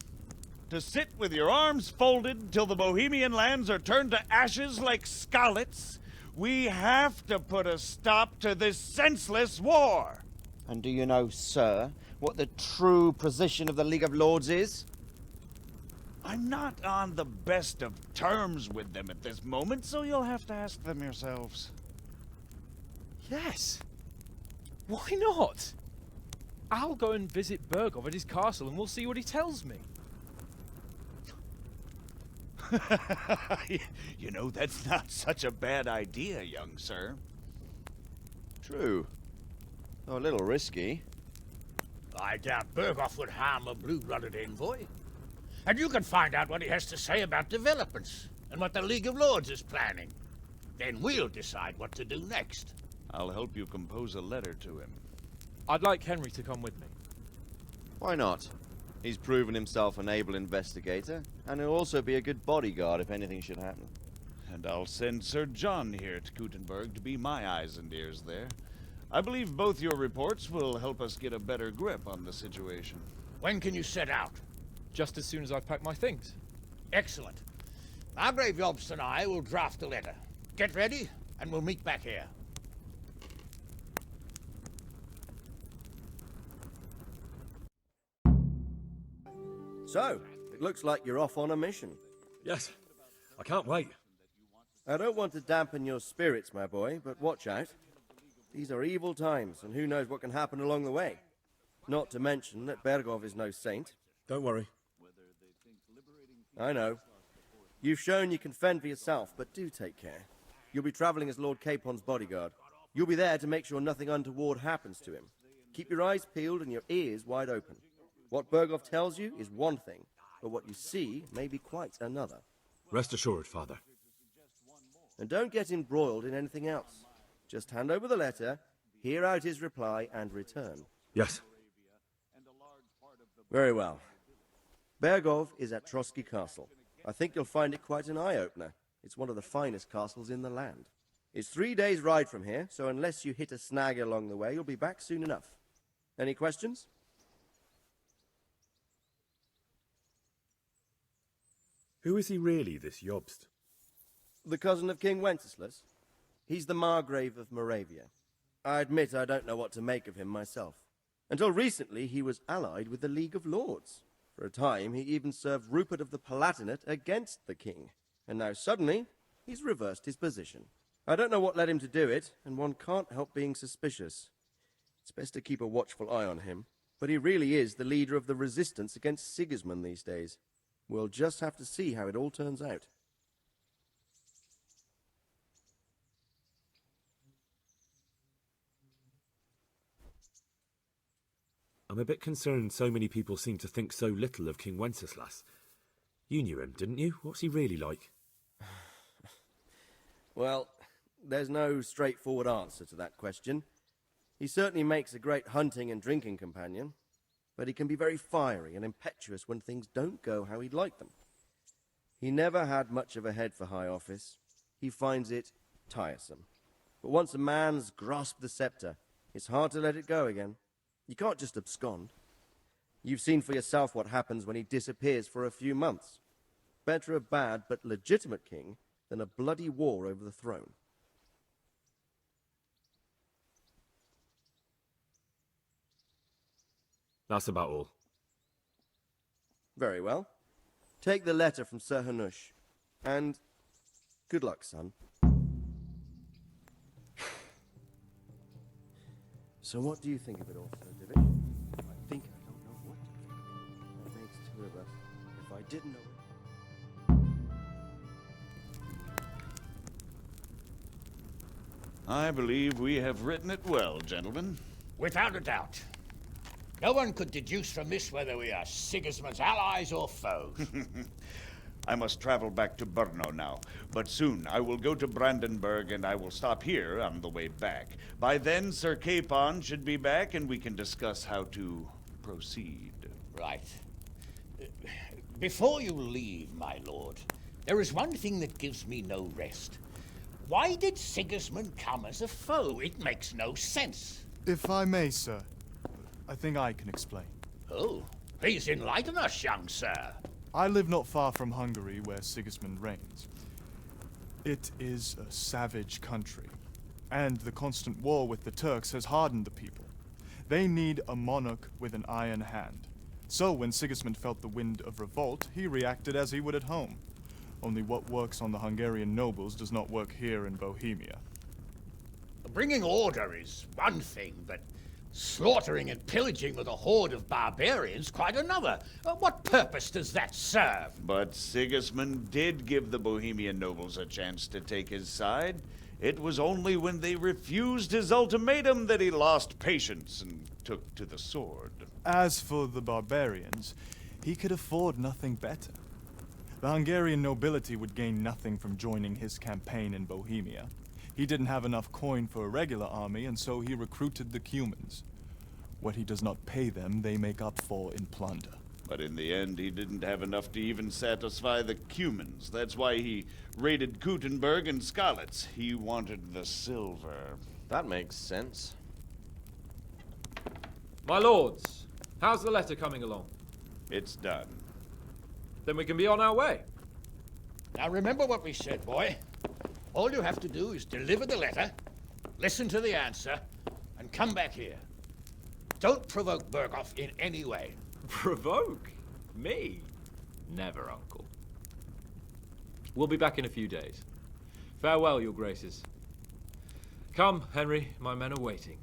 To sit with your arms folded till the Bohemian lands are turned to ashes like scarlets? We have to put a stop to this senseless war! And do you know, sir, what the true position of the League of Lords is? I'm not on the best of terms with them at this moment, so you'll have to ask them yourselves. Yes. Why not? I'll go and visit Berghoff at his castle and we'll see what he tells me. You know, that's not such a bad idea, young sir. True. Though a little risky. I doubt Berghoff would harm a blue-blooded envoy. And you can find out what he has to say about developments and what the League of Lords is planning. Then we'll decide what to do next. I'll help you compose a letter to him. I'd like Henry to come with me. Why not? He's proven himself an able investigator, and he'll also be a good bodyguard if anything should happen. And I'll send Sir John here to Gutenberg to be my eyes and ears there. I believe both your reports will help us get a better grip on the situation. When can you set out? Just as soon as I've packed my things. Excellent. Margrave Jobst and I will draft a letter. Get ready, and we'll meet back here. So, it looks like you're off on a mission. Yes, I can't wait. I don't want to dampen your spirits, my boy, but watch out. These are evil times, and who knows what can happen along the way. Not to mention that Berghoff is no saint. Don't worry. I know. You've shown you can fend for yourself, but do take care. You'll be traveling as Lord Capon's bodyguard. You'll be there to make sure nothing untoward happens to him. Keep your eyes peeled and your ears wide open. What Berghoff tells you is one thing, but what you see may be quite another. Rest assured, Father. And don't get embroiled in anything else. Just hand over the letter, hear out his reply, and return. Yes. Very well. Berghoff is at Trotsky Castle. I think you'll find it quite an eye-opener. It's one of the finest castles in the land. It's 3 days' ride from here, so unless you hit a snag along the way, you'll be back soon enough. Any questions? Who is he really, this Jobst? The cousin of King Wenceslas. He's the Margrave of Moravia. I admit I don't know what to make of him myself. Until recently, he was allied with the League of Lords. For a time, he even served Rupert of the Palatinate against the king. And now suddenly, he's reversed his position. I don't know what led him to do it, and one can't help being suspicious. It's best to keep a watchful eye on him. But he really is the leader of the resistance against Sigismund these days. We'll just have to see how it all turns out. I'm a bit concerned so many people seem to think so little of King Wenceslas. You knew him, didn't you? What's he really like? Well, there's no straightforward answer to that question. He certainly makes a great hunting and drinking companion, but he can be very fiery and impetuous when things don't go how he'd like them. He never had much of a head for high office. He finds it tiresome. But once a man's grasped the scepter, it's hard to let it go again. You can't just abscond. You've seen for yourself what happens when he disappears for a few months. Better a bad but legitimate king than a bloody war over the throne. That's about all. Very well. Take the letter from Sir Hanush. And good luck, son. So what do you think of it all, Sir Divish? I think I don't know what to think. That makes two of us. If I didn't know it... I believe we have written it well, gentlemen. Without a doubt. No one could deduce from this whether we are Sigismund's allies or foes. I must travel back to Brno now, but soon I will go to Brandenburg and I will stop here on the way back. By then, Sir Capon should be back and we can discuss how to proceed. Right. Before you leave, my lord, there is one thing that gives me no rest. Why did Sigismund come as a foe? It makes no sense. If I may, sir, I think I can explain. Oh, please enlighten us, young sir. I live not far from Hungary, where Sigismund reigns. It is a savage country, and the constant war with the Turks has hardened the people. They need a monarch with an iron hand. So when Sigismund felt the wind of revolt, he reacted as he would at home. Only what works on the Hungarian nobles does not work here in Bohemia. Bringing order is one thing, but slaughtering and pillaging with a horde of barbarians quite another. What purpose does that serve? But Sigismund did give the Bohemian nobles a chance to take his side. It was only when they refused his ultimatum that he lost patience and took to the sword. As for the barbarians, he could afford nothing better. The Hungarian nobility would gain nothing from joining his campaign in Bohemia. He didn't have enough coin for a regular army, and so he recruited the Cumans. What he does not pay them, they make up for in plunder. But in the end, he didn't have enough to even satisfy the Cumans. That's why he raided Kuttenberg and Skalitz. He wanted the silver. That makes sense. My lords, how's the letter coming along? It's done. Then we can be on our way. Now remember what we said, boy. All you have to do is deliver the letter, listen to the answer, and come back here. Don't provoke Berghoff in any way. Provoke? Me? Never, Uncle. We'll be back in a few days. Farewell, your graces. Come, Henry, my men are waiting.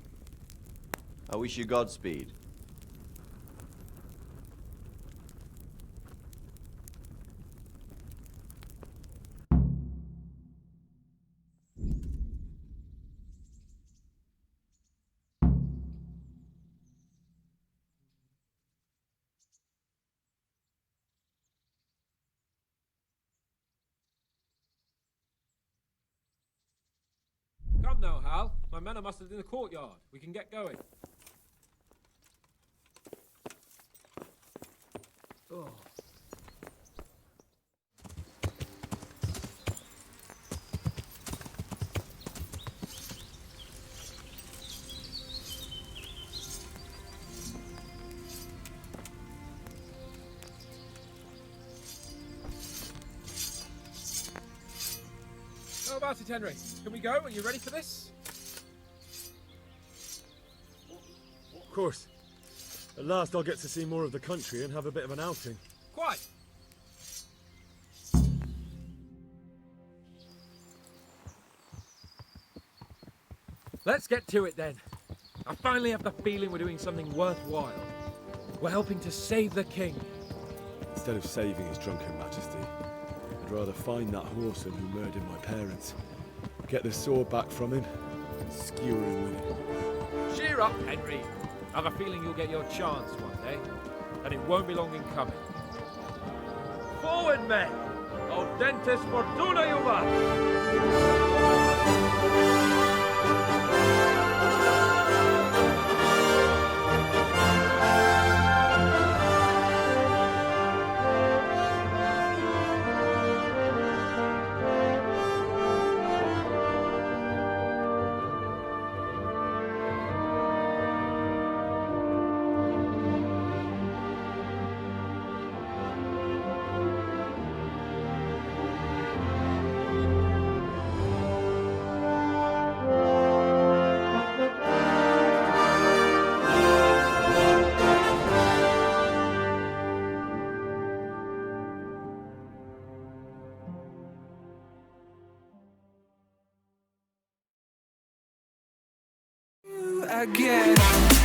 I wish you Godspeed. now, Hal. My men are mustered in the courtyard. We can get going. Oh. How about it, Henry? Can we go? Are you ready for this? Of course. At last I'll get to see more of the country and have a bit of an outing. Quite. Let's get to it then. I finally have the feeling we're doing something worthwhile. We're helping to save the king. Instead of saving his drunken majesty, I'd rather find that horseman who murdered my parents, get the sword back from him, and skewer him with it. Cheer up, Henry. I've a feeling you'll get your chance one day, and it won't be long in coming. Forward, men! Audentes fortuna juvat! Again.